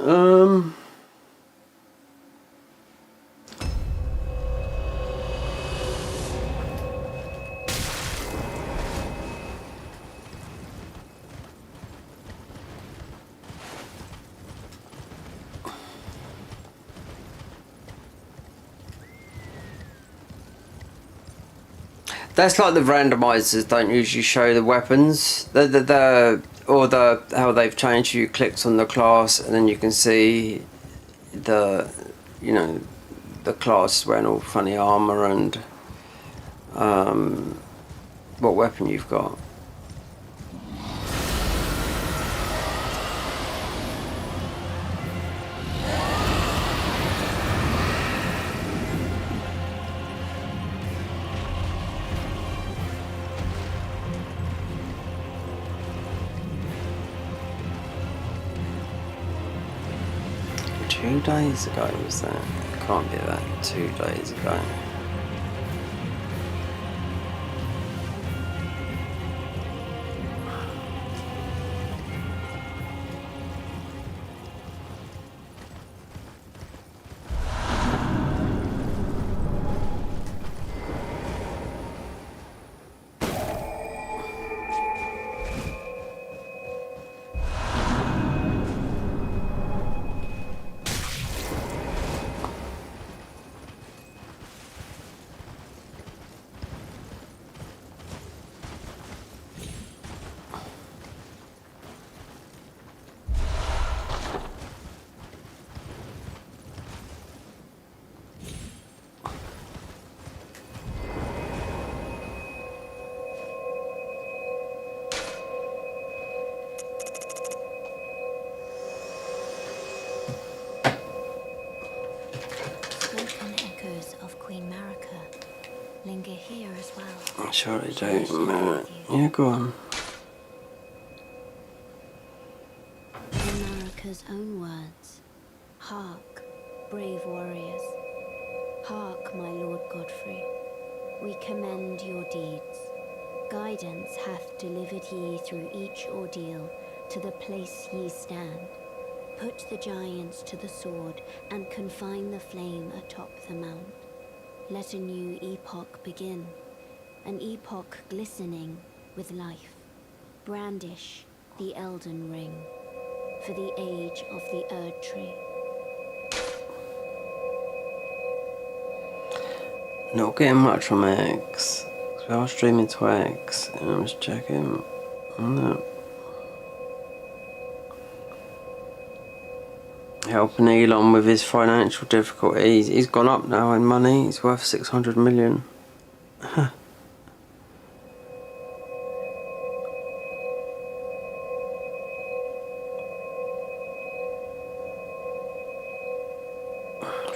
Speaker 1: That's like the randomizers don't usually show the weapons. How they've changed. You clicked on the class and then you can see the class wearing all funny armor and what weapon you've got. Two days ago was that? It can't be that. 2 days ago.
Speaker 6: Linger here as well.
Speaker 1: I'm sure I don't. Yeah, go on.
Speaker 6: America Maker's own words. Hark, brave warriors. Hark, my Lord Godfrey. We commend your deeds. Guidance hath delivered ye through each ordeal to the place ye stand. Put the giants to the sword and confine the flame atop the mount. Let a new epoch begin, an epoch glistening with life. Brandish the Elden ring for the age of the Erd tree.
Speaker 1: Not getting much from X. We are streaming to X, and I'm just checking on that. Helping Elon with his financial difficulties. He's gone up now in money. He's worth 600 million.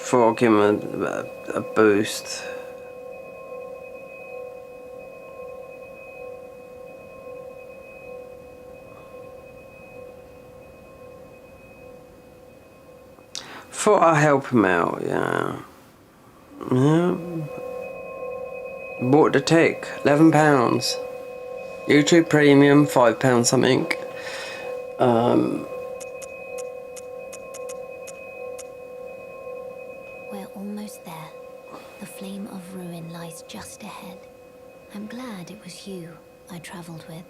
Speaker 1: Thought I'll give him a boost. Thought I'd help him out, yeah. Yeah. Bought the tick, £11. YouTube Premium, £5 something.
Speaker 6: We're almost there. The flame of ruin lies just ahead. I'm glad it was you I travelled with.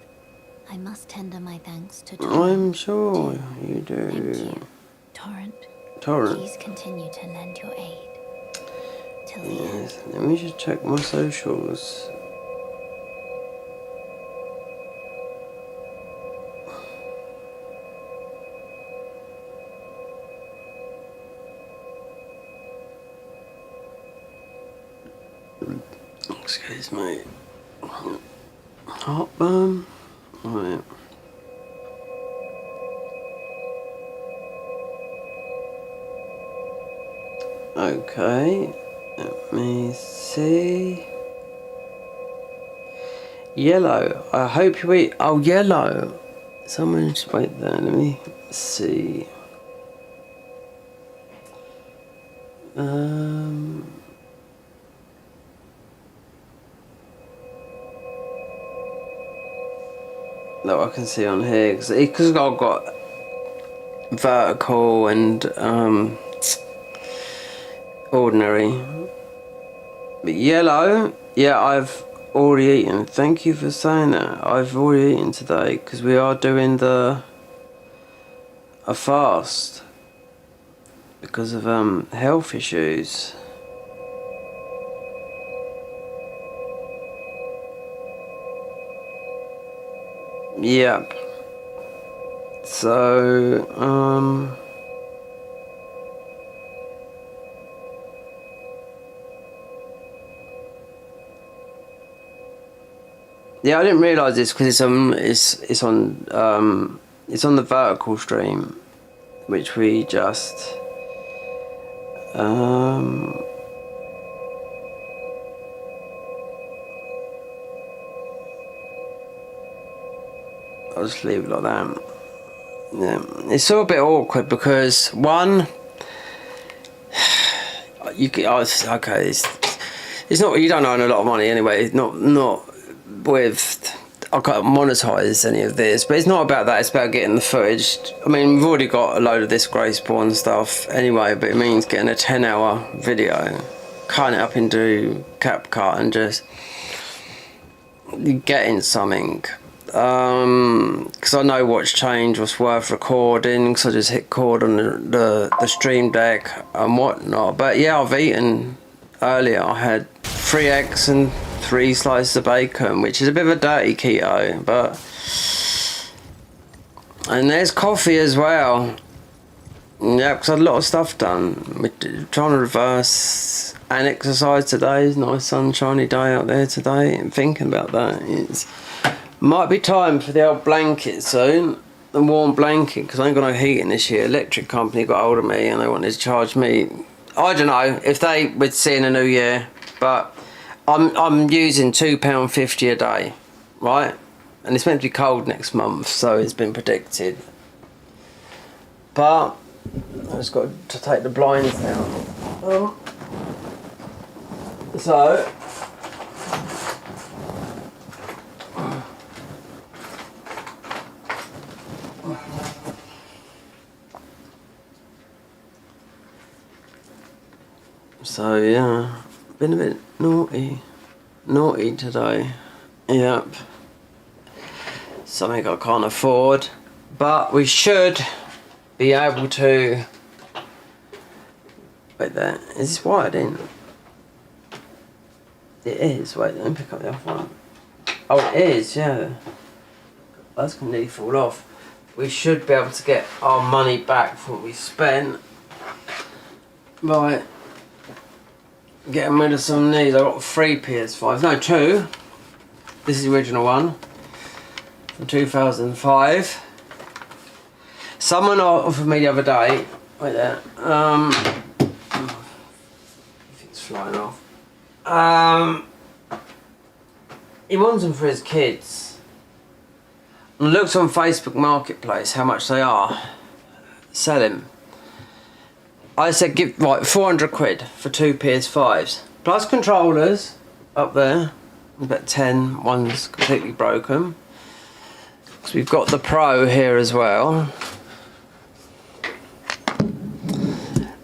Speaker 6: I must tender my thanks to Torrent.
Speaker 1: I'm sure you do.
Speaker 6: Thank you, Torrent.
Speaker 1: Torrent.
Speaker 6: Please continue to lend your aid. Till the end.
Speaker 1: Yes, let me just check my socials. Excuse me. Heartburn. Right. Okay, let me see. Yellow. I hope you eat. Oh, yellow. Someone just wait there. Let me see. No, I can see on here because I've got vertical and ordinary. But yellow, yeah, I've already eaten. Thank you for saying that. I've already eaten today because we are doing a fast because of health issues. Yep. So yeah, I didn't realise this because it's on the vertical stream, which we just I'll just leave it like that. Yeah, it's all a bit awkward because one, okay, it's not, you don't earn a lot of money anyway. Not with, I can't monetize any of this, but it's not about that. It's about getting the footage. I mean, we've already got a load of this graceborne stuff anyway, but it means getting a 10-hour video, cutting it up into CapCut and just getting something. Because I know what's changed, what's worth recording, because I just hit record on the stream deck and whatnot. But yeah, I've eaten earlier. I had 3 eggs and 3 slices of bacon, which is a bit of a dirty keto, but and there's coffee as well. Yeah, because I had a lot of stuff done. We're trying to reverse and exercise today. It's a nice sunshiny day out there today. And thinking about that, it's might be time for the old blanket soon, the warm blanket, because I ain't got no heating this year. Electric company got hold of me and they wanted to charge me, I don't know if they would see in the new year, but I'm using £2.50 a day, right? And it's meant to be cold next month, so it's been predicted. but I just got to take the blinds down. So yeah, been a bit naughty today. Yep. Something I can't afford, but we should be able to. Wait there, is this wired in? It is, wait, let me pick up the other one. Oh, it is, yeah. That's gonna nearly fall off. We should be able to get our money back for what we spent by getting rid of some of these. I got 3 PS5s, no 2. This is the original one from 2005. Someone offered me the other day, wait there, it's flying off. He wants them for his kids. And looked on Facebook Marketplace how much they are selling. I said give like 400 quid for 2 PS5s plus controllers up there. About 10. One's completely broken. So we've got the Pro here as well.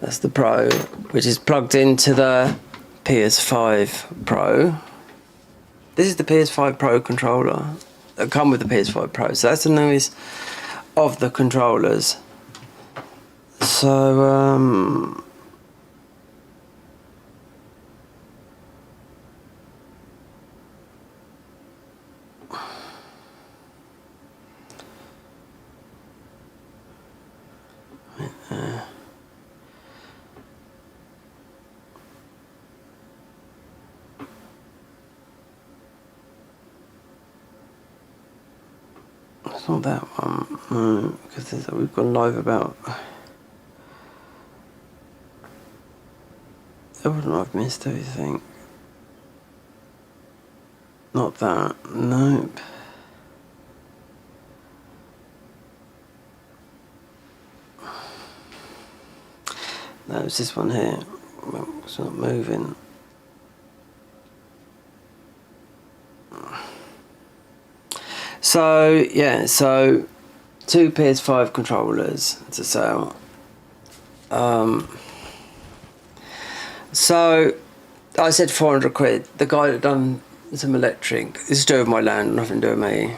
Speaker 1: That's the Pro, which is plugged into the PS5 Pro. This is the PS5 Pro controller that come with the PS5 Pro. So that's the newest of the controllers. So it's not that one, no, because we've gone live about. I wouldn't have missed anything. Not that, nope. No, it's this one here. It's not moving. So yeah, so 2 PS5 controllers to sell. So I said 400 quid. The guy that done some electric, this is to do with my land, nothing to do with me.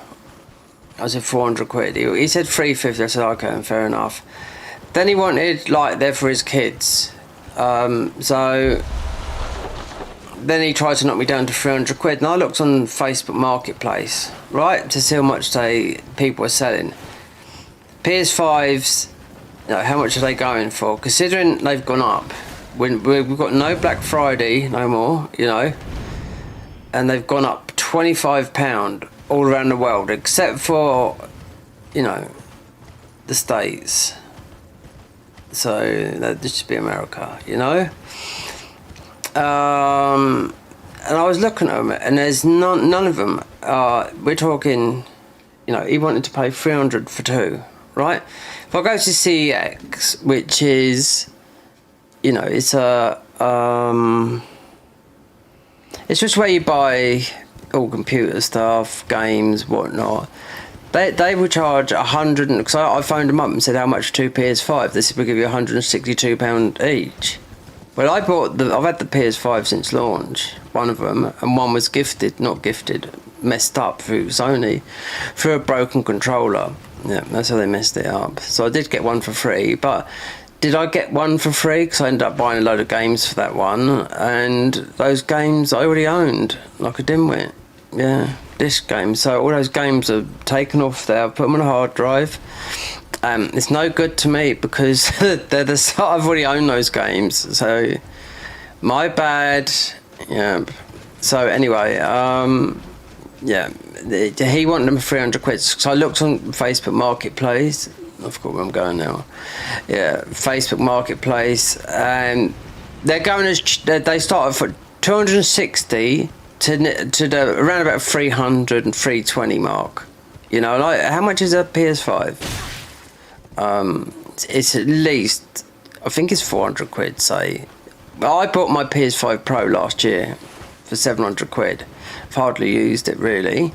Speaker 1: I said 400 quid. He said 350. I said okay, fair enough. Then he wanted like they're for his kids. So then he tried to knock me down to 300 quid, and I looked on Facebook Marketplace, right, to see how much people are selling. PS5s, you know, how much are they going for? Considering they've gone up. We've got no Black Friday no more, you know, and they've gone up £25 all around the world, except for, you know, the States. So this should be America, you know. And I was looking at them, and there's none of them. We're talking, you know, he wanted to pay 300 for 2, right? If I go to CEX, which is, you know, it's a it's just where you buy all computer stuff, games, whatnot. They will charge 100, because I phoned them up and said how much 2 PS5. They said we'll give you £162 each. Well, I've had the PS5 since launch, one of them, and one was messed up through Sony, through a broken controller. Yeah, that's how they messed it up. So I did get one for free, but did I get one for free? Because I ended up buying a load of games for that one, and those games I already owned, like a dimwit. Yeah, disc games. So all those games are taken off there, I put them on a hard drive. It's no good to me because they're I've already owned those games, so my bad. Yeah. So anyway, yeah, he wanted them for 300 quid. So I looked on Facebook Marketplace. I forgot where I'm going now. Yeah, Facebook Marketplace, and they're going they start for 260 to the around about 300 and 320 mark. You know, like how much is a PS5? it's at least, I think it's 400 quid, say. I bought my PS5 Pro last year for 700 quid. I've hardly used it, really.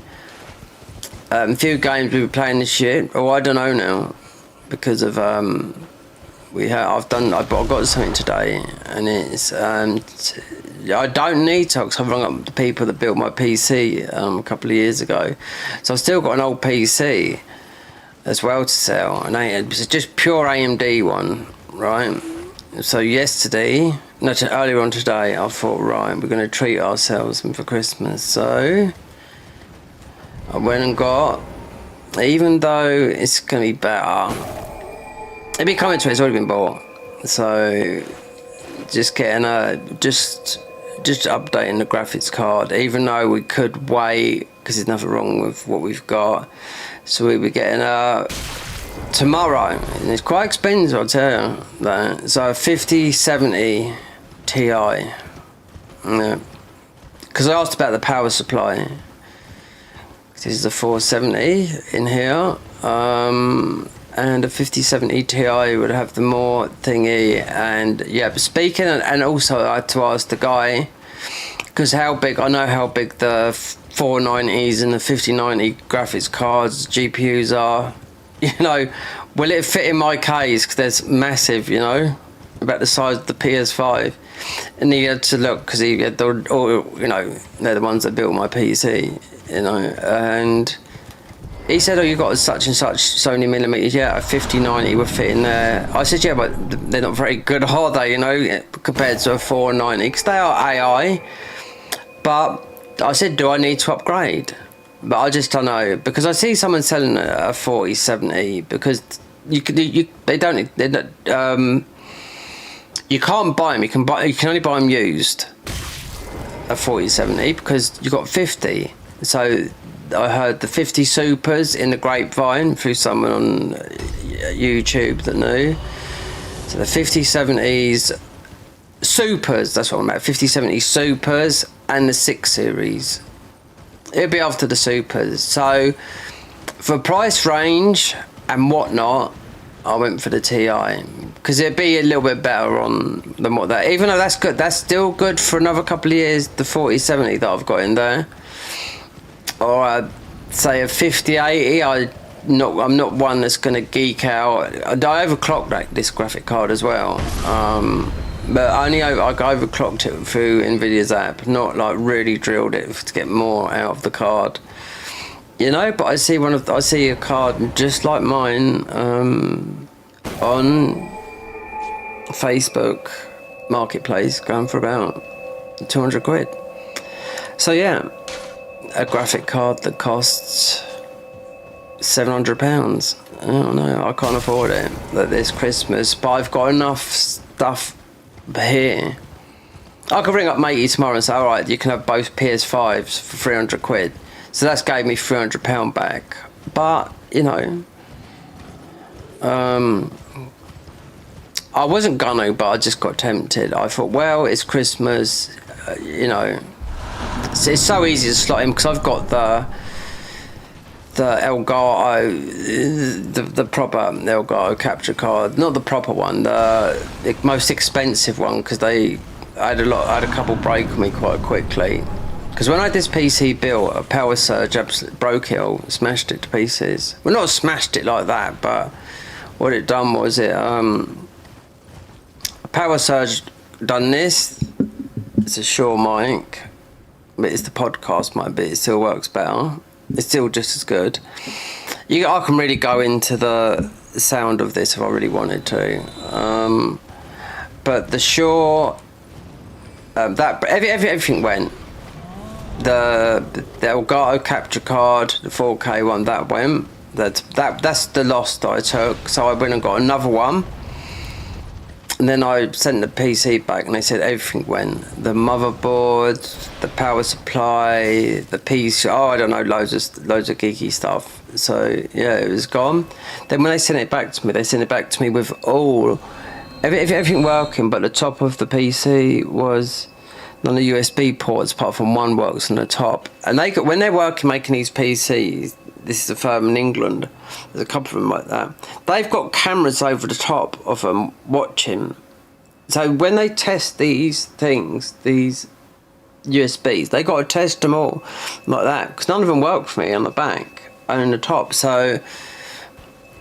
Speaker 1: A few games we were playing this year. Oh, I don't know now, because of I got something today, and it's I don't need to, because I've rung up the people that built my PC a couple of years ago, so I've still got an old PC as well to sell, and it's just pure AMD one, right? So earlier on today, I thought, right, we're going to treat ourselves for Christmas, so I went and got, even though it's going to be better, it'd be coming to it, it's already been bought, so just getting just updating the graphics card, even though we could wait, because there's nothing wrong with what we've got, so we were getting tomorrow, and it's quite expensive, I'll tell you that. So a 5070 Ti, yeah, because I asked about the power supply. This is a 470 in here, and a 5070 Ti would have the more thingy, and yeah, but speaking, and also I had to ask the guy, because I know how big the 490s and the 5090 graphics cards, GPUs are, you know, will it fit in my case, because there's massive, you know, about the size of the PS5, and he had to look, because he had all, you know, they're the ones that built my PC, you know, and he said, oh, you got such and such Sony millimeters, yeah, a 5090 would fit in there. I said, yeah, but they're not very good, are they, you know, compared to a 490, because they are AI, but I said, do I need to upgrade? But I just don't know, because I see someone selling a 4070, because you can't buy them. You can only buy them used, a 4070, because you got 50. So I heard the 50 supers in the grapevine through someone on YouTube that knew. So the 5070s supers, that's what I'm about, 5070 supers, and the 6 series. It'll be after the supers. So for price range and whatnot, I went for the Ti, because it'd be a little bit better than what that, even though that's good, that's still good for another couple of years, the 4070 that I've got in there. Or I'd say a 5080, I'm not one that's going to geek out. I overclocked this graphic card as well, but I overclocked it through Nvidia's app, not like really drilled it to get more out of the card, you know. But I see a card just like mine on Facebook Marketplace going for about 200 quid. So yeah, a graphic card that costs £700. I don't know, I can't afford it this Christmas, but I've got enough stuff here. I could ring up matey tomorrow and say, alright, you can have both PS5s for 300 quid. So that's gave me £300 back. But, you know, I wasn't gonna, but I just got tempted. I thought, well, it's Christmas, you know, it's so easy to slot in, because I've got the Elgato, the proper Elgato capture card, not the proper one, the most expensive one, because I had a couple break on me quite quickly. Because when I had this PC built, a power surge absolutely broke it all, smashed it to pieces. Well, not smashed it like that, but what it done was a power surge done this. It's a Shure mic, but it's the podcast mic, but it still works better. It's still just as good. I can really go into the sound of this if I really wanted to. But the Shure, everything went. The Elgato capture card, the 4K one, that went. That's the loss that I took. So I went and got another one. And then I sent the PC back, and they said everything went. The motherboard, the power supply, the PC. Oh, I don't know, loads of geeky stuff. So yeah, it was gone. Then when they sent it back to me, with everything working, but the top of the PC was none of the USB ports apart from one works on the top. And when they're working making these PCs, this is a firm in England. There's a couple of them like that. They've got cameras over the top of them watching. So when they test these things, these USBs, they got to test them all like that, because none of them work for me on the back and in the top. So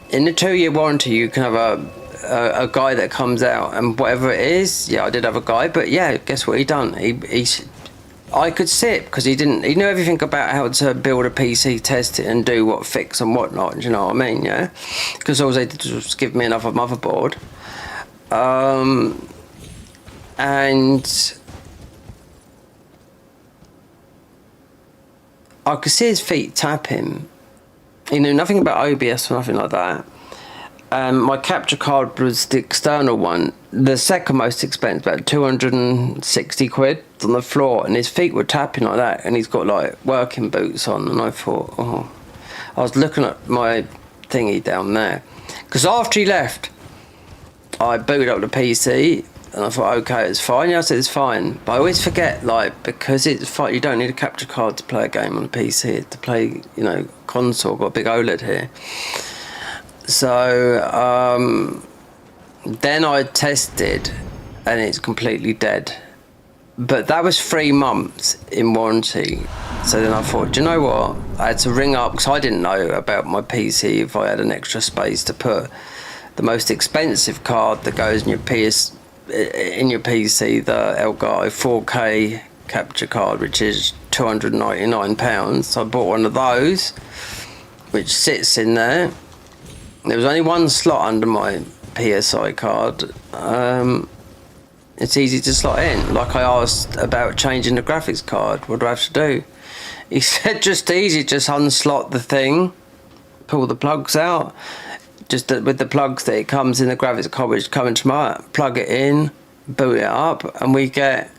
Speaker 1: in the 2-year warranty, you can have a guy that comes out, and whatever it is, yeah, I did have a guy, but yeah, guess what he done? I could sit, because he knew everything about how to build a PC, test it, and do what fix and whatnot. Do you know what I mean? Yeah, because all they did was give me another motherboard, and I could see his feet tapping. He knew nothing about OBS or nothing like that. My capture card was the external one, the second most expensive, about 260 quid on the floor, and his feet were tapping like that, and he's got like working boots on, and I thought, oh, I was looking at my thingy down there, because after he left, I booted up the PC, and I thought, okay, it's fine. Yeah, I said it's fine, but I always forget, like, because it's fine, you don't need a capture card to play a game on a PC, to play, you know, console, got a big OLED here. So then I tested, and it's completely dead. But that was 3 months in warranty. So then I thought, do you know what? I had to ring up, because I didn't know about my PC, if I had an extra space to put the most expensive card that goes in your PC, the Elgato 4K capture card, which is £299. So I bought one of those, which sits in there. There was only one slot under my PSI card. It's easy to slot in. Like I asked about changing the graphics card, what do I have to do? He said just easy, just unslot the thing, pull the plugs out, just with the plugs that it comes in the graphics card, which coming tomorrow, plug it in, boot it up, and we get.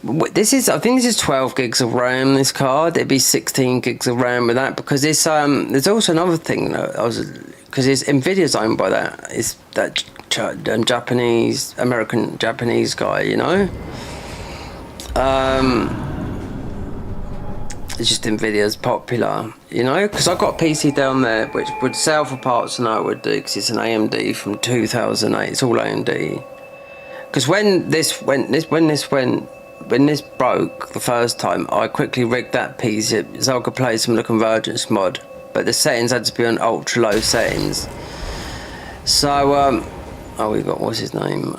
Speaker 1: I think this is 12 gigs of RAM, this card. It'd be 16 gigs of RAM with that, because this there's also another thing that because Nvidia's owned by that. It's that American Japanese guy, you know. It's just Nvidia's popular, you know, because I've got a PC down there which would sell for parts than I would do, because it's an AMD from 2008. It's all AMD. Because when this broke the first time, I quickly rigged that PC so I could play some of the convergence mod, but the settings had to be on ultra low settings. So we got, what's his name?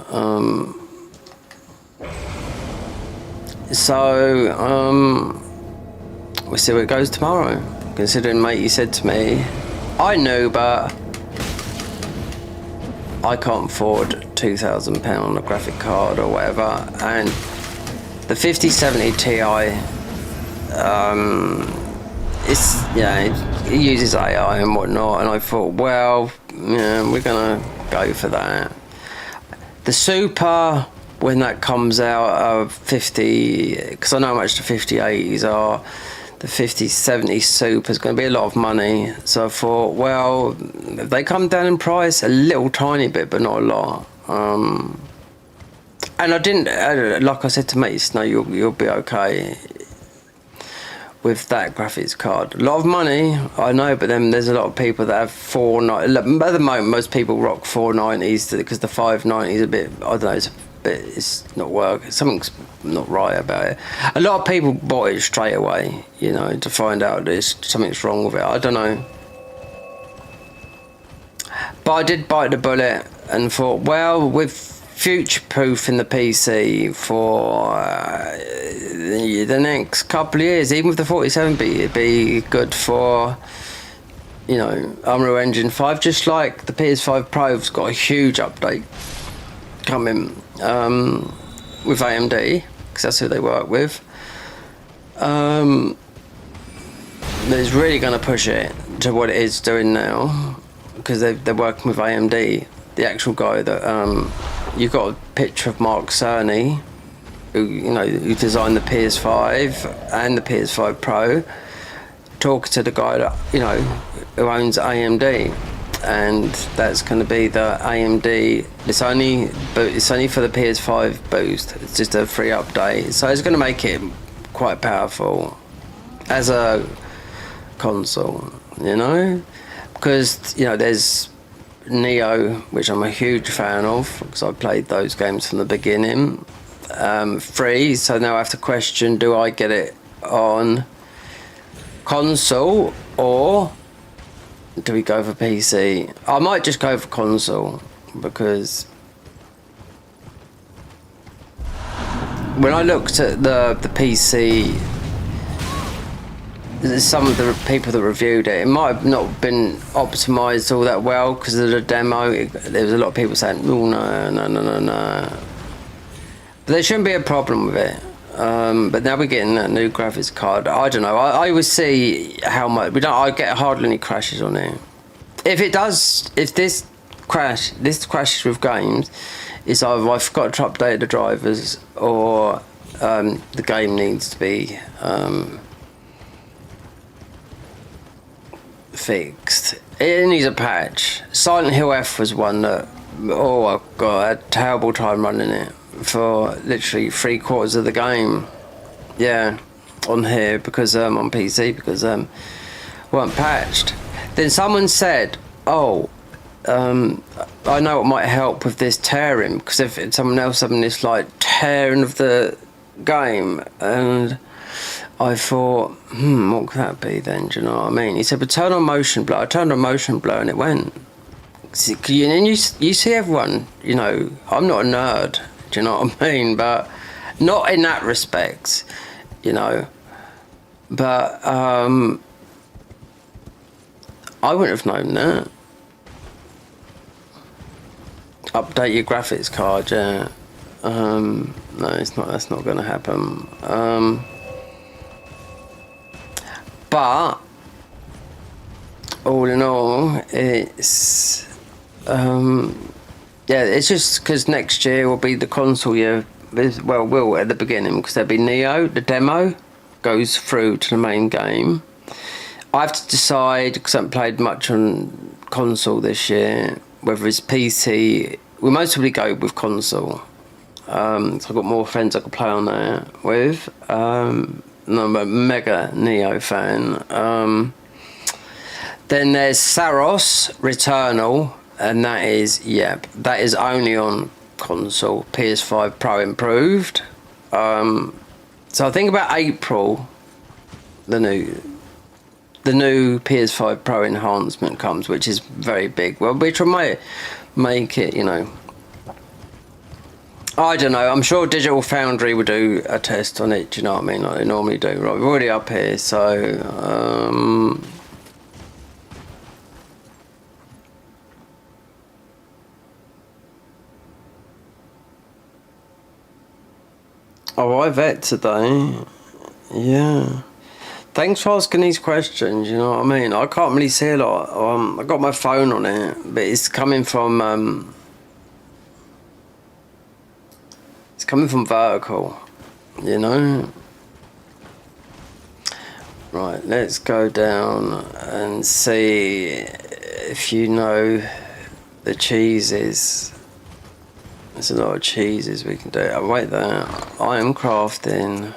Speaker 1: We'll see where it goes tomorrow. Considering, mate, you said to me, I know, but I can't afford £2,000 on a graphic card or whatever, and the 5070 Ti, it uses AI and whatnot, and I thought, well, yeah, we're gonna go for that. The Super, when that comes out of 50, because I know how much the 5080s are, the 5070 Super is going to be a lot of money. So I thought, well, if they come down in price a little tiny bit, but not a lot. And I didn't, like I said to mates, no, you'll be okay with that graphics card. A lot of money, I know, but then there's a lot of people that have 490. At the moment, most people rock 490s because the 590 is a bit, I don't know, it's not working. Something's not right about it. A lot of people bought it straight away, you know, to find out something's wrong with it. I don't know. But I did bite the bullet and thought, well, with future-proofing the PC for the next couple of years, even with the 47-bit, it'd be good for, you know, Unreal Engine 5, just like the PS5 Pro's got a huge update coming with AMD, because that's who they work with. It's really going to push it to what it is doing now, because they're working with AMD. The actual guy that you've got a picture of Mark Cerny, who designed the PS5 and the PS5 Pro, talking to the guy that who owns AMD, and that's going to be the AMD. It's only for the PS5 boost. It's just a free update, so it's going to make it quite powerful as a console, you know, because you know there's Neo, which I'm a huge fan of because I played those games from the beginning, free. So now I have to question: do I get it on console or do we go for PC? I might just go for console because when I looked at the PC, some of the people that reviewed it, it might have not been optimized all that well because of the demo. There was a lot of people saying, "Oh no." But there shouldn't be a problem with it. But now we're getting that new graphics card. I don't know. I will see how much. I get hardly any crashes on it. If this crashes with games, it's either I forgot to update the drivers or the game needs to be fixed. It needs a patch. Silent Hill F was one that, oh god, I had a terrible time running it for literally 3/4 of the game. Yeah, on here because on PC because weren't patched. Then someone said, "Oh, I know what might help with this tearing because if someone else having this like tearing of the game," and I thought, what could that be then? Do you know what I mean? He said, "But turn on motion blur." I turned on motion blur and it went. And you see everyone. You know, I'm not a nerd. Do you know what I mean? But not in that respect. You know, but I wouldn't have known that. Update your graphics card, yeah. No, it's not. That's not going to happen. But all in all, it's yeah. It's just because next year will be the console year. Well, will at the beginning because there'll be Neo. The demo goes through to the main game. I have to decide because I haven't played much on console this year. Whether it's PC, we mostly go with console. So I've got more friends I could play on there with. I'm a mega Neo fan. Then there's Saros Returnal, and that is that is only on console. PS5 Pro improved. So I think about April, the new PS5 Pro enhancement comes, which is very big. Well, which might make it, you know. I don't know. I'm sure Digital Foundry will do a test on it. Do you know what I mean? Like they normally do. Right, we're already up here, so. Oh, I vet today. Yeah. Thanks for asking these questions, you know what I mean? I can't really see a lot. I got my phone on it, but it's coming from vertical, you know? Right, let's go down and see if you know the cheeses. There's a lot of cheeses we can do. Oh, wait there. I am crafting.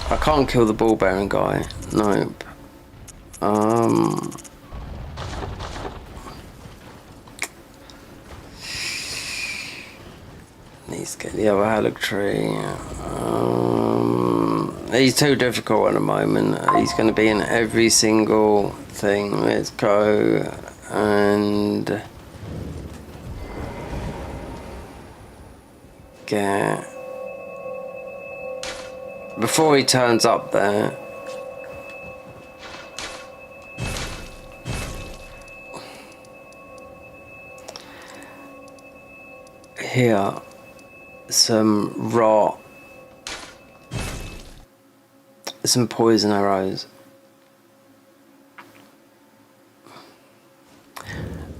Speaker 1: I can't kill the ball bearing guy. Nope. Needs to get the other hallock tree. He's too difficult at the moment. He's going to be in every single thing. Let's go and get. Before he turns up there, here, some rot, some poison arrows.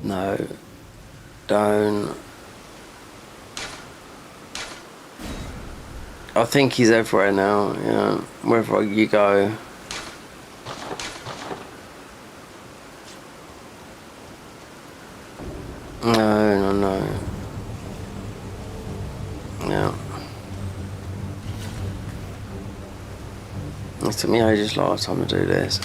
Speaker 1: No, don't. I think he's everywhere now, yeah, wherever you go. It took me ages last time to do this.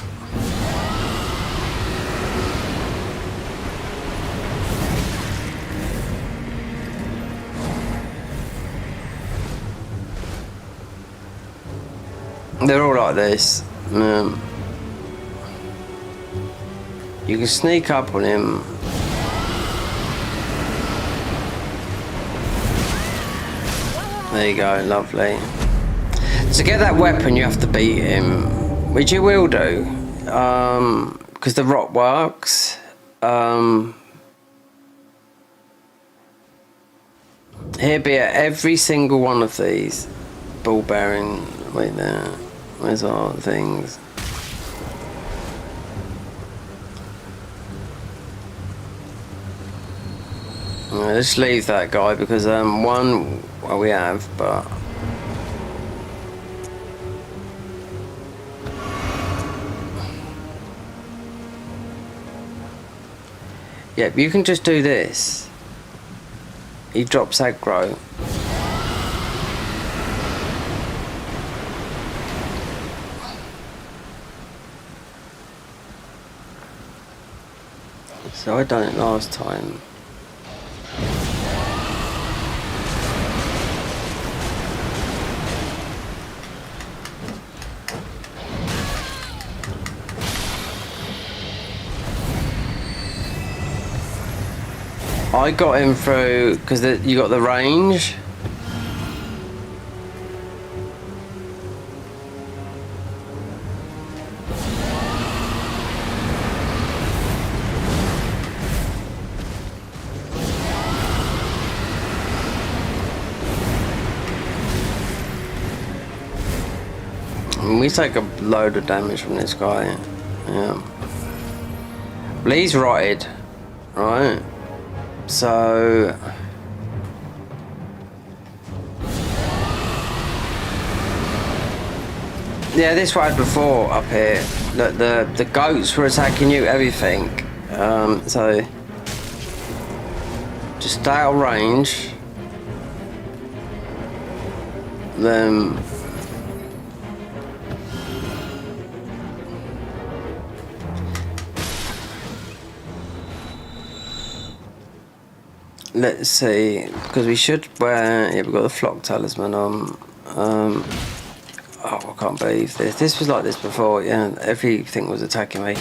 Speaker 1: They're all like this. You can sneak up on him. There you go, lovely. To get that weapon you have to beat him, which you will do, because the rock works. He'll be at every single one of these ball bearing. Wait there, where's our things? Let's leave that guy because one, well, we have, but yeah, you can just do this. He drops aggro. So I done it last time. I got him through because you got the range. And we take a load of damage from this guy. Yeah. Well, he's rotted, right? So yeah, this was before up here. Look, the goats were attacking you, everything. So just stay out of range. Then let's see, because we should wear. Yeah, we've got the flock talisman on. Oh, I can't believe this. This was like this before. Yeah, everything was attacking me.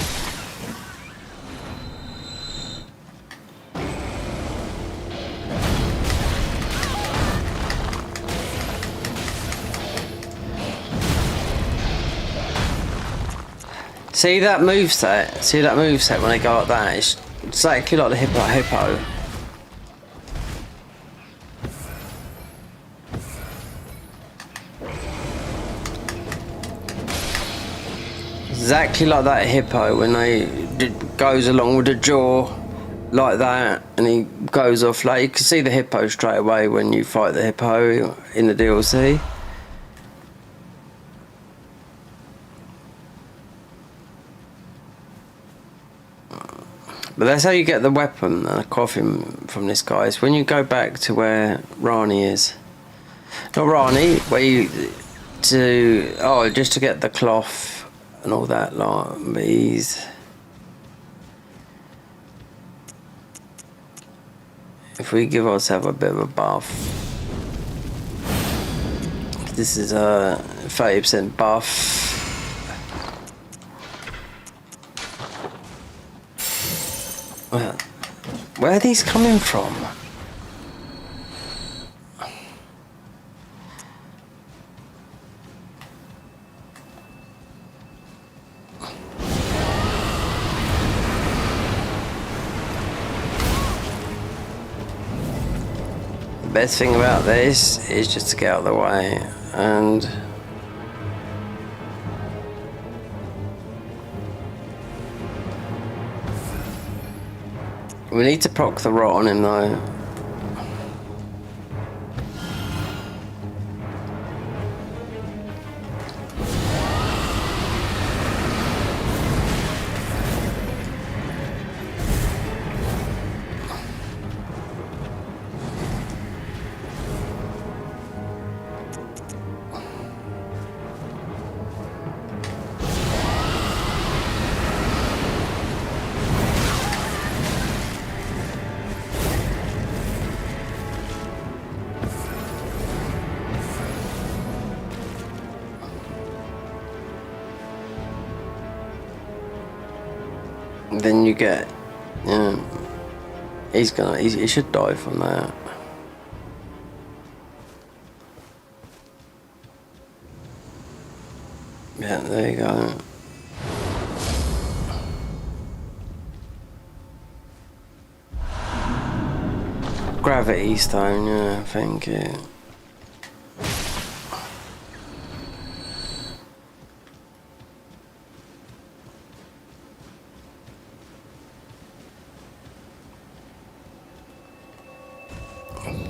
Speaker 1: See that moveset? See that moveset when they go like that? It's exactly like the hippo. Exactly like that hippo when goes along with the jaw like that, and he goes off like you can see the hippo straight away when you fight the hippo in the DLC. But that's how you get the weapon and a coffin from this guy. It's when you go back to where Rani is. Not Rani, where you just to get the cloth and all that like bees. If we give ourselves a bit of a buff, this is a 30% buff. Where are these coming from? The best thing about this is just to get out of the way, and we need to proc the rot on him though. then you get, he should die from that. Yeah, there you go. Gravity stone, yeah, thank you.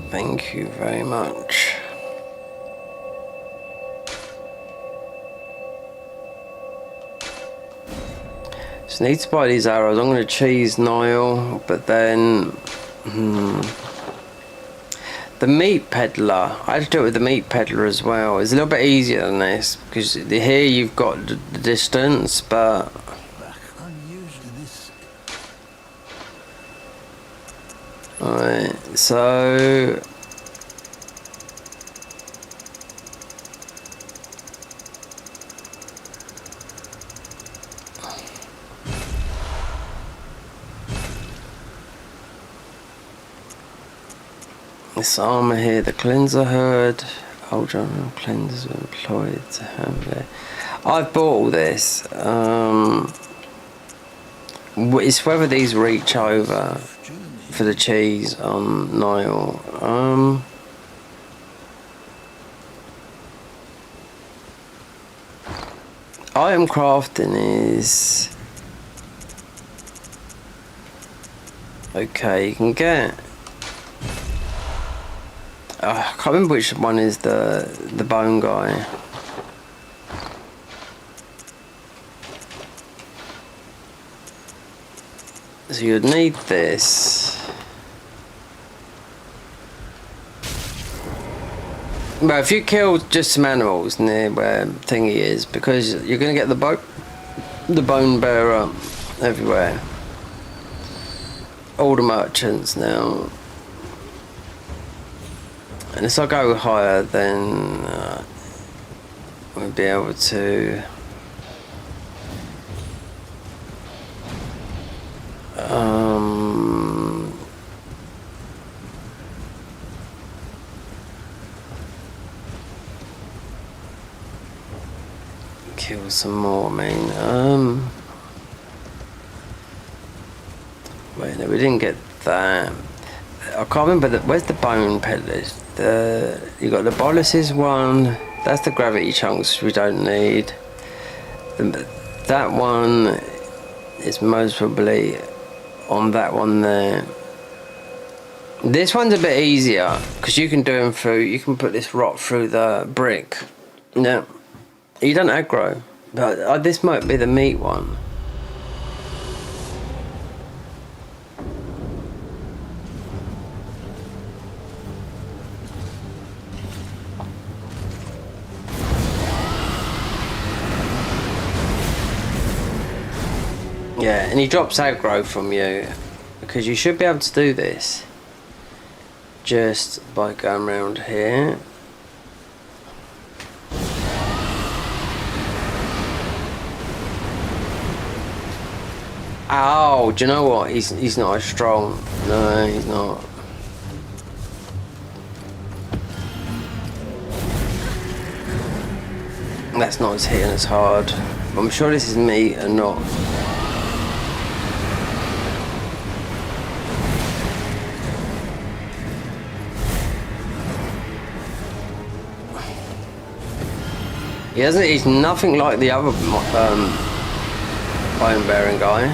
Speaker 1: Thank you very much. Just need to buy these arrows. I'm going to cheese Niall, but then the meat peddler. I had to do it with the meat peddler as well. It's a little bit easier than this because here you've got the distance, but alright, so this armor here, the cleanser herd. Old general cleanser employed to have it. I've bought all this. It's whether these reach over for the cheese on Niall. Item crafting is okay. You can get. I can't remember which one is the bone guy. So you'd need this. Well, if you kill just some animals near where thingy is, because you're gonna get the bone bearer everywhere. All the merchants now. And as I go higher, then we'll be able to kill some more. I mean, wait, no, we didn't get that. I can't remember where's the bone peddlers. You got the boluses one. That's the gravity chunks we don't need. That one is most probably on that one there. This one's a bit easier because you can do them through. You can put this rock through the brick. No, you don't aggro. But this might be the meat one. Yeah, and he drops aggro from you because you should be able to do this just by going around here. Oh, do you know what? He's not as strong. No, he's not. That's not as hitting as hard. I'm sure this is meat and not. He's nothing like the other iron bearing guy.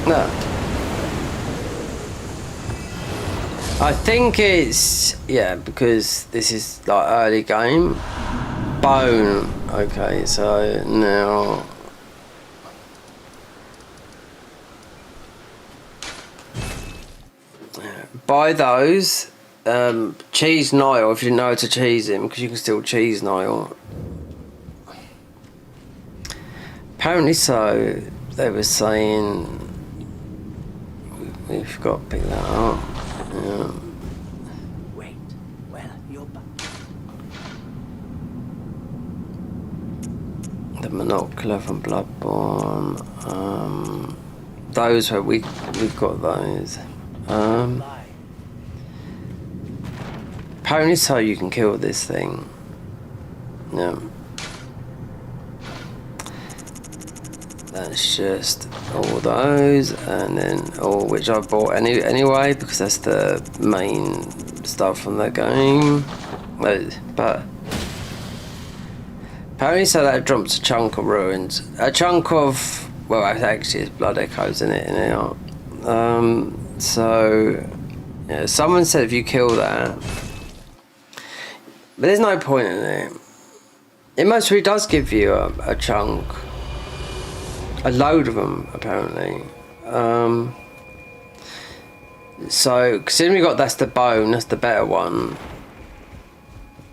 Speaker 1: No. I think it's, yeah, because this is like early game. Bone. Okay, so now. Buy those. Cheese Niall if you know how to cheese him, because you can still cheese Niall. Apparently so. They were saying we've got to pick that up. Yeah.
Speaker 7: Wait, well, you're back.
Speaker 1: monocular from Bloodborne. Those where we've got those. Apparently so you can kill this thing. Yeah. That's just all those, and then which I bought anyway because that's the main stuff from the game. But apparently so that drops a chunk of ruins, a chunk of, well, actually it's blood echoes in it, so yeah, someone said if you kill that, but there's no point in it. It mostly does give you a chunk. A load of them, apparently. So, considering we got that's the bone, that's the better one,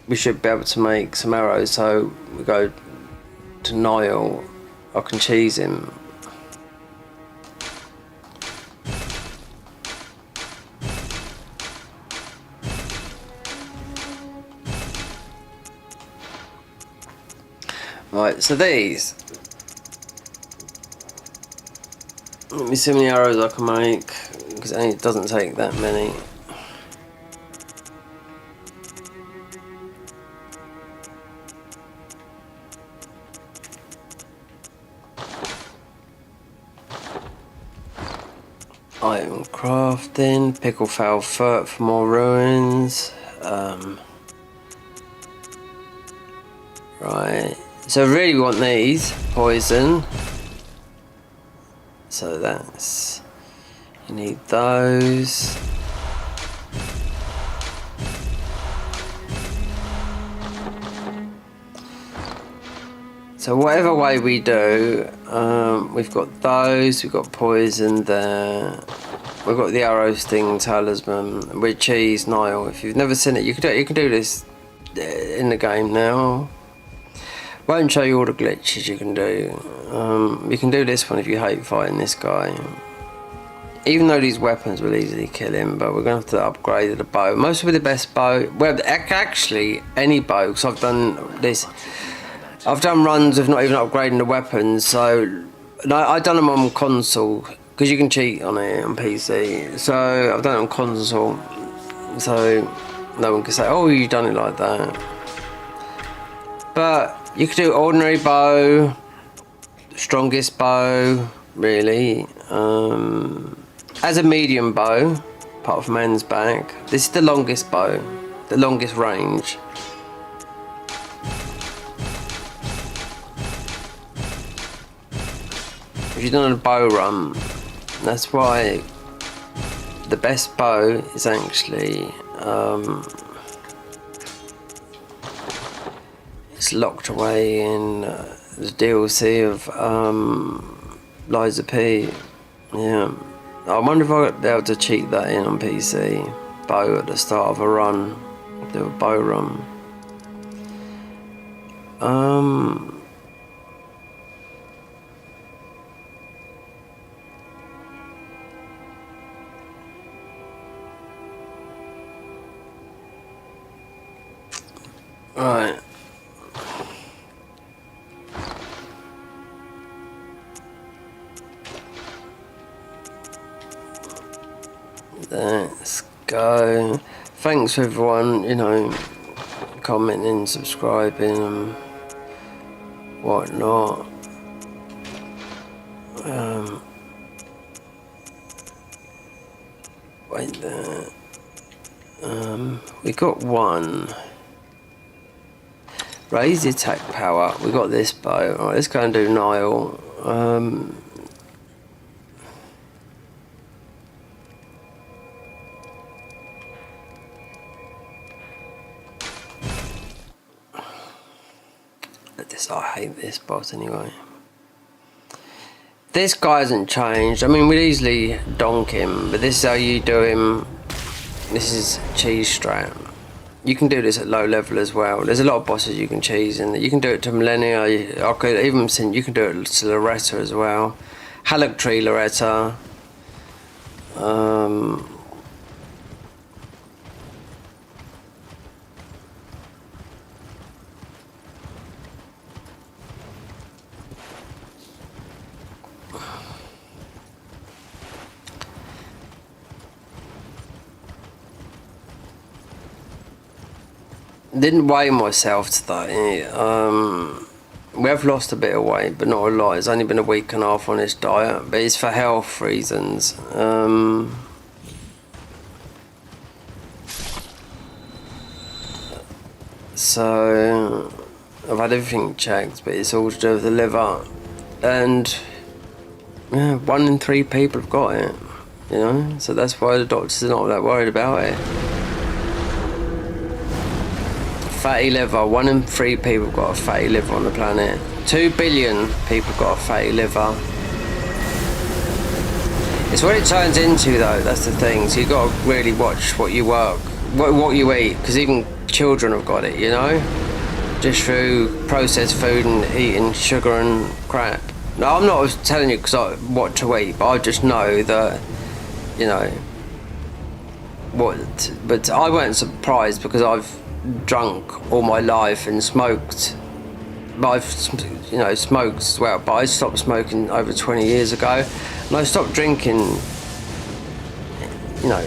Speaker 1: we should be able to make some arrows. So, we go to Niall. I can cheese him. Right, so these. Let me see how many arrows I can make, because it doesn't take that many. Item crafting, pickle foul foot for more ruins. Right, so really we want these, poison. So that's, you need those. So whatever way we do, we've got those, we've got poison there, we've got the arrow sting talisman, with cheese, Niall. If you've never seen it, you can do this in the game now. Won't show you all the glitches you can do. You can do this one if you hate fighting this guy. Even though these weapons will easily kill him, but we're going to have to upgrade the bow. Most of the best bow, well, actually any bow, because I've done this. I've done runs of not even upgrading the weapons, so I've done them on console, because you can cheat on it on PC. So I've done it on console, so no one can say, oh, you've done it like that. But you could do ordinary bow, strongest bow, really. As a medium bow, apart from man's back, this is the longest bow, the longest range. If you've done a bow run, that's why the best bow is actually it's locked away in the DLC of Liza P. Yeah, I wonder if I'll be able to cheat that in on PC. Bow at the start of a run, do a bow run. Right. Let's go. Thanks for everyone, commenting, subscribing and whatnot. Wait there. We got one. Raise the attack power. We got this bow. Alright, let's go and do Niall. I hate this boss anyway. This guy hasn't changed. I mean, we'd easily donk him, but this is how you do him. This is cheese strat. You can do this at low level as well. There's a lot of bosses you can cheese, and you can do it to Millennia. I could even send. You can do it to Loretta as well. Hallock Tree Loretta. Didn't weigh myself today. We have lost a bit of weight, but not a lot. It's only been a week and a half on this diet, but it's for health reasons. So I've had everything checked, but it's all to do with the liver, and yeah, 1 in 3 people have got it. You know, so that's why the doctors are not that worried about it. Fatty liver. 1 in 3 people have got a fatty liver on the planet. 2 billion people got a fatty liver. It's what it turns into, though. That's the thing. So you got to really watch what you what you eat, because even children have got it. You know, just through processed food and eating sugar and crap. No, I'm not telling you what to eat, but I just know that, you know, what. But I weren't surprised because I've drunk all my life and smoked. But I've, you know, smoked as well. But I stopped smoking over 20 years ago, and I stopped drinking, you know,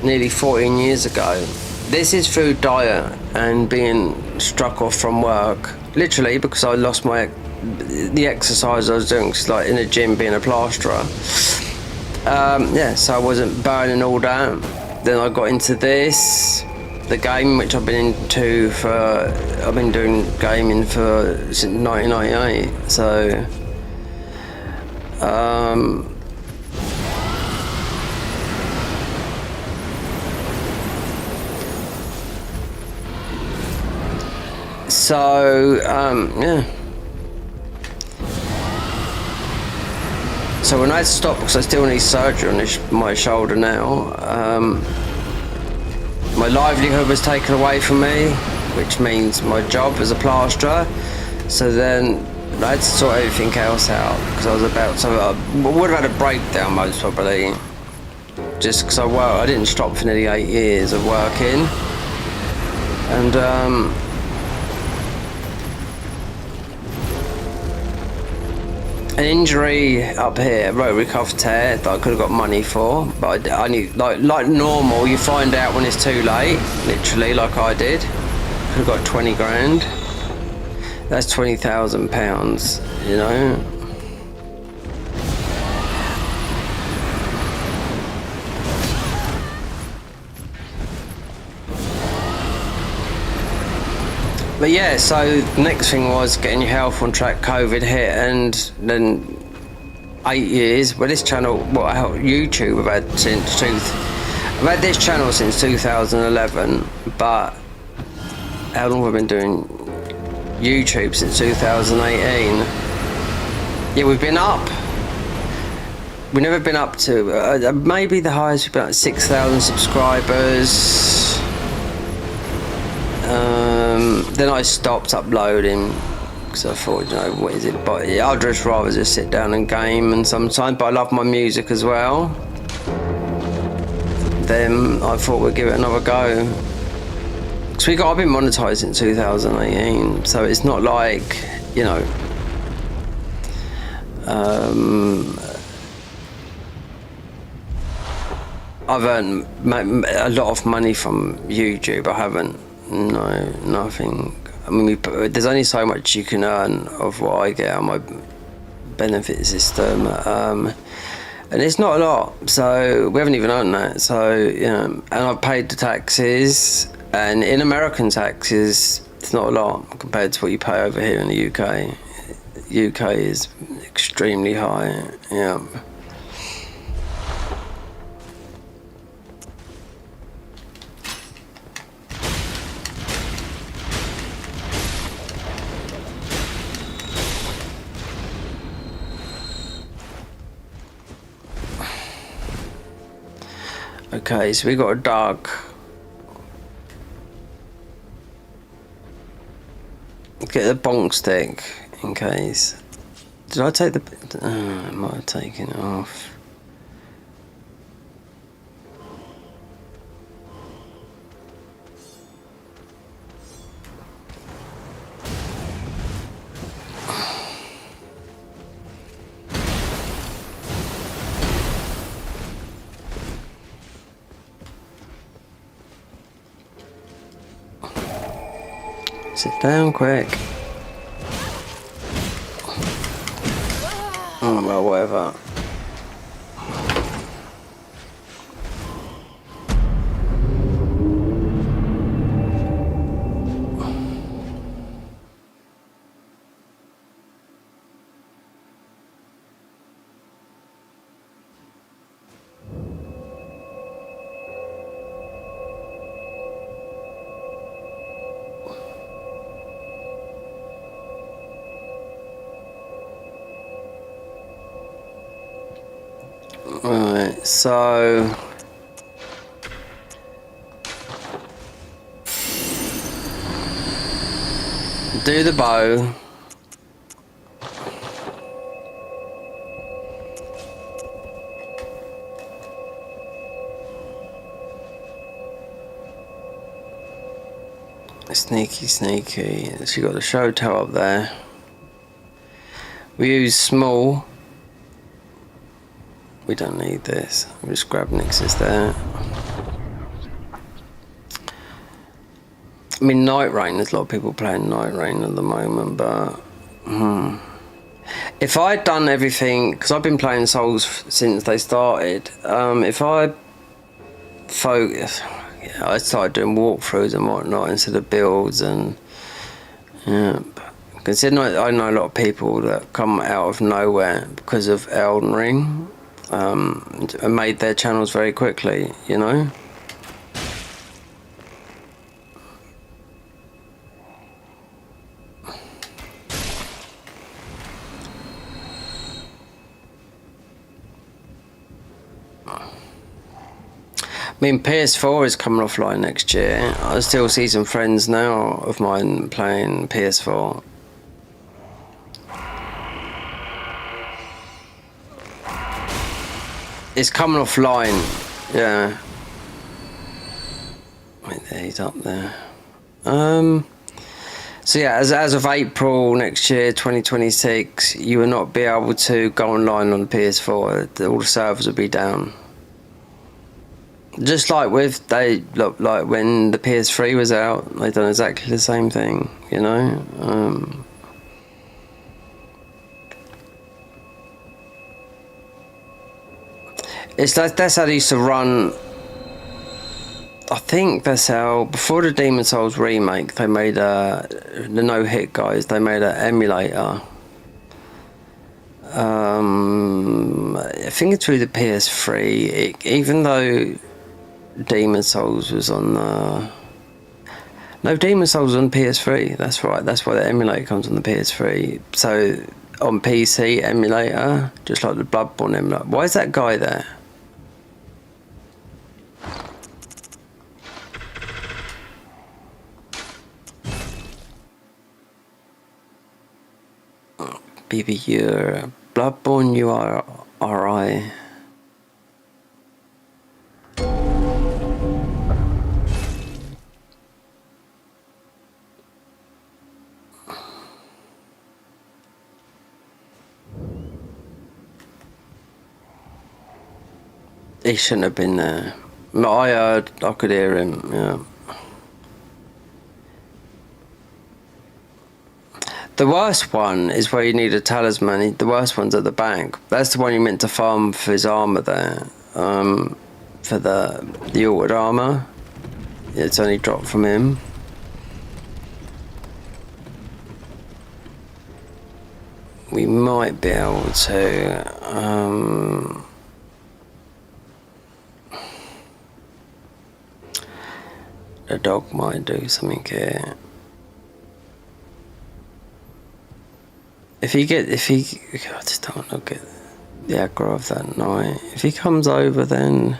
Speaker 1: nearly 14 years ago. This is through diet and being struck off from work, literally, because I lost the exercise I was doing, cause like in the gym, being a plasterer. Yeah, so I wasn't burning all that. Then I got into the game, which I've been into I've been doing gaming since 1998. So, yeah. So when I stopped, because I still need surgery on my shoulder now, my livelihood was taken away from me, which means my job as a plasterer. So then I had to sort everything else out, because I was about to, I would have had a breakdown most probably, just because I didn't stop for nearly 8 years of working, and an injury up here, rotary cuff tear, that I could have got money for, but I knew, like normal, you find out when it's too late, literally, like I did. Could have got 20 grand. That's £20,000, you know. But yeah, so the next thing was getting your health on track. COVID hit, and then 8 years. Well, this channel, YouTube, I've had this channel since 2011. But how long have I been doing YouTube? Since 2018. Yeah, we've been up. We've never been up to maybe the highest we've been at 6,000 subscribers. Then I stopped uploading because I thought, you know, what is it? But yeah, I'd just rather just sit down and game, and sometimes. But I love my music as well. Then I thought we'd give it another go. Because I've been monetized in 2018, so it's not like, you know, I've earned a lot of money from YouTube. I haven't. No, nothing. I mean, there's only so much you can earn of what I get on my benefit system, and it's not a lot. So we haven't even earned that. So, you know, and I've paid the taxes, and in American taxes, it's not a lot compared to what you pay over here in the UK. UK is extremely high. Yeah. Okay, so we got a dog. Get the bonk stick in case. Did I take the? I might have taken it off. Sit down quick. Oh, well, whatever. Right, so do the bow. Sneaky, sneaky. So you got the show toe up there. We use small. We don't need this. We just grab Nix's there. I mean, Night Rain, there's a lot of people playing Night Rain at the moment, but if I'd done everything, because I've been playing Souls since they started, if I focus, I started doing walkthroughs and whatnot instead of builds, and yeah. Considering I know a lot of people that come out of nowhere because of Elden Ring, and made their channels very quickly, you know. I mean, PS4 is coming offline next year. I still see some friends now of mine playing PS4. It's coming offline, yeah. Wait, there, he's up there. So yeah, as of April next year, 2026, you will not be able to go online on the PS4. All the servers will be down. Just like with like when the PS3 was out, they done exactly the same thing, you know. It's like that's how they used to run. I think that's how before the Demon Souls remake, they made the No Hit guys. They made an emulator. I think it's through the PS3. Even though Demon Souls was on the... No, Demon Souls was on PS3. That's right. That's why the emulator comes on the PS3. So on PC emulator, just like the Bloodborne emulator. Why is that guy there? BB, you're Bloodborne. You are RI. He shouldn't have been there. I could hear him, yeah. The worst one is where you need a talisman. The worst one's at the back. That's the one you meant to farm for his armour there. For the altered armour. It's only dropped from him. We might be able to... the dog might do something here. I just don't want to get the aggro of that knight. If he comes over, then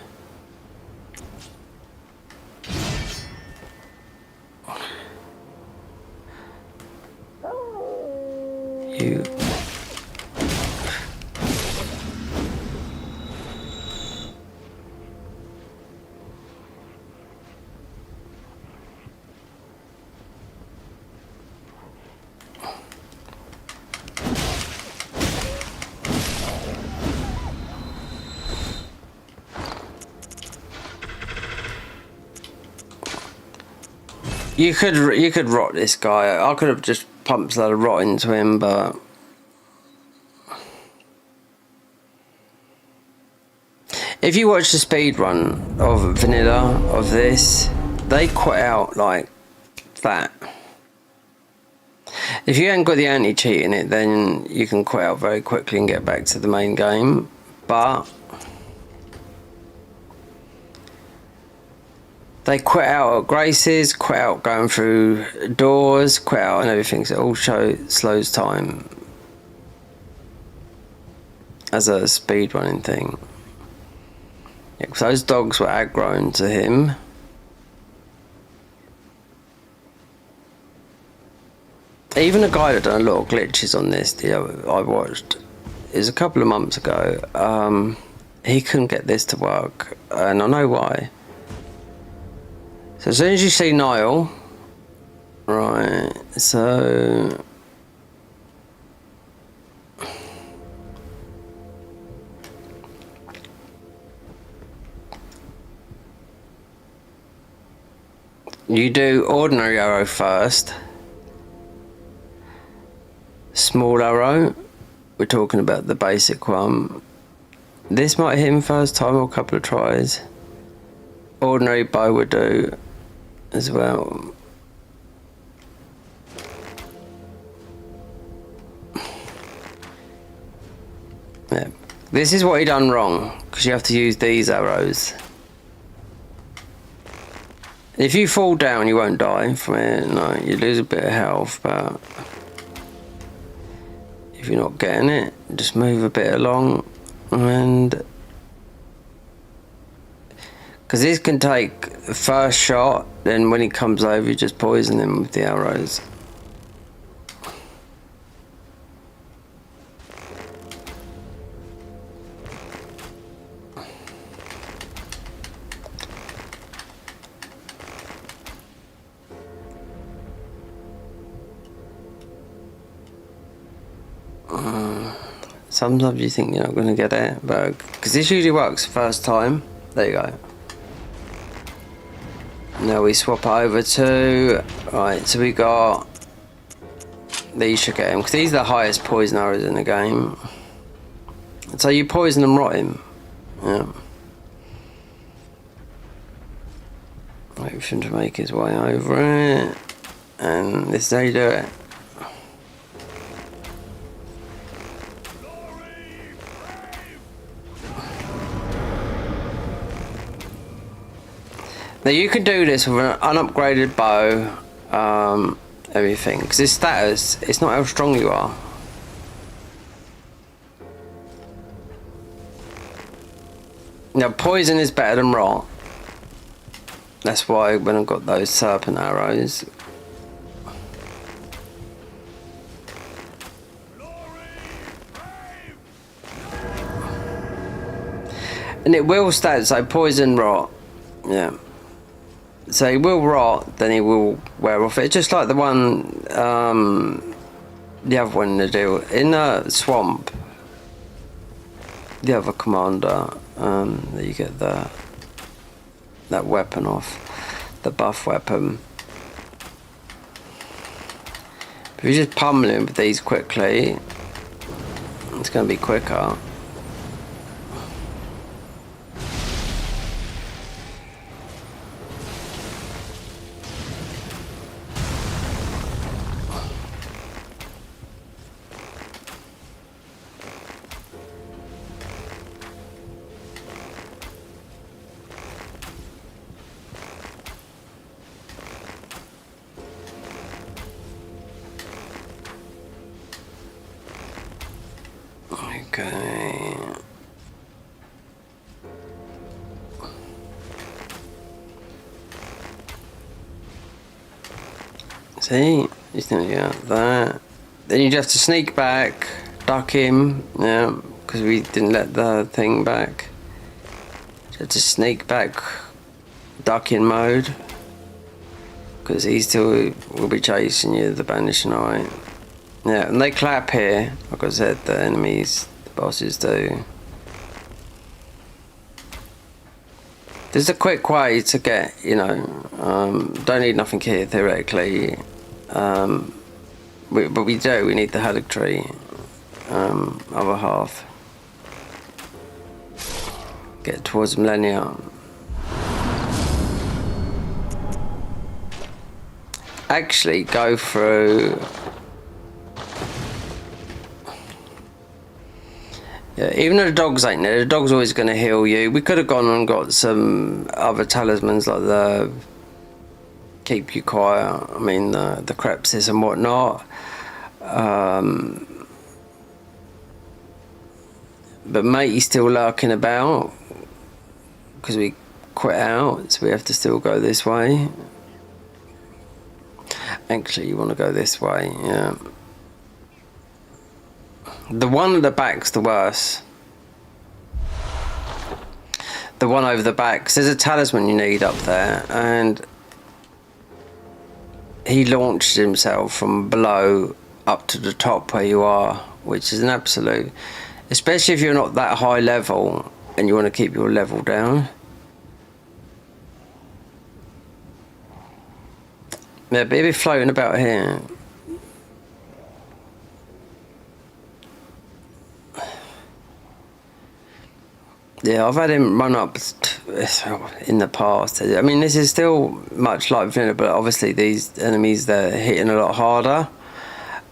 Speaker 1: you. You could rot this guy. I could have just pumped a lot of rot into him, but if you watch the speed run of vanilla of this, they quit out like that. If you haven't got the anti-cheat in it, then you can quit out very quickly and get back to the main game. But they quit out at Grace's, quit out going through doors, quit out and everything. So it all slows time as a speedrunning thing. Yeah, because those dogs were aggro to him. Even a guy that done a lot of glitches on this, I watched, it was a couple of months ago. He couldn't get this to work, and I know why. So as soon as you see Niall, right, so you do ordinary arrow first, small arrow, we're talking about the basic one. This might hit him first time or a couple of tries. Ordinary bow would do as well. Yeah, this is what he done wrong, because you have to use these arrows. If you fall down, you won't die from it. No, you lose a bit of health, but if you're not getting it, just move a bit along, and because this can take the first shot, then when he comes over, you just poison him with the arrows. Sometimes you think you're not going to get it, but because this usually works the first time. There you go. Now we swap over to, right, so we got, these should get him, because these are the highest poison arrows in the game. So you poison and rot him. Yeah. Wait for him to make his way over it, and this is how you do it. Now you can do this with an unupgraded bow, everything, because this status, it's not how strong you are. Now poison is better than rot. That's why when I've got those serpent arrows. And it will stat, so poison, rot, yeah. So he will rot, then he will wear off. It's just like the one, the other one to do in the swamp. The other commander, that you get that weapon off, the buff weapon. If you just pummel him with these quickly, it's going to be quicker. Okay. See, he's gonna get that. Then you'd have to sneak back, duck him, yeah, because we didn't let the thing back. You have to sneak back, duck in mode, because he still will be chasing you, the Banishing Eye. Yeah, and they clap here, like I said, the enemies, the bosses do. There's a quick way to get, you know, don't need nothing here theoretically, but we do, we need the Haddock tree, other half. Get towards Millennia. Actually go through. Yeah, even though the dogs ain't there, the dog's always going to heal you. We could have gone and got some other talismans like the keep you quiet. I mean the crepses and whatnot. But matey's still lurking about because we quit out, so we have to still go this way. Actually, you want to go this way, yeah. The one at the back's the worst. The one over the back, 'cause there's a talisman you need up there, and he launched himself from below up to the top where you are, which is an absolute, especially if you're not that high level and you want to keep your level down. Yeah, baby floating about here. Yeah, I've had him run up in the past. I mean, this is still much like vanilla, but obviously these enemies, they're hitting a lot harder.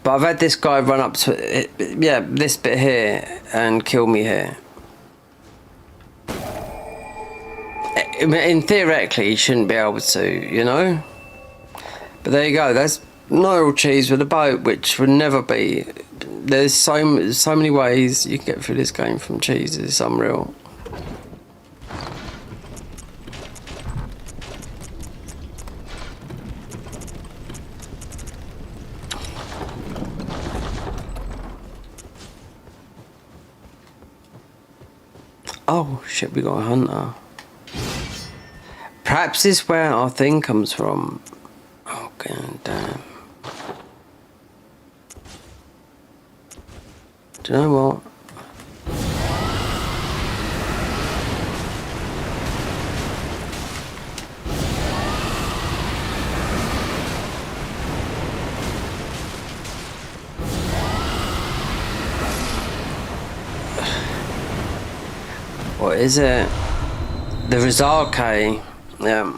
Speaker 1: But I've had this guy run up to, yeah, this bit here and kill me here. In theoretically, he shouldn't be able to, you know? But there you go, that's Nile cheese with a boat, which would never be. There's so many ways you can get through this game from cheese, it's unreal. Oh shit, we got a hunter. Perhaps this is where our thing comes from. Oh god damn. Do you know what? What is it? The Rizarke. Yeah.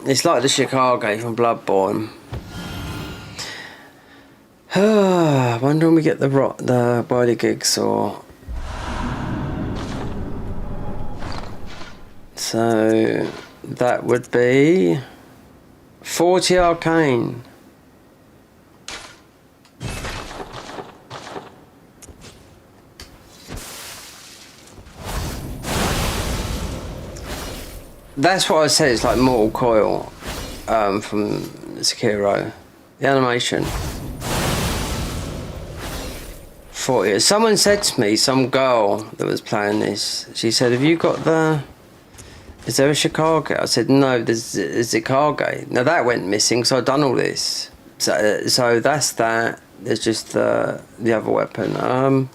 Speaker 1: It's like the Chicago from Bloodborne. I wonder when we get the whirligigs or. So that would be 40 arcane. That's what I said, it's like Mortal Coil from Sekiro. The animation. 40. Someone said to me, some girl that was playing this, she said, have you got the... Is there a Chicago? I said, no, there's a Chicago. Now that went missing, so I've done all this. So that's that. There's just the other weapon.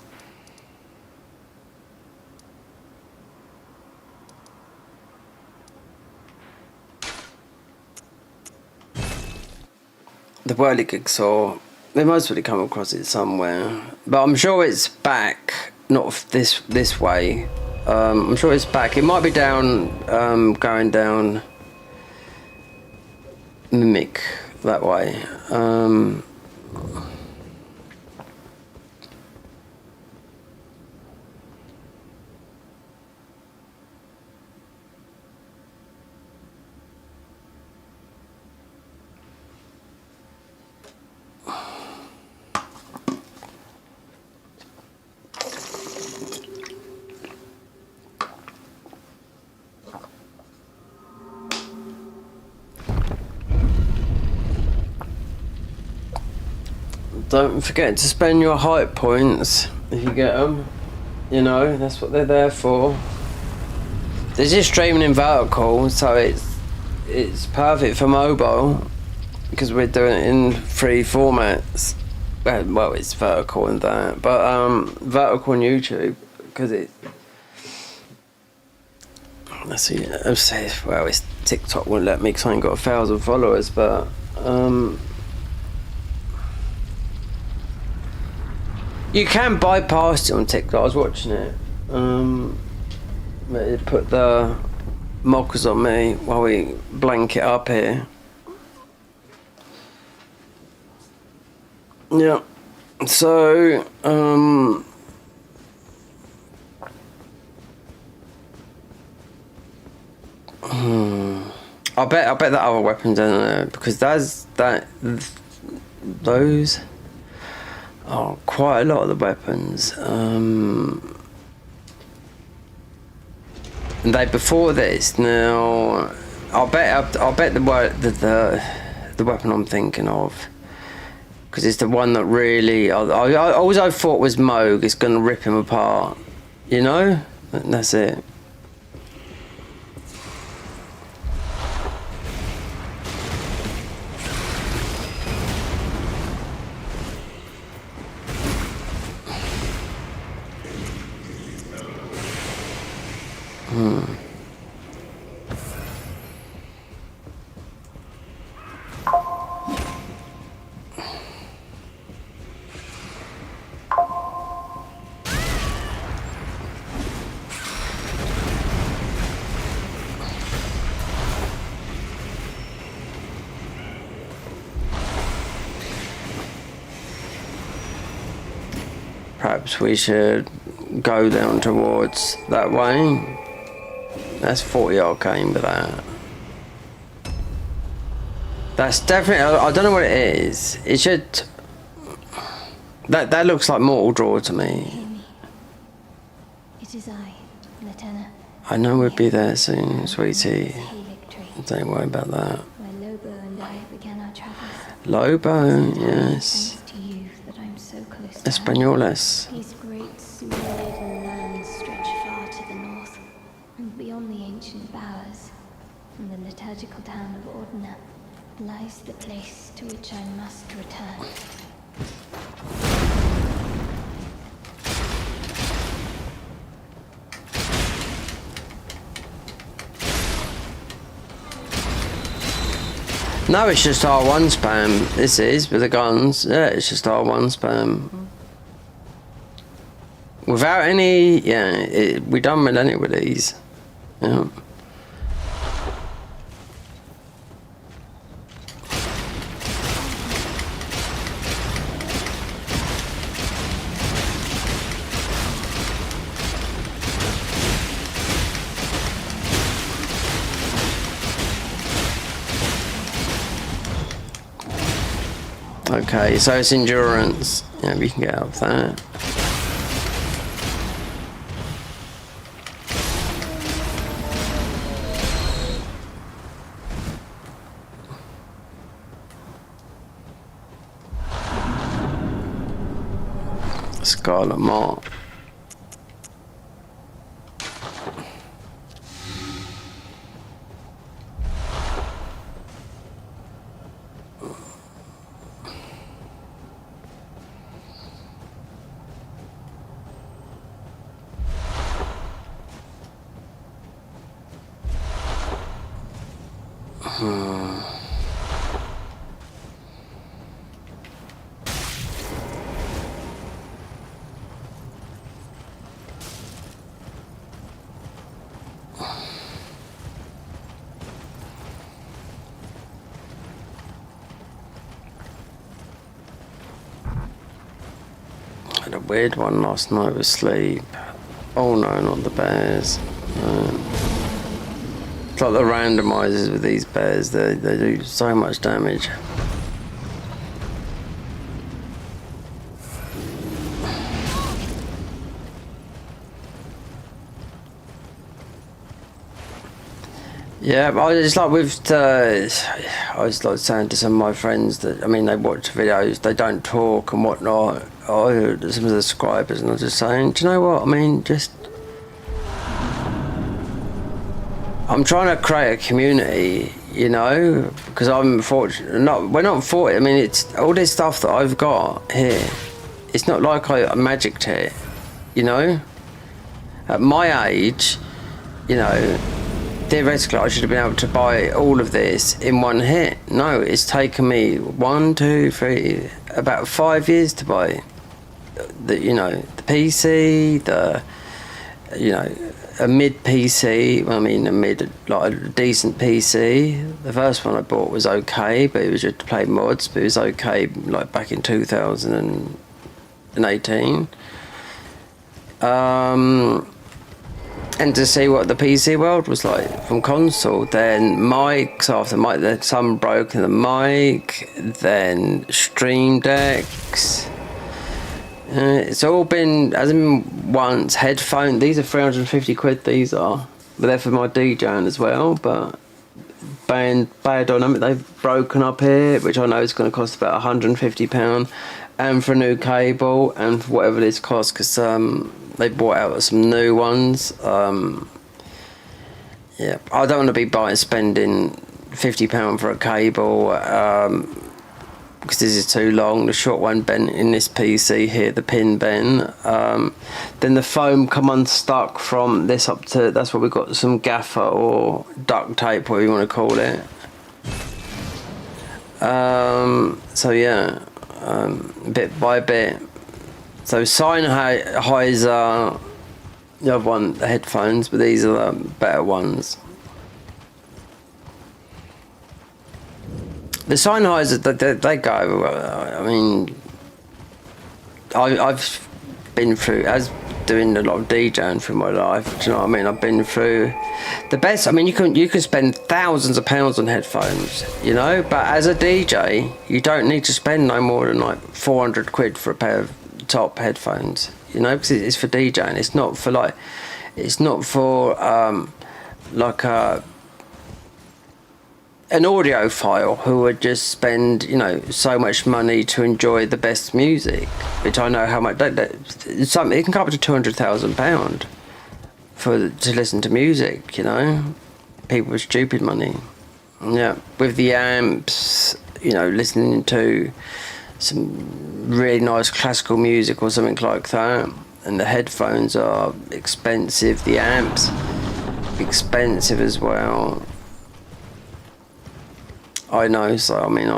Speaker 1: The whirligig saw, they most probably come across it somewhere, but I'm sure it's back, not this way. I'm sure it's back. It might be down, going down Mimic that way. Don't forget to spend your height points if you get them. You know, that's what they're there for. This is streaming in vertical, so it's perfect for mobile because we're doing it in 3 formats. Well, it's vertical and that, but vertical on YouTube because Let's see. Well, it's TikTok won't let me because I ain't got 1,000 followers, but you can bypass it on TikTok. I was watching it. It put the mockers on me while we blank it up here. Yeah. So I bet that other weapons in there, because those are quite a lot of the weapons. And they before this. Now I'll bet the weapon I'm thinking of, because it's the one that really I always thought was Moog. It's gonna rip him apart, you know. And that's it. Perhaps we should go down towards that way. That's 40 arcane, but that's definitely. I don't know what it is. It should. That looks like Mortal Draw to me.
Speaker 6: It is I, Lieutenant.
Speaker 1: I know we'll be there soon, sweetie. Don't worry about that.
Speaker 6: Where Lobo and I began our travels.
Speaker 1: Lobo, yes.
Speaker 6: Thanks to you that I'm so close to
Speaker 1: Españoles.
Speaker 6: These great snow-laden lands stretch far to the north, and beyond the ancient bowers, in the liturgical town of Ordina, lies the place to which I must return.
Speaker 1: No, it's just R1 spam. This is with the guns. Yeah, it's just R1 spam. Without any, yeah, we done with any with these. Yeah. Okay, so it's endurance. Yeah, we can get out of that. Scarlet Mark. Had a weird one last night with sleep. Oh no, not the bears. It's like the randomizers with these bears. They do so much damage. Yeah, but I was like I was like saying to some of my friends that, I mean, they watch videos, they don't talk and whatnot. I heard some of the subscribers, and I was just saying, do you know what? I mean, I'm trying to create a community, you know, because I'm fortunate. We're not fortunate. I mean, it's all this stuff that I've got here. It's not like I magicked it, you know. At my age, you know, theoretically I should have been able to buy all of this in one hit. No, it's taken me 1, 2, 3, about 5 years to buy the, you know, the PC, the, you know, a mid PC. I mean, like a decent PC. The first one I bought was okay, but it was just to play mods. But it was okay, like back in 2018. And to see what the PC world was like from console. Then mics, after mic, then some broken the mic, then Stream Decks. It's all been, as in once, headphone. These are 350 quid, these are. But they're for my DJing as well. But Biodynamic, they've broken up here, which I know is going to cost about £150. And for a new cable, and for whatever this costs, because they bought out some new ones. Yeah, I don't want to be spending £50 for a cable, because this is too long. The short one bent in this PC here, the pin bent. Then the foam come unstuck from this up to, that's what we've got, some gaffer or duct tape, whatever you want to call it. So yeah, bit by bit. So Sennheiser, the other one, the headphones, but these are the better ones. The Sennheiser, they go. I mean, I've been through, as doing a lot of DJing through my life. Do you know what I mean? I've been through the best. I mean, you can spend thousands of pounds on headphones, you know. But as a DJ, you don't need to spend no more than like 400 quid for a pair of top headphones, you know, because it's for DJing. It's not for like, it's not for like an audiophile who would just spend, you know, so much money to enjoy the best music, which I know how much it can come up to £200,000 to listen to music, you know. People with stupid money. Yeah, with the amps, you know, listening to some really nice classical music or something like that, and the headphones are expensive, the amps expensive as well. I know, so I mean,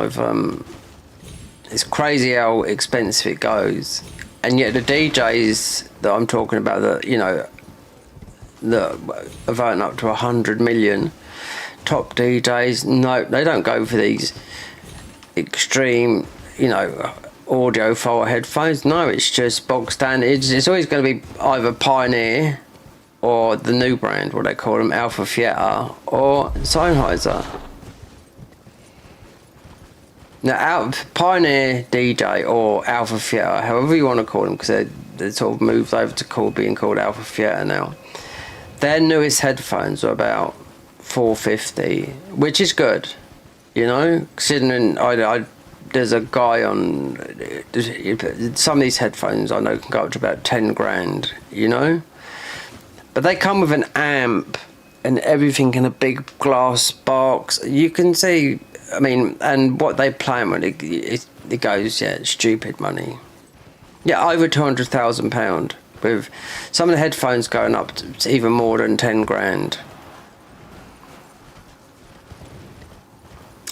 Speaker 1: it's crazy how expensive it goes, and yet the DJs that I'm talking about, that, you know, that are earning up to 100 million, top DJs, no, they don't go for these extreme, you know, audiophile headphones. No, it's just bog standard. It's always going to be either Pioneer or the new brand, what they call them, Alpha Theatre or Sennheiser. Now, Pioneer, DJ or Alpha Theatre, however you want to call them, because they sort of moved over to being called Alpha Theatre now. Their newest headphones are about $450, which is good, you know, considering there's a guy on some of these headphones I know can go up to about 10 grand, you know, but they come with an amp and everything in a big glass box. You can see, I mean, and what they play with, it goes, yeah, stupid money. Yeah, over £200,000, with some of the headphones going up to even more than 10 grand.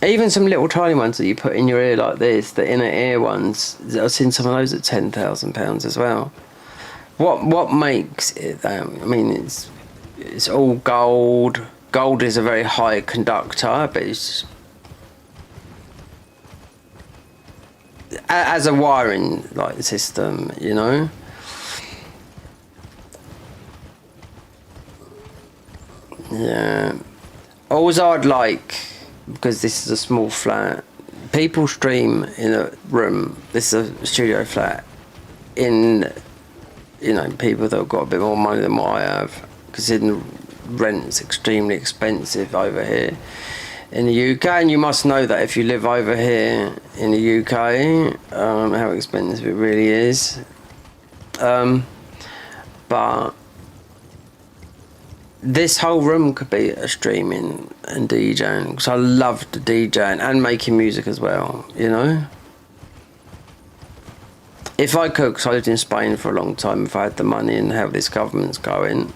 Speaker 1: Even some little tiny ones that you put in your ear like this, the inner ear ones, I've seen some of those at £10,000 as well. What makes it that? I mean, it's all gold. Gold is a very high conductor, but it's as a wiring like system, you know. Yeah. Always I'd like, because this is a small flat, people stream in a room, this is a studio flat, in, you know, people that have got a bit more money than what I have, considering rent's extremely expensive over here in the UK, and you must know that if you live over here in the UK, how expensive it really is. But this whole room could be a streaming and DJing, because I loved DJing and making music as well, you know. If I could, because I lived in Spain for a long time, if I had the money and how this government's going,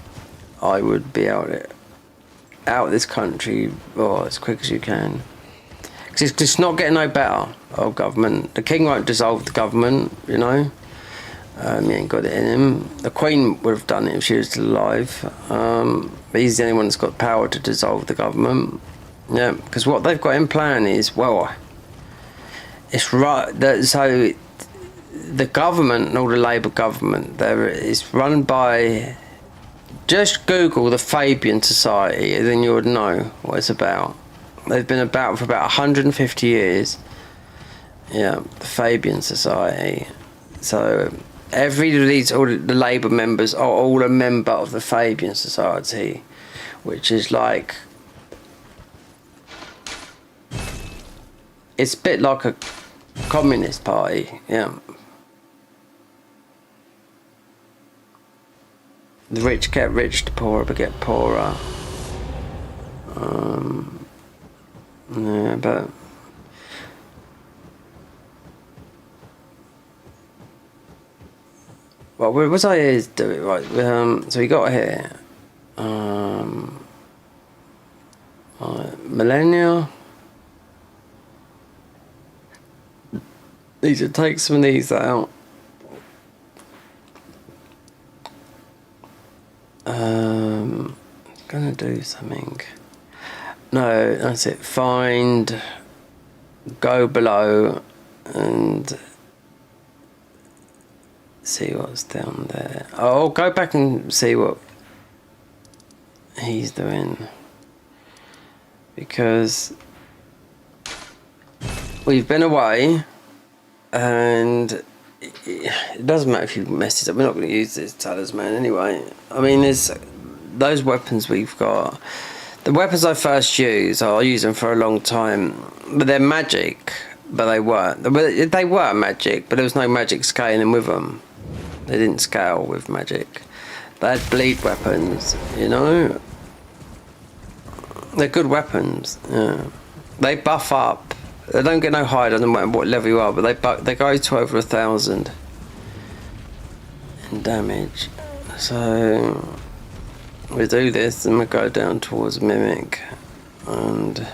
Speaker 1: I would be out there. out of this country as quick as you can. Because it's not getting no better, our government. The king won't dissolve the government, you know. He ain't got it in him. The Queen would have done it if she was still alive. But he's the only one that's got power to dissolve the government. Yeah, because what they've got in plan is, well, it's right. So the government, and all the Labour government, there is run by. Just Google the Fabian Society, and then you would know what it's about. They've been about for about 150 years. Yeah, the Fabian Society. So all the Labour members are all a member of the Fabian Society, which is like, it's a bit like a communist party. Yeah. The rich get rich, the poor get poorer. Yeah, but well, what was I here to do it right? So we got here. Millennia. Need to take some of these out. Gonna do something. No, that's it. Find, go below, and see what's down there. I'll go back and see what he's doing, because we've been away, and it doesn't matter if you mess it up. We're not going to use this talisman anyway. I mean, there's those weapons we've got. The weapons I first used, I'll use them for a long time, but they're magic. But they weren't. They were magic, but there was no magic scaling with them. They didn't scale with magic. They had bleed weapons, you know. They're good weapons. Yeah. They buff up. They don't get no higher, doesn't matter what level you are, but they go to over 1,000 in damage. So we do this, and we go down towards Mimic, and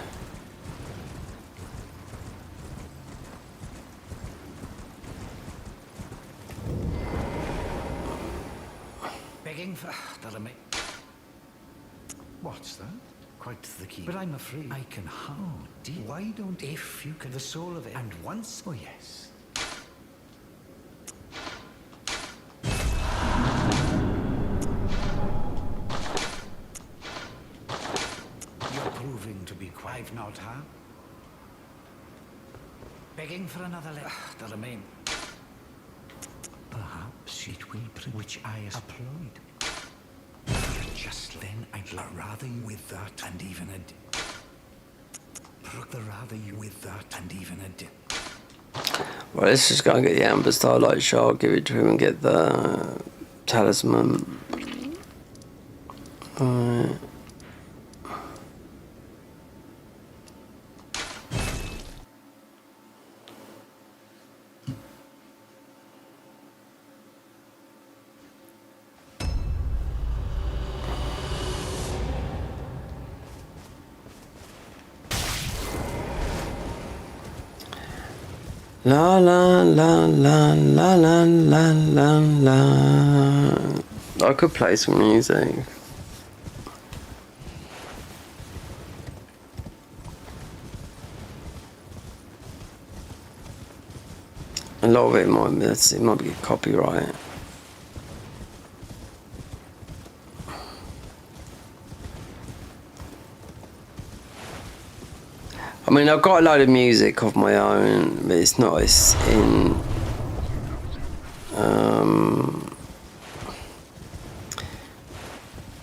Speaker 9: begging for what's that? Quite the key. But I'm afraid I can how? Dear. Why don't if you can the soul of it and once oh yes. You're proving to be quite not, huh? Begging for another letter. That I mean. Perhaps it will which I applied. Just then, I'd rather you with that and even a rather you with that and even a
Speaker 1: well, let's just go and get the Amber Starlight Shard, give it to him, and get the talisman. Alright. La la la la la la la la la. I could play some music. A lot of it might be copyright. I mean, I've got a load of music of my own, but it's in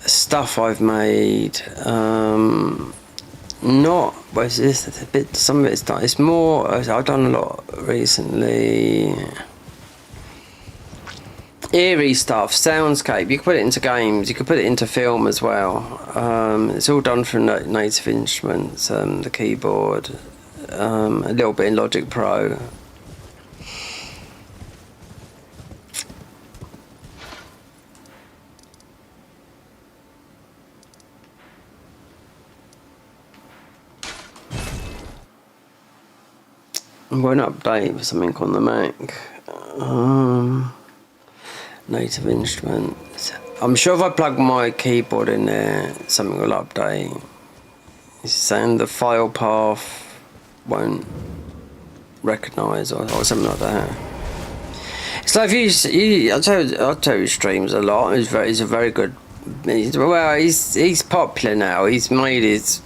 Speaker 1: stuff I've made. Not, well, it's a bit. Some of it's done. It's more. I've done a lot recently. Eerie stuff, soundscape. You can put it into games. You can put it into film as well. It's all done from native instruments, the keyboard, a little bit in Logic Pro. won't update for something on the Mac. Native instruments. I'm sure if I plug my keyboard in there, something will update. It's saying the file path won't recognise or something like that. So if I'll tell you streams a lot. He's a very good. He's popular now. He's made his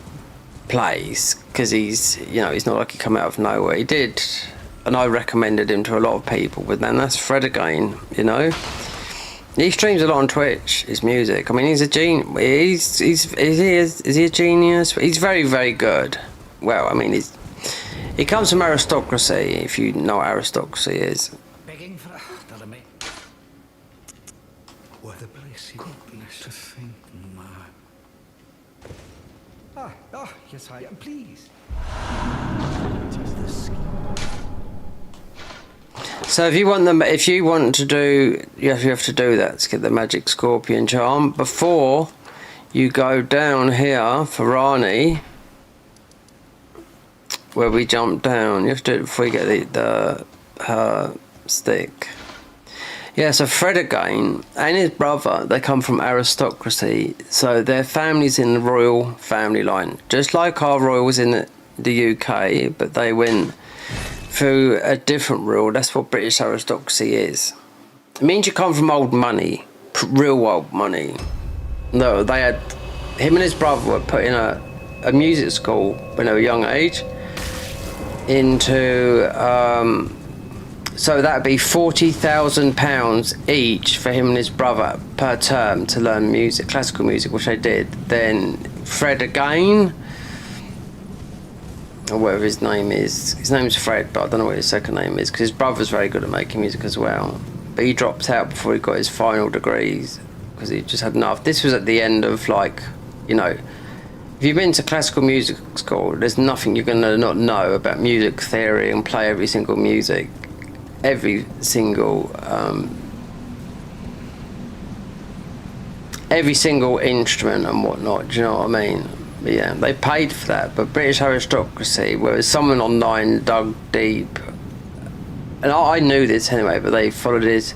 Speaker 1: place because he's not like he come out of nowhere. He did, and I recommended him to a lot of people. But then that's Fred again. He streams a lot on Twitch. His music. I mean, he's a genius. Is he a genius? He's very, very good. Well, I mean, he comes from aristocracy. If you know what aristocracy is.
Speaker 9: Begging for what the place you could be to think, yes, I am. Please.
Speaker 1: So if you want to do, you have to do that to get the magic scorpion charm before you go down here for Rani, where we jump down. You have to do it before you get her stick. Yeah, so Fred again and his brother, they come from aristocracy, so their family's in the royal family line, just like our royals in the UK, but they went through a different rule. That's what British aristocracy is. It means you come from old money, real old money. No, they had, him and his brother were put in a music school when they were a young age into, so that'd be £40,000 each for him and his brother per term to learn music, classical music, which they did. Then Fred again, or whatever his name is. His name's Fred, but I don't know what his second name is, because his brother's very good at making music as well. But he dropped out before he got his final degrees, because he just had enough. This was at the end of, like, if you've been to classical music school, there's nothing you're going to not know about music theory and play every single music. Every single instrument and whatnot, do you know what I mean? But yeah, they paid for that. But British aristocracy, whereas someone online dug deep, and I knew this anyway, but they followed there's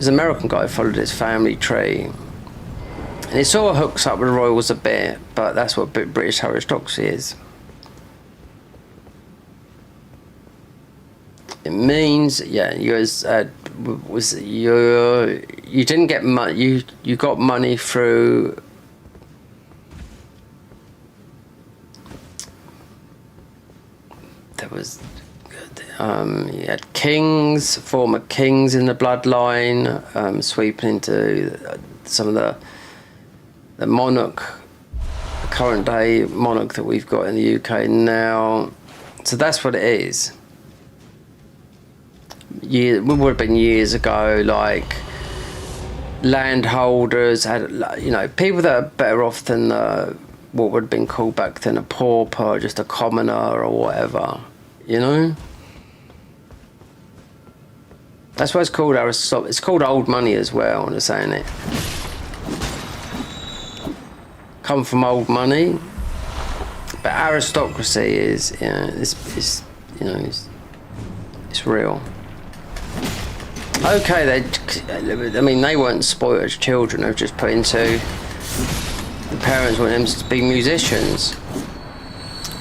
Speaker 1: an American guy who followed his family tree, and it sort of hooks up with the royals a bit, but that's what British aristocracy is. It means, yeah, you didn't get money. You got money through. There was, you had kings, former kings in the bloodline, sweeping into some of the monarch, the current day monarch that we've got in the UK now. So that's what it is. It would have been years ago, like landholders had, people that are better off than what would have been called back then a pauper, just a commoner or whatever, That's why it's called it's called old money as well, and they're saying it. Come from old money, but aristocracy is, it's real. Okay, they weren't spoiled as children. They were just put into, the parents wanted them to be musicians.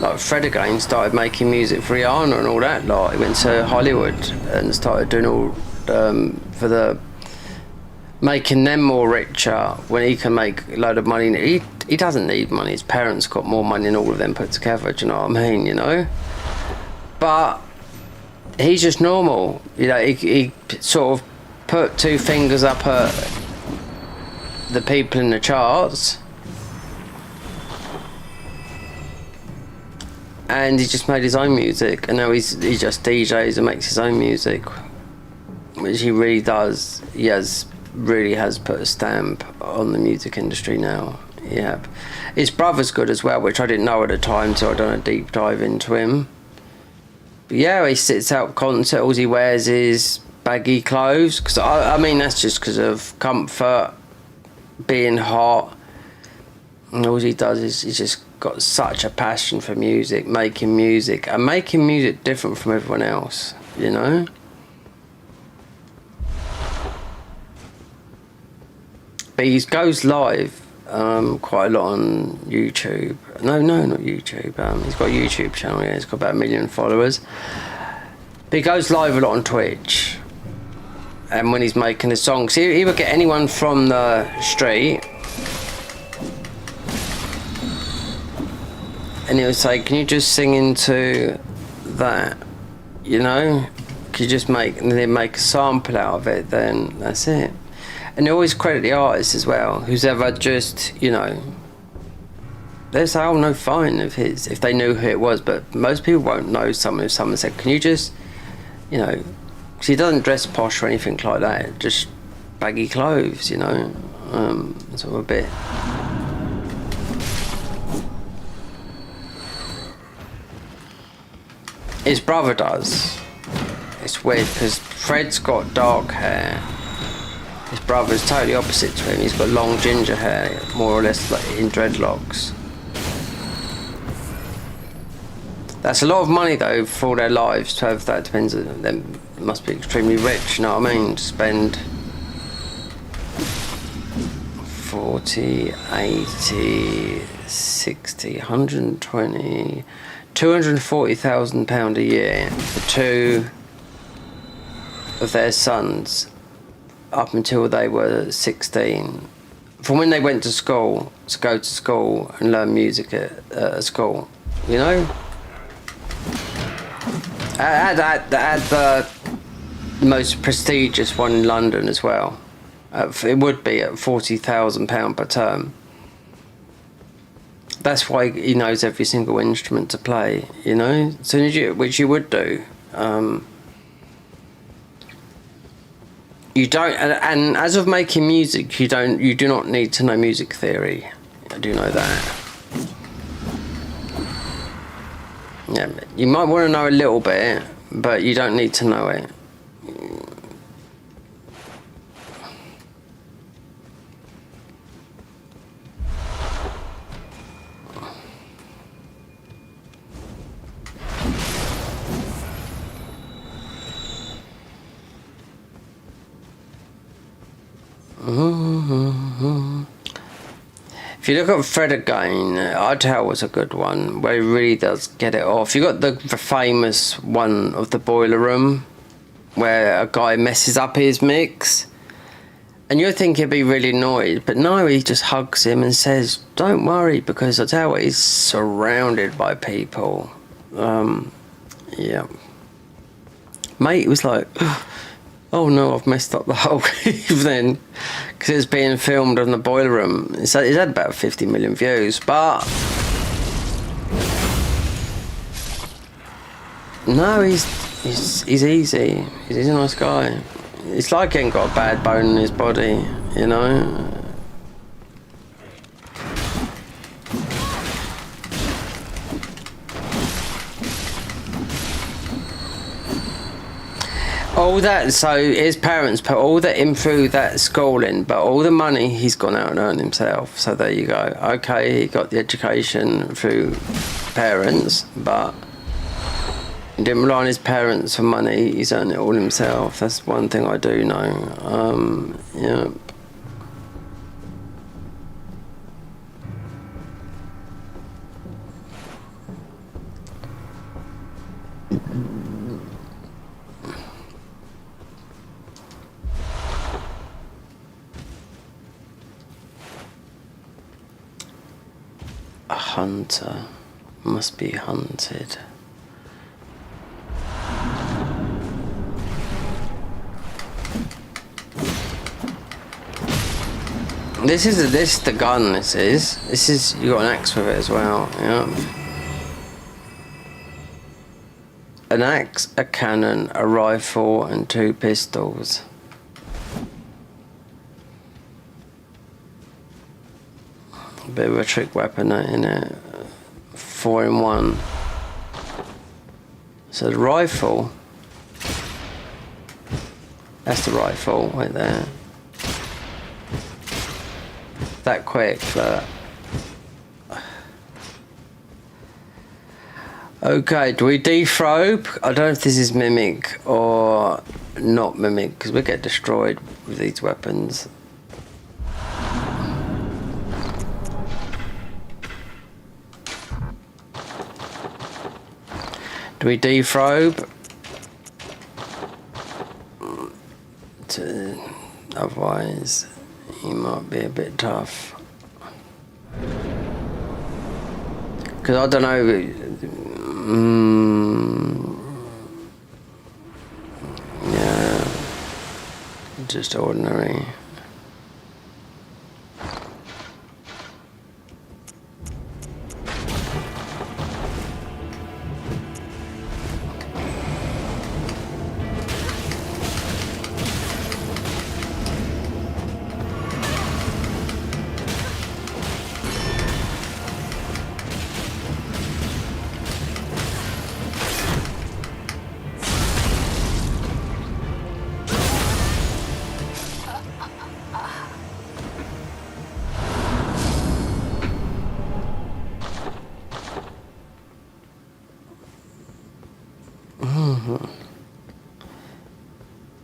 Speaker 1: Like Fred again started making music for Rihanna and all that. Like he went to Hollywood and started doing all making them more richer when he can make a load of money. He doesn't need money. His parents got more money than all of them put together. Do you know what I mean? But he's just normal. He sort of put two fingers up at the people in the charts, and he just made his own music, and now he just DJs and makes his own music, which he really does. He really has put a stamp on the music industry now. Yeah, his brother's good as well, which I didn't know at the time, so I done a deep dive into him. But yeah, he sits out concerts, all he wears is baggy clothes, because I mean that's just because of comfort, being hot. And all he does is he's just got such a passion for music, making music, and making music different from everyone else, you know? But he goes live quite a lot on YouTube. No, not YouTube. He's got a YouTube channel, yeah, he's got about 1 million followers. But he goes live a lot on Twitch. And when he's making a song, so he would get anyone from the street and he would say, can you just sing into that, you know? Can you just make, and then make a sample out of it, then that's it. And they always credit the artist as well, who's ever just, you know, they say, oh no, fine, if they knew who it was, but most people won't know someone if someone said, can you just, you know, because he doesn't dress posh or anything like that, just baggy clothes, you know, sort of a bit. His brother does. It's weird because Fred's got dark hair. His brother's totally opposite to him. He's got long ginger hair, more or less like in dreadlocks. That's a lot of money though for all their lives to have that. Depends on them. Must be extremely rich, you know what I mean? To spend 40, 80, 60, 120, £240,000 a year for two of their sons up until they were 16. From when they went to school, to go to school and learn music at school, you know? I had the most prestigious one in London as well. It would be at £40,000 per term. That's why he knows every single instrument to play, you know? As soon as you, which you would do. You don't, and as of making music, you do not need to know music theory. I do know that. Yeah, you might want to know a little bit, but you don't need to know it. If you look at Fred again, I'd tell was a good one, where he really does get it off. You got the famous one of the boiler room, where a guy messes up his mix, and you'd think he'd be really annoyed, but no, he just hugs him and says, "Don't worry," because I tell you what, he's surrounded by people. Yeah, mate was like, oh no, I've messed up the whole evening, because it's being filmed on the boiler room. It's had about 50 million views, but no, he's easy. He's a nice guy. It's like he ain't got a bad bone in his body, you know. All that, so his parents put all that in through that schooling, but all the money he's gone out and earned himself. So there you go. Okay, he got the education through parents, but he didn't rely on his parents for money. He's earned it all himself. That's one thing I do know. Yeah. A hunter must be hunted. This is the gun. This is you got an axe with it as well. Yeah. An axe, a cannon, a rifle, and 2 pistols. Bit of a trick weapon in it. 4 in 1. So the rifle, that's the rifle right there. That quick, look. Okay, do we deprobe? I don't know if this is mimic or not mimic, because we get destroyed with these weapons. Do we deprobe? Otherwise, he might be a bit tough. Because I don't know. Yeah, just ordinary.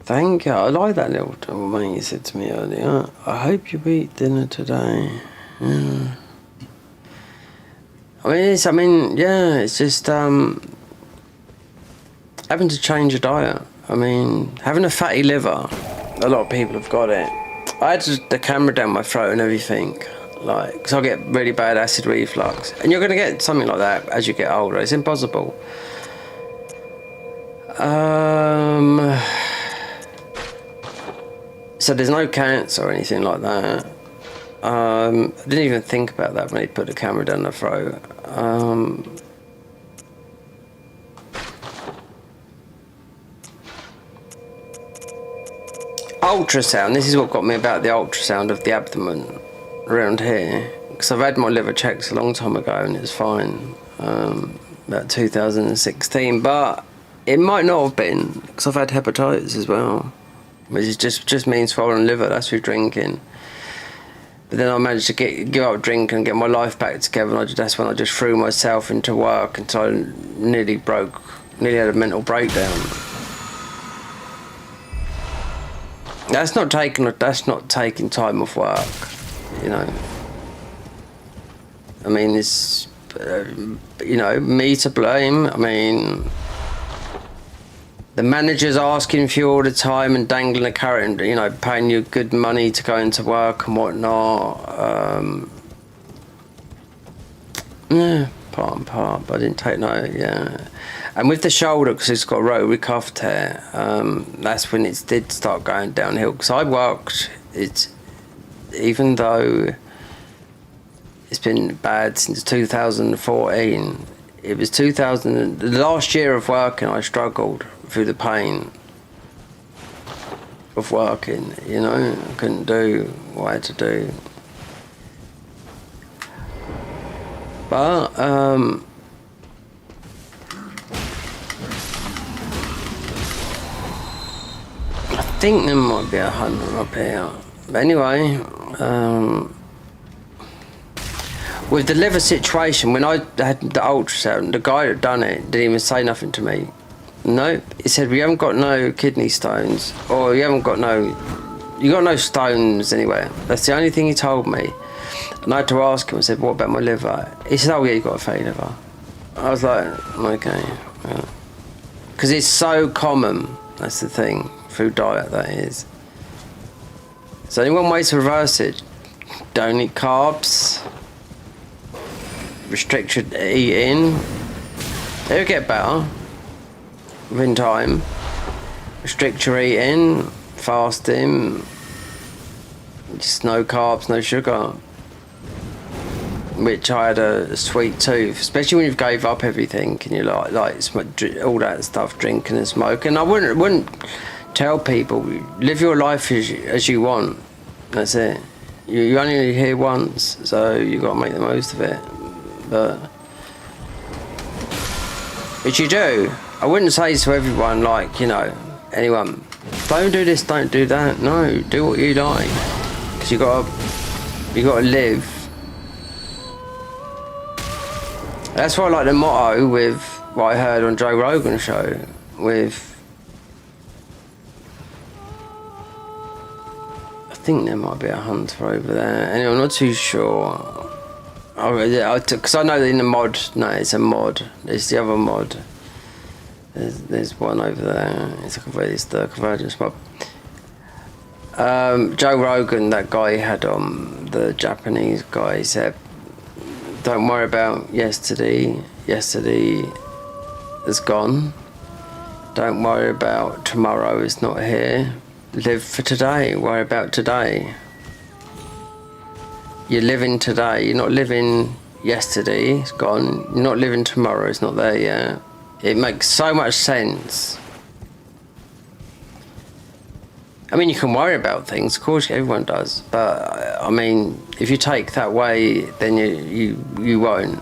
Speaker 1: Thank you. I like that little thing you said to me earlier. I hope you eat dinner today. Yeah. It's just having to change your diet. I mean, having a fatty liver, a lot of people have got it. I had the camera down my throat and everything, like, because I get really bad acid reflux. And you're going to get something like that as you get older. It's impossible. So there's no cancer or anything like that. I didn't even think about that when he put the camera down the throat. Ultrasound. This is what got me about the ultrasound of the abdomen around here. Because I've had my liver checked a long time ago and it's fine. About 2016. But it might not have been, because I've had hepatitis as well. Which is just means swollen liver. That's through drinking. But then I managed to give up drinking and get my life back together. And that's when I just threw myself into work until I nearly had a mental breakdown. That's not taking time off work, you know. I mean, it's me to blame. I mean, the manager's asking for you all the time and dangling a carrot and, paying you good money to go into work and whatnot. Yeah, part and part, but I didn't take note, yeah. And with the shoulder, because it's got a rotary cuff tear, that's when it did start going downhill. Because I worked, even though it's been bad since 2014, it was the last year of working I struggled through the pain of working, I couldn't do what I had to do. But I think there might be a hunter up here. But anyway, with the liver situation, when I had the ultrasound, the guy that done it didn't even say nothing to me. No, he said, we haven't got no kidney stones, or you got no stones anywhere. That's the only thing he told me. And I had to ask him, I said, what about my liver? He said, oh yeah, you got a fatty liver. I was like, okay. Because it's so common, that's the thing, through diet that is. So only one way to reverse it, don't eat carbs, restrict your eating, it'll get better. Within time, restrict your eating, fasting, just no carbs, no sugar. Which I had a sweet tooth, especially when you've gave up everything and you like all that stuff, drinking and smoking. I wouldn't tell people, live your life as you want. That's it. You only here once, so you got to make the most of it. But which you do. I wouldn't say to everyone, anyone, don't do this, don't do that. No, do what you like, because you gotta live. That's why I like the motto with what I heard on Joe Rogan's show with, I think there might be a hunter over there. Anyway, I'm not too sure. Because I know in the mod, no, it's a mod. There's the other mod. There's one over there. It's the Convergence mod. Joe Rogan, that guy had on, the Japanese guy, said, don't worry about yesterday. Yesterday is gone. Don't worry about tomorrow, it's not here. Live for today. Worry about today. You're living today. You're not living yesterday. It's gone. You're not living tomorrow. It's not there yet. It makes so much sense. I mean, you can worry about things. Of course, everyone does. But I mean, if you take that way, then you won't.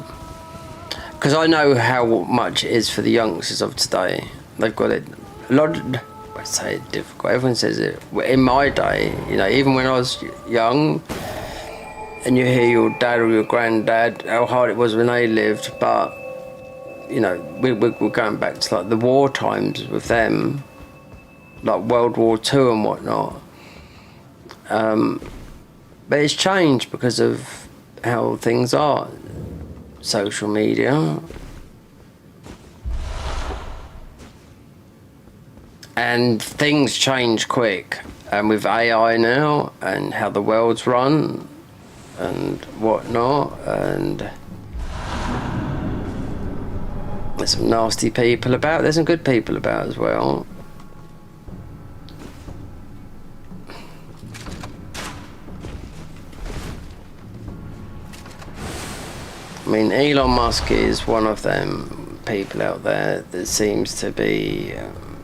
Speaker 1: Because I know how much it is for the youngsters of today. They've got it a lot. I say it difficult. Everyone says it. In my day, you know, even when I was young. And you hear your dad or your granddad, how hard it was when they lived, but, you know, we're going back to, like, the war times with them, like World War II and whatnot. But it's changed because of how things are. Social media. And things change quick. And with AI now, and how the world's run, and whatnot, and there's some nasty people about, there's some good people about as well. I mean, Elon Musk is one of them people out there that seems to be,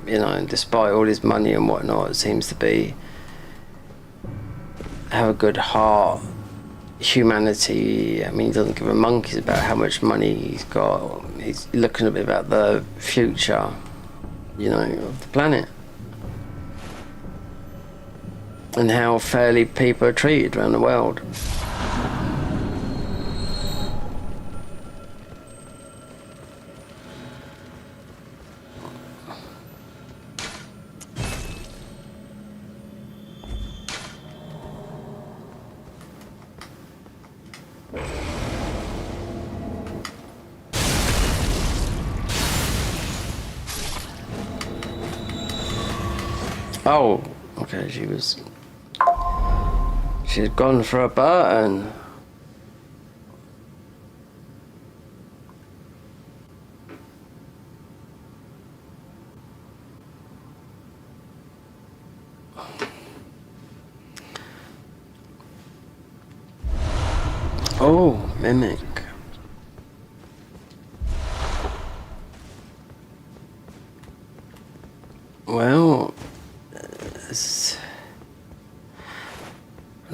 Speaker 1: you know, despite all his money and whatnot, seems to be, have a good heart. Humanity, I mean, he doesn't give a monkey's about how much money he's got. He's looking a bit about the future, you know, of the planet. And how fairly people are treated around the world. Oh, okay, she had gone for a button. Oh, mimic. Well,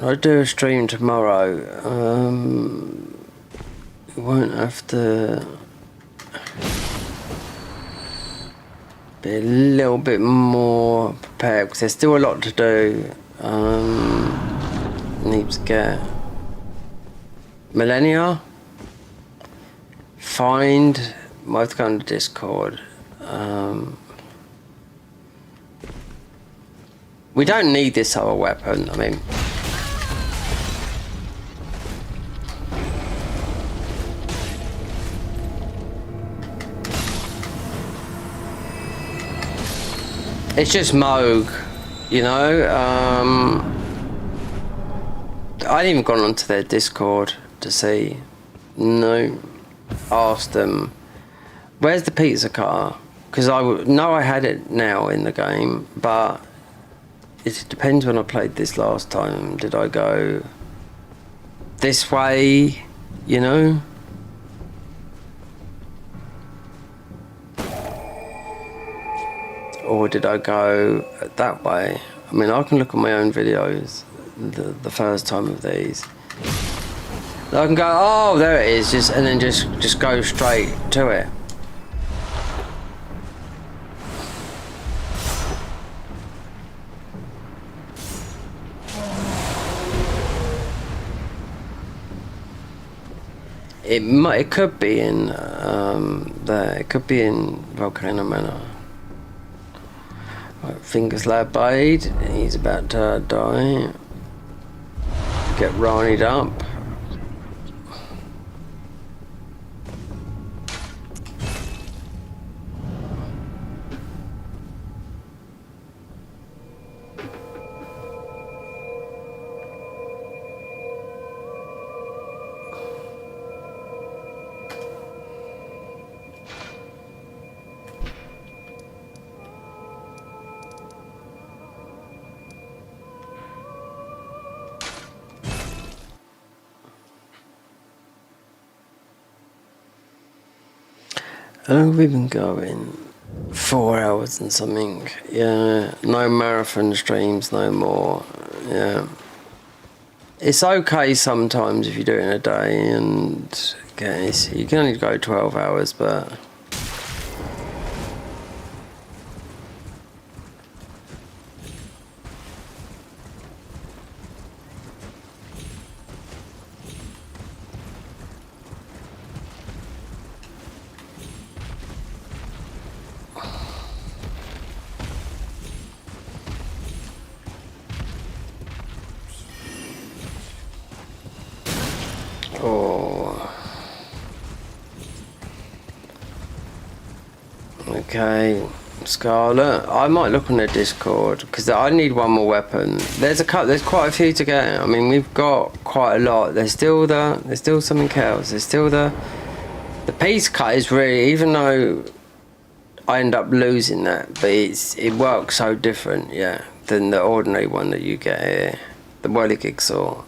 Speaker 1: I do a stream tomorrow. You won't have to be a little bit more prepared because there's still a lot to do. Need to get Millennia. Find. Might have to go on the Discord. We don't need this other weapon. I mean. It's just Moog, you know. I hadn't even gone onto their Discord to see. No, asked them, "Where's the pizza cutter?" Because I know I had it now in the game, but it depends when I played this last time. Did I go this way? You know. Or did I go that way? I mean, I can look at my own videos, the first time of these. I can go, oh, there it is, and then just go straight to it. It could be in there. It could be in Volcano Manor. Right, Fingers Lad Blade. He's about to die. Get Rani'd up. How long have we been going? 4 hours and something. Yeah, no marathon streams, no more. Yeah. It's okay sometimes if you do it in a day, and you can only go 12 hours, but... Okay, Scarlet. I might look on their Discord because I need one more weapon. There's quite a few to get. I mean, we've got quite a lot. There's still something else. There's still the piece cut is really, even though I end up losing that, but it works so different, yeah, than the ordinary one that you get here, the whirligig saw.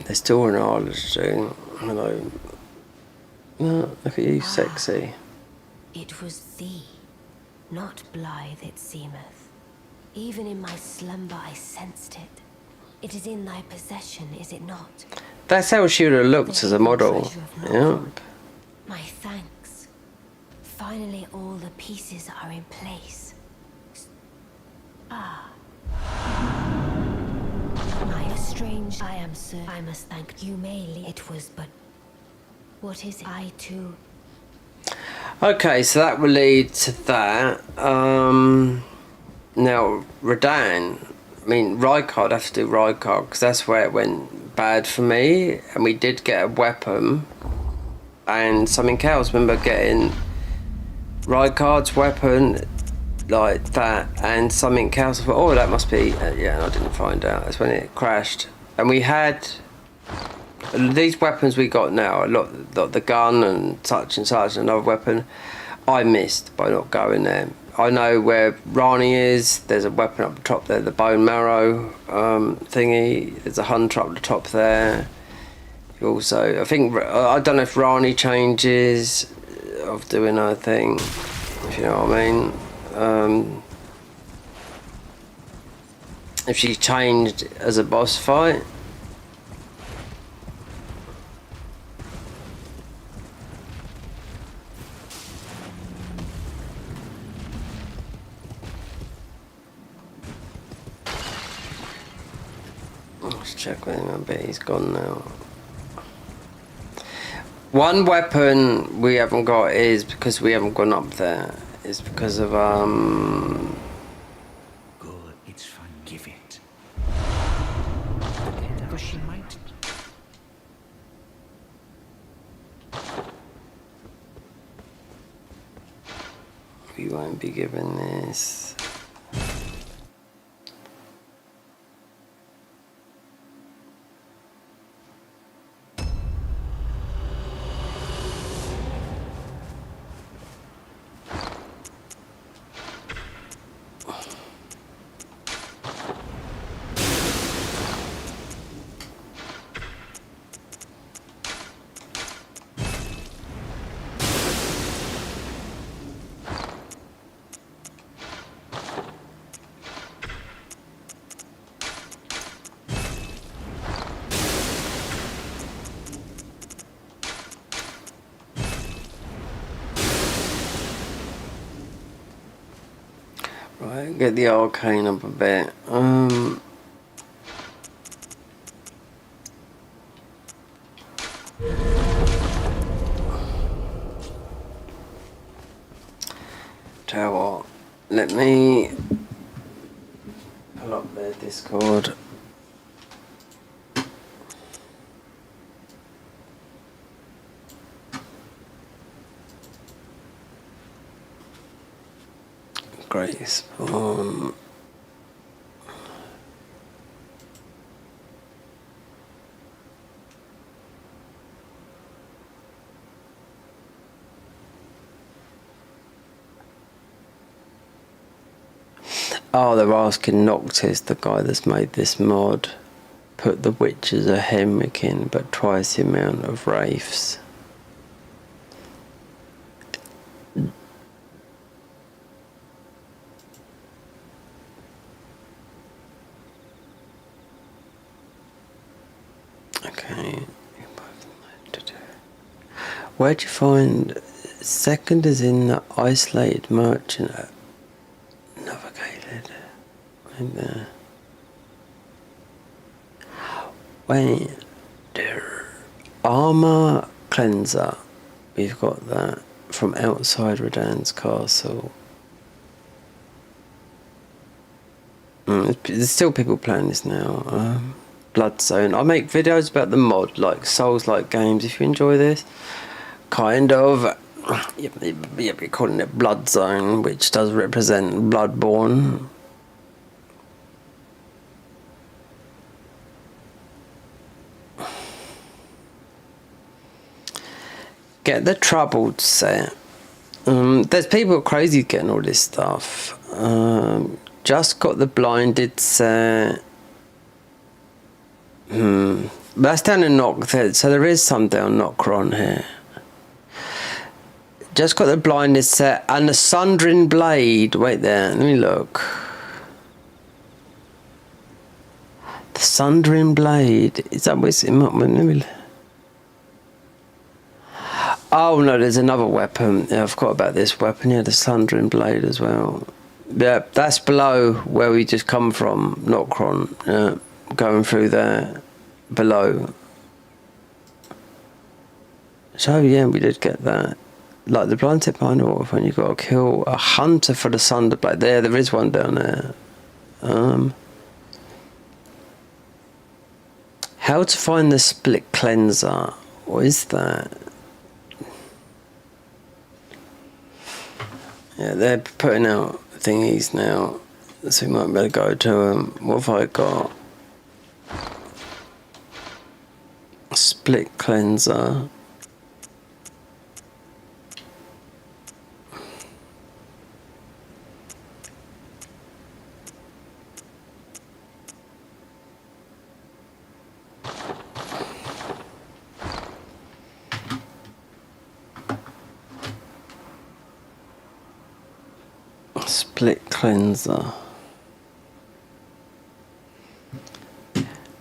Speaker 1: There's still an knowledge too. Hello. No, look at you, sexy.
Speaker 5: It was thee, not blithe it seemeth. Even in my slumber I sensed it. It is in thy possession, is it not?
Speaker 1: That's how she would have looked as a model. Yeah.
Speaker 5: My thanks. Finally all the pieces are in place. Ah. My strange, I am sir. I must thank you mainly. It was but... What is it? I too...
Speaker 1: Okay, so that will lead to that. Now, Radan. I mean, Rykard, I'd have to do Rykard, because that's where it went bad for me. And we did get a weapon and something else. Remember getting Rykard's weapon like that and something else. I thought, oh, that must be... yeah, and I didn't find out. That's when it crashed. And we had... These weapons we got now, a lot, the gun and such, another weapon, I missed by not going there. I know where Rani is. There's a weapon up the top there, the bone marrow thingy. There's a hunter up the top there. You also, I think, I don't know if Rani changes of doing her thing, if you know what I mean. If she changed as a boss fight. Let's check with him a bit. He's gone now. One weapon we haven't got is because we haven't gone up there. It's because of
Speaker 9: Good, it's fine. Give it. Because she might.
Speaker 1: we won't be given this. get the arcane up a bit. Tell you what, let me pull up their Discord. Graceborne. Oh, they're asking Noctis, the guy that's made this mod, put the witch as a Henrik in, but twice the amount of wraiths. Okay. Where'd you find... Second is in the isolated merchant. Navigated. Right there. Wait. There. Armor cleanser. We've got that from outside Radan's castle. There's still people playing this now. Bloodzone. I make videos about the mod, like Souls-like games. If you enjoy this, kind of. You're calling it Bloodzone, which does represent Bloodborne. Get the troubled set. There's people crazy getting all this stuff. Just got the blinded set. That's down in Knock, so there is some down Knockron here. Just got the blinded set and the Sundering Blade. Wait there, let me look. The Sundering Blade. Is that what's in my... Oh no, there's another weapon. Yeah, I forgot about this weapon. Yeah, the Sundering Blade as well. Yeah, that's below where we just come from, Knockron. Yeah, going through there, below. So yeah, we did get that. Like the blind tip behind the waterfront, you got to kill a hunter for the Sunder Blade. There is one down there. How to find the split cleanser? What is that? Yeah, they're putting out thingies now, so we might be able to go to them. What have I got? Split cleanser. Split cleanser.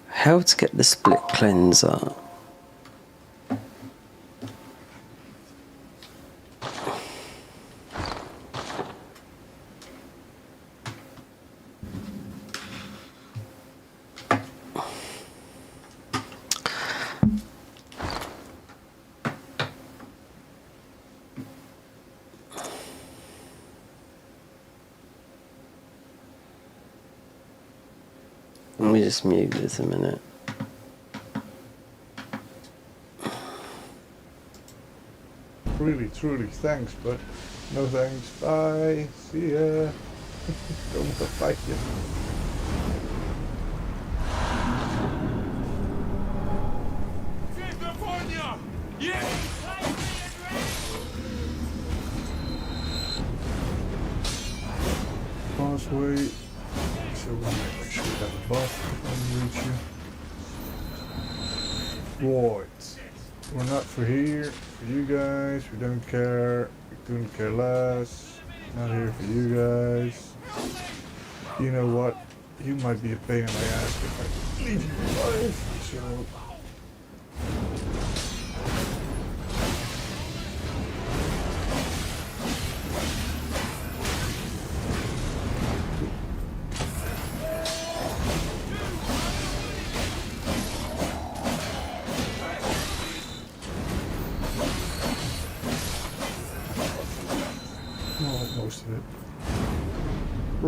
Speaker 1: How to get the split cleanser? Let me just mute this a minute.
Speaker 10: Really, truly, thanks, but no thanks. Bye. See ya. Don't fight you. Pathway. So we make sure we have a buff on reach you. Right. We're not for here. For you guys, we don't care. We couldn't care less. Not here for you guys. You know what? You might be a pain in my ass if I leave you alive. So.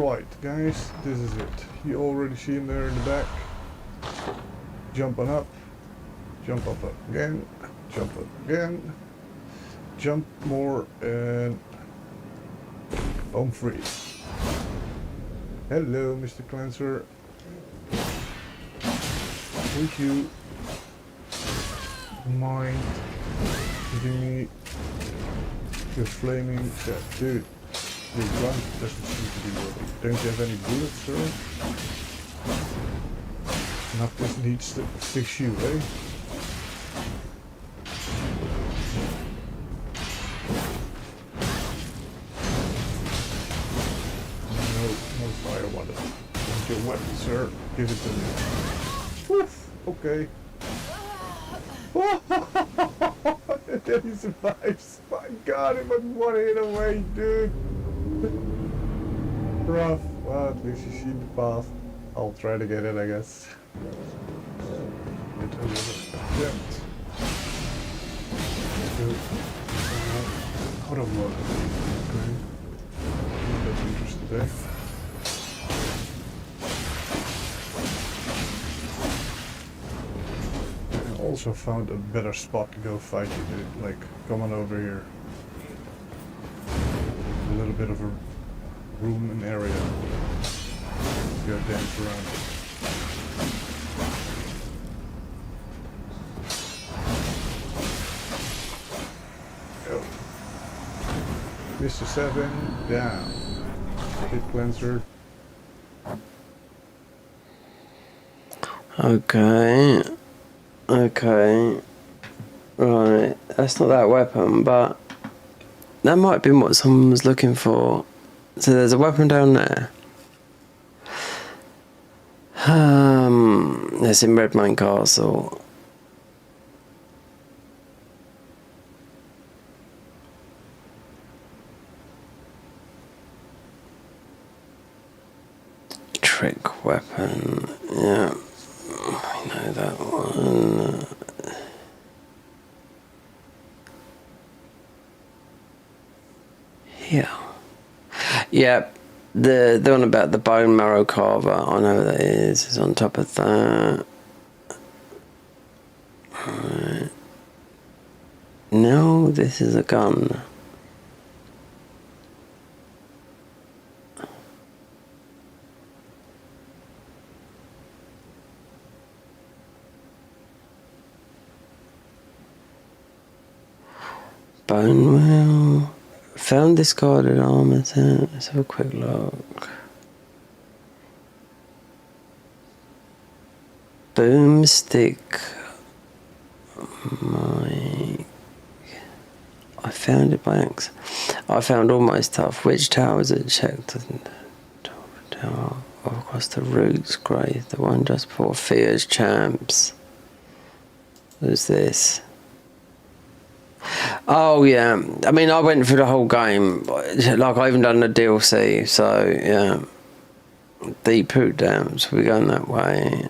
Speaker 10: Right, guys, this is it. You already see him there in the back. Jump on up. Jump up again. Jump up again. Jump more and home free. Hello, Mr. Cleanser. Would you mind giving me your flaming set? Dude, the gun doesn't seem to be working. Don't you have any bullets, sir? Nothing needs to fix you, eh? No fire water. Want your weapon, sir? Give it to me. Woof! Okay. Then he survives. My god, it was one hit away, dude. Rough. Well, at least you see the path. I'll try to get it, I guess. Attempt. Good. Auto mode. Okay. That's interesting, eh? I also found a better spot to go fight you, dude. Like, come on over here. A little bit of a room and area. Go dance around. Go. Mr. 7 down. Hit cleanser.
Speaker 1: Okay. Okay. Right. That's not that weapon, but that might have been what someone was looking for. So there's a weapon down there. It's in Redmine Castle. Trick weapon. Yeah. I know that one. Yeah. Yep. The one about the bone marrow carver, I know what that is. It's on top of that. Right. No, this is a gun. Bone marrow. Found discarded armor. Let's have a quick look. Boomstick. I found it by accident. I found all my stuff. Which tower is it? Checked. Tower across the roots. Grave. The one just before Fear's Champs. Who's this? Oh yeah, I mean I went through the whole game, like I even done the DLC, so yeah. Deep Root Dams, we're going that way.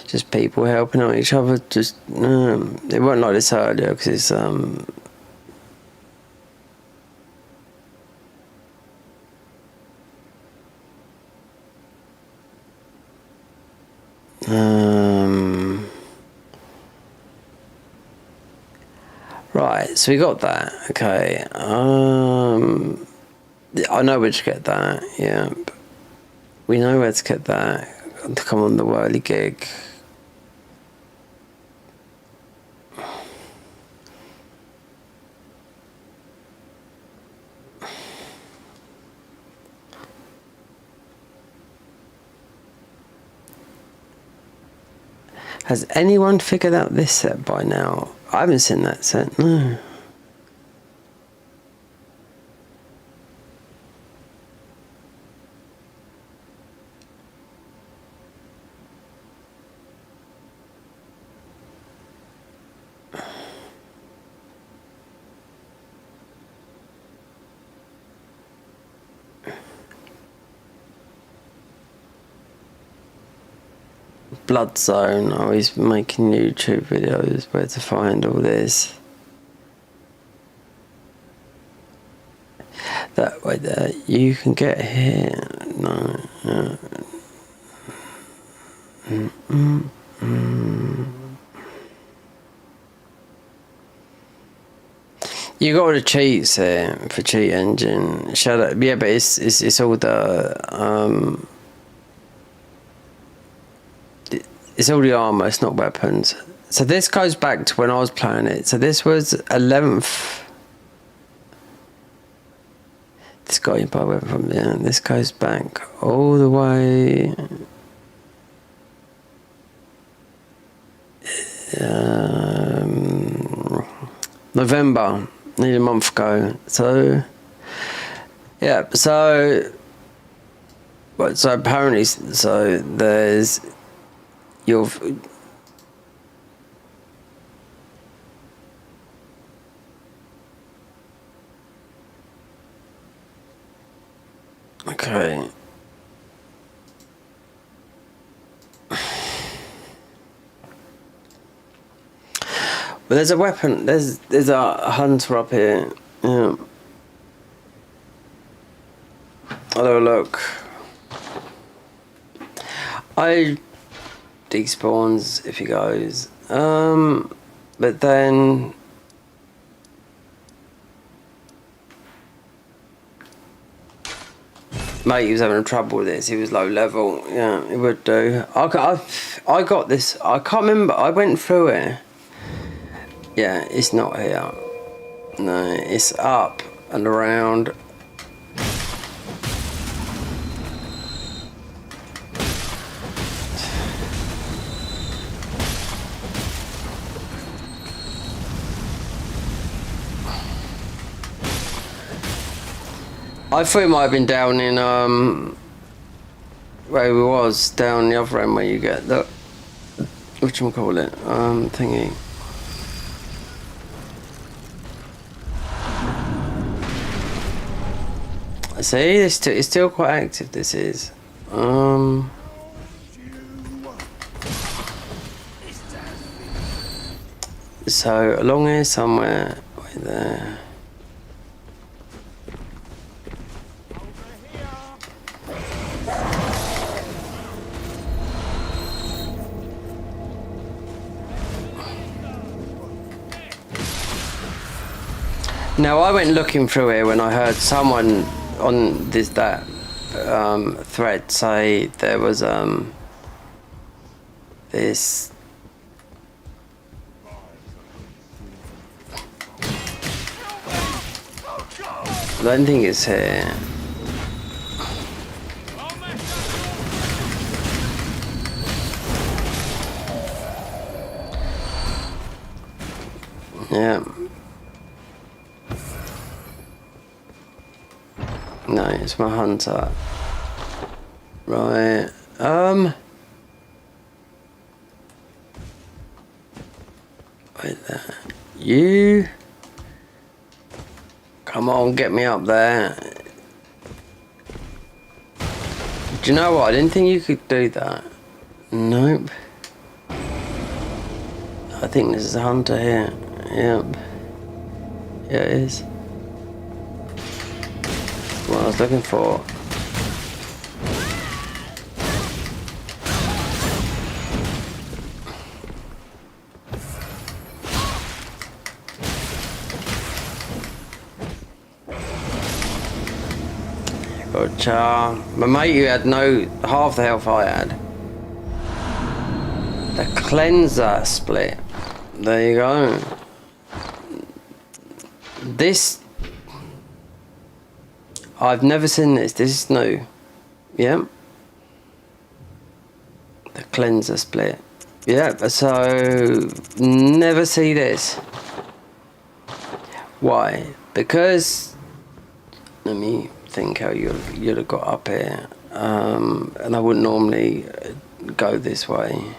Speaker 1: Just people helping out each other, just, it wasn't like this earlier, because it's, right, so we got that, okay, I know where to get that, yeah, we know where to get that, to come on the whirly gig. Has anyone figured out this set by now? I haven't seen that set, no. Blood Zone. I was making YouTube videos where to find all this. That way there, you can get here. No. You got all the cheats here for cheat engine. Shut up. Yeah, but it's all the it's all the armor. It's not weapons. So this goes back to when I was playing it. So this was 11th. This got you by weapon from there. This goes back all the way. November, nearly a month ago. So yeah, so apparently, so there's your okay. But there's a weapon. There's a hunter up here. Yeah. I'll have a look. I despawns if he goes. But then mate, he was having trouble with this. He was low level. Yeah, he would do. I got this. I can't remember. I went through it. Yeah, it's not here. No, it's up and around. I thought it might have been down in where we was, down the other end where you get the whatchamacallit, thingy. See, it's still quite active, this is. So along here somewhere, right there. Now I went looking through here when I heard someone on that thread say there was this I don't think it's here. Yeah. No, it's my hunter. Right. Wait there. You. Come on, get me up there. Do you know what? I didn't think you could do that. Nope. I think this is a hunter here. Yep. Yeah, it is. What I was looking for. Gotcha. My mate, you had half the health I had. The cleanser split. There you go. This, I've never seen this. This is new. Yeah. The cleanser split. Yeah. So never see this. Why? Because let me think how you'd have got up here. And I wouldn't normally go this way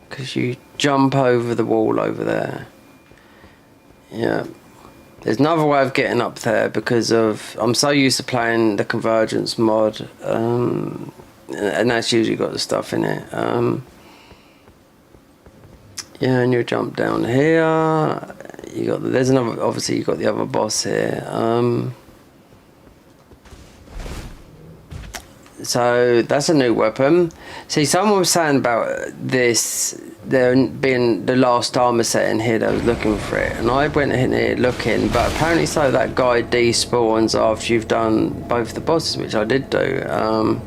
Speaker 1: because you jump over the wall over there. Yeah. There's another way of getting up there because of I'm so used to playing the Convergence mod, and that's usually got the stuff in it. Yeah, and you jump down here. You got there's another. Obviously, you got the other boss here. So that's a new weapon. See, someone was saying about this there being the last armor set in here. They was looking for it, and I went in here looking, but apparently, so that guy despawns after you've done both the bosses, which I did do.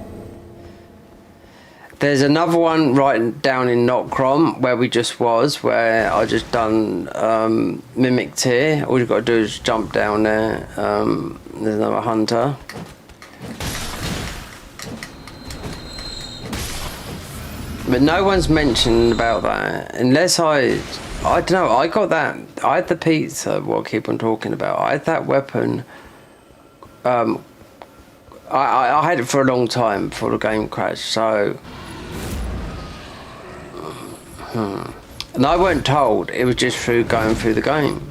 Speaker 1: There's another one right down in Notcrom where we just was, where I just done mimicked here. All you've got to do is jump down there. There's another hunter. But no one's mentioned about that, unless I don't know, I got that, I had the pizza, what I keep on talking about, I had that weapon, I had it for a long time before the game crashed, so, and I weren't told, it was just through going through the game.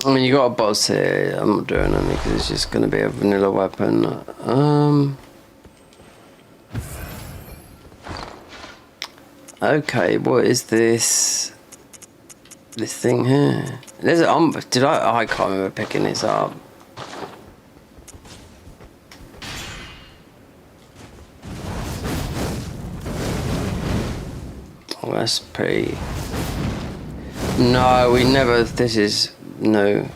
Speaker 1: I mean, you got a boss here. I'm not doing anything because it's just going to be a vanilla weapon. Okay, what is this? This thing here? There's a, did I can't remember picking this up. Oh, that's pretty. No, we never. This is. No.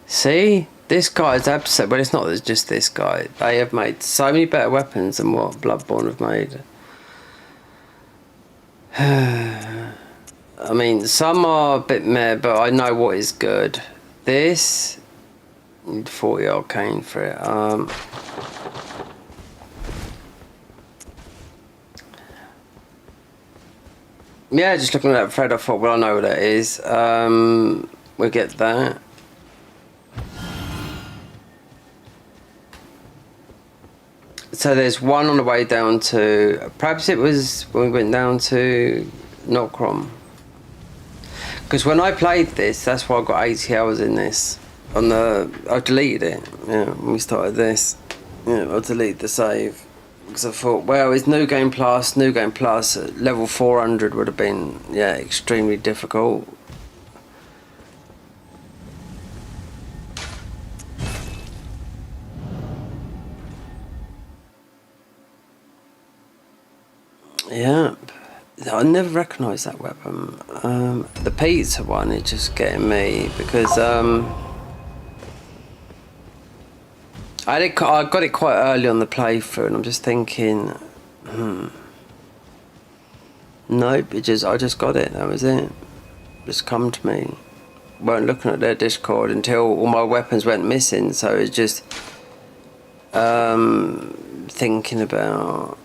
Speaker 1: See? This guy's upset, but it's not just this guy. They have made so many better weapons than what Bloodborne have made. I mean, some are a bit meh, but I know what is good. This, need 40 arcane for it. Yeah, just looking at that thread, I thought, well, I know what that is. We'll get that. So there's one on the way down to, perhaps it was when we went down to Notcrom. Because when I played this, that's why I got 80 hours in this. I deleted it, yeah, when we started this. Yeah, I deleted the save. Because I thought, well, it's New Game Plus, level 400 would have been, yeah, extremely difficult. Yeah, I never recognised that weapon. The pizza one is just getting me because I got it quite early on the playthrough, and I'm just thinking, nope, I just got it. That was it. Just come to me. Weren't looking at their Discord until all my weapons went missing. So it's just thinking about.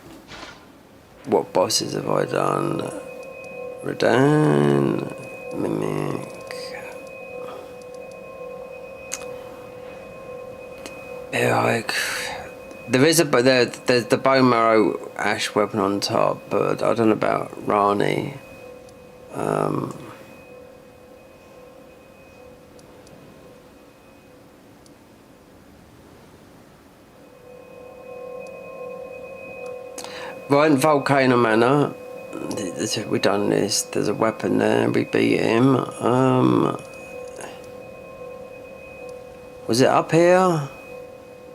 Speaker 1: What bosses have I done? Redan, Mimic. Yeah, like there's the bone marrow ash weapon on top, but I don't know about Rani. Right, Volcano Manor. We done this. There's a weapon there. We beat him. Was it up here?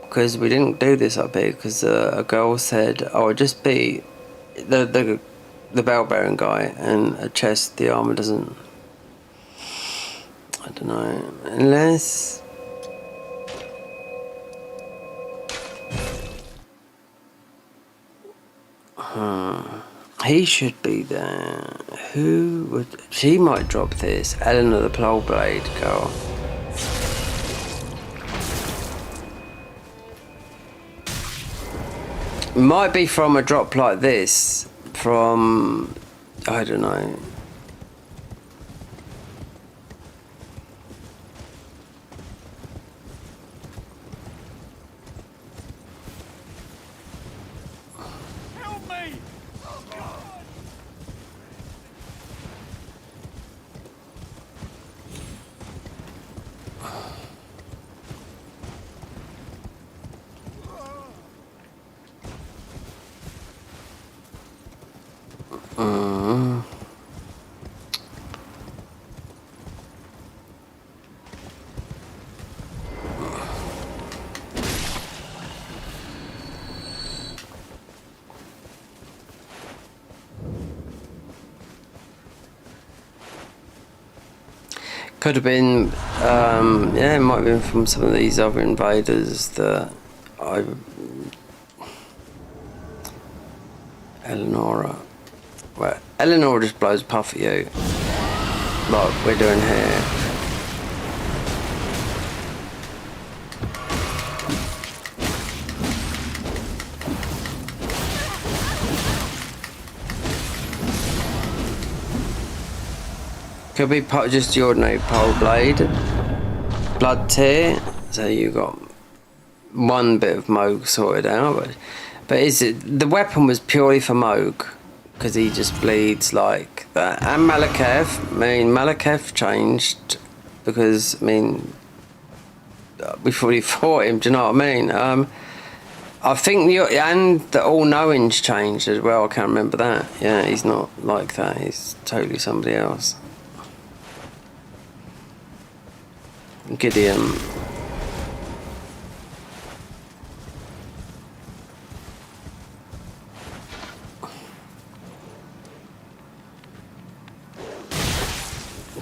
Speaker 1: Because we didn't do this up here, because a girl said, oh, just be the bell bearing guy, and a chest, the armor doesn't, I don't know, unless he should be there. Who would, she might drop this, Eleanor the Plowblade girl. Might be from a drop like this, from, I don't know.
Speaker 4: Help me!
Speaker 1: Could have been, yeah, it might have been from some of these other invaders that Eleonora. Well, Eleanor just blows puff at you, like we're doing here. Could be just your ordinary pole blade, blood tear. So you got one bit of Moog sorted out, but is it the weapon was purely for Moog because he just bleeds like that? And Malekith, I mean Malekith changed because I mean we fully fought him. Do you know what I mean? I think the all-knowing's changed as well. I can't remember that. Yeah, he's not like that. He's totally somebody else. Gideon.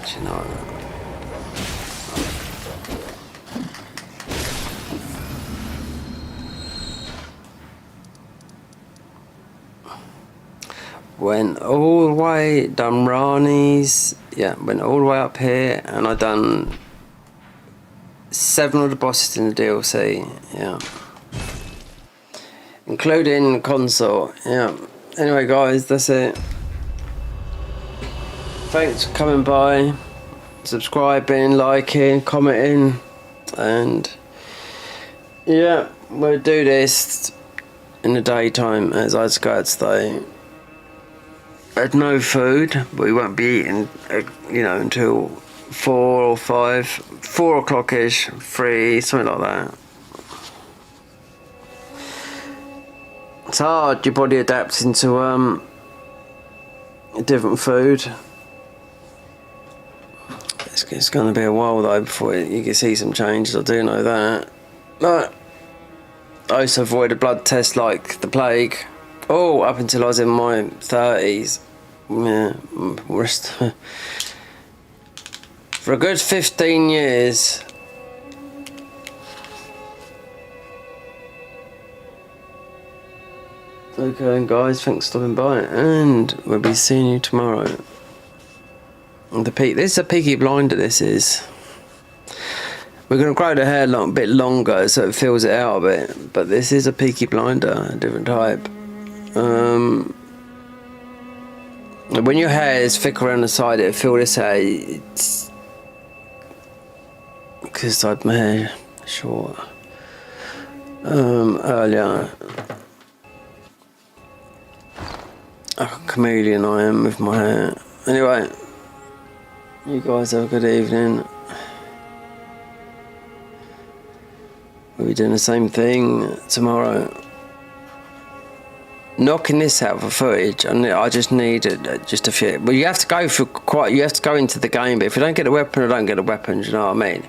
Speaker 1: You know. Went all the way, done Rani's, yeah, went all the way up here, and I done 7 of the bosses in the DLC, yeah. Including console, yeah. Anyway guys, that's it. Thanks for coming by, subscribing, liking, commenting, and yeah, we'll do this in the daytime as I go out today. I had no food, but we won't be eating, you know, until 4 or 5, 4 o'clock-ish, 3, something like that. It's hard, your body adapts into a different food. It's going to be a while though before you can see some changes, I do know that. But I used to avoid a blood test like the plague. Oh, up until I was in my 30s. Yeah, for a good 15 years. Okay guys, thanks for stopping by, and we'll be seeing you tomorrow. This is a Peaky Blinder, this is. We're going to grow the hair a bit longer so it fills it out a bit, but this is a Peaky Blinder, a different type. When your hair is thick around the side, it'll feel this hair. It's because I had my hair short earlier. A chameleon I am with my hair. Anyway, you guys have a good evening. We'll be doing the same thing tomorrow. Knocking this out for footage, and I just need just a few. Well, you have to go for you have to go into the game, but if you don't get a weapon, I don't get a weapon. Do you know what I mean?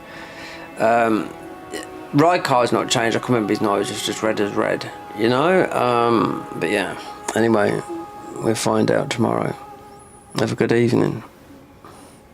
Speaker 1: Rykar's not changed. I can remember his nose was just red as red, you know? But yeah, anyway, we'll find out tomorrow. Have a good evening.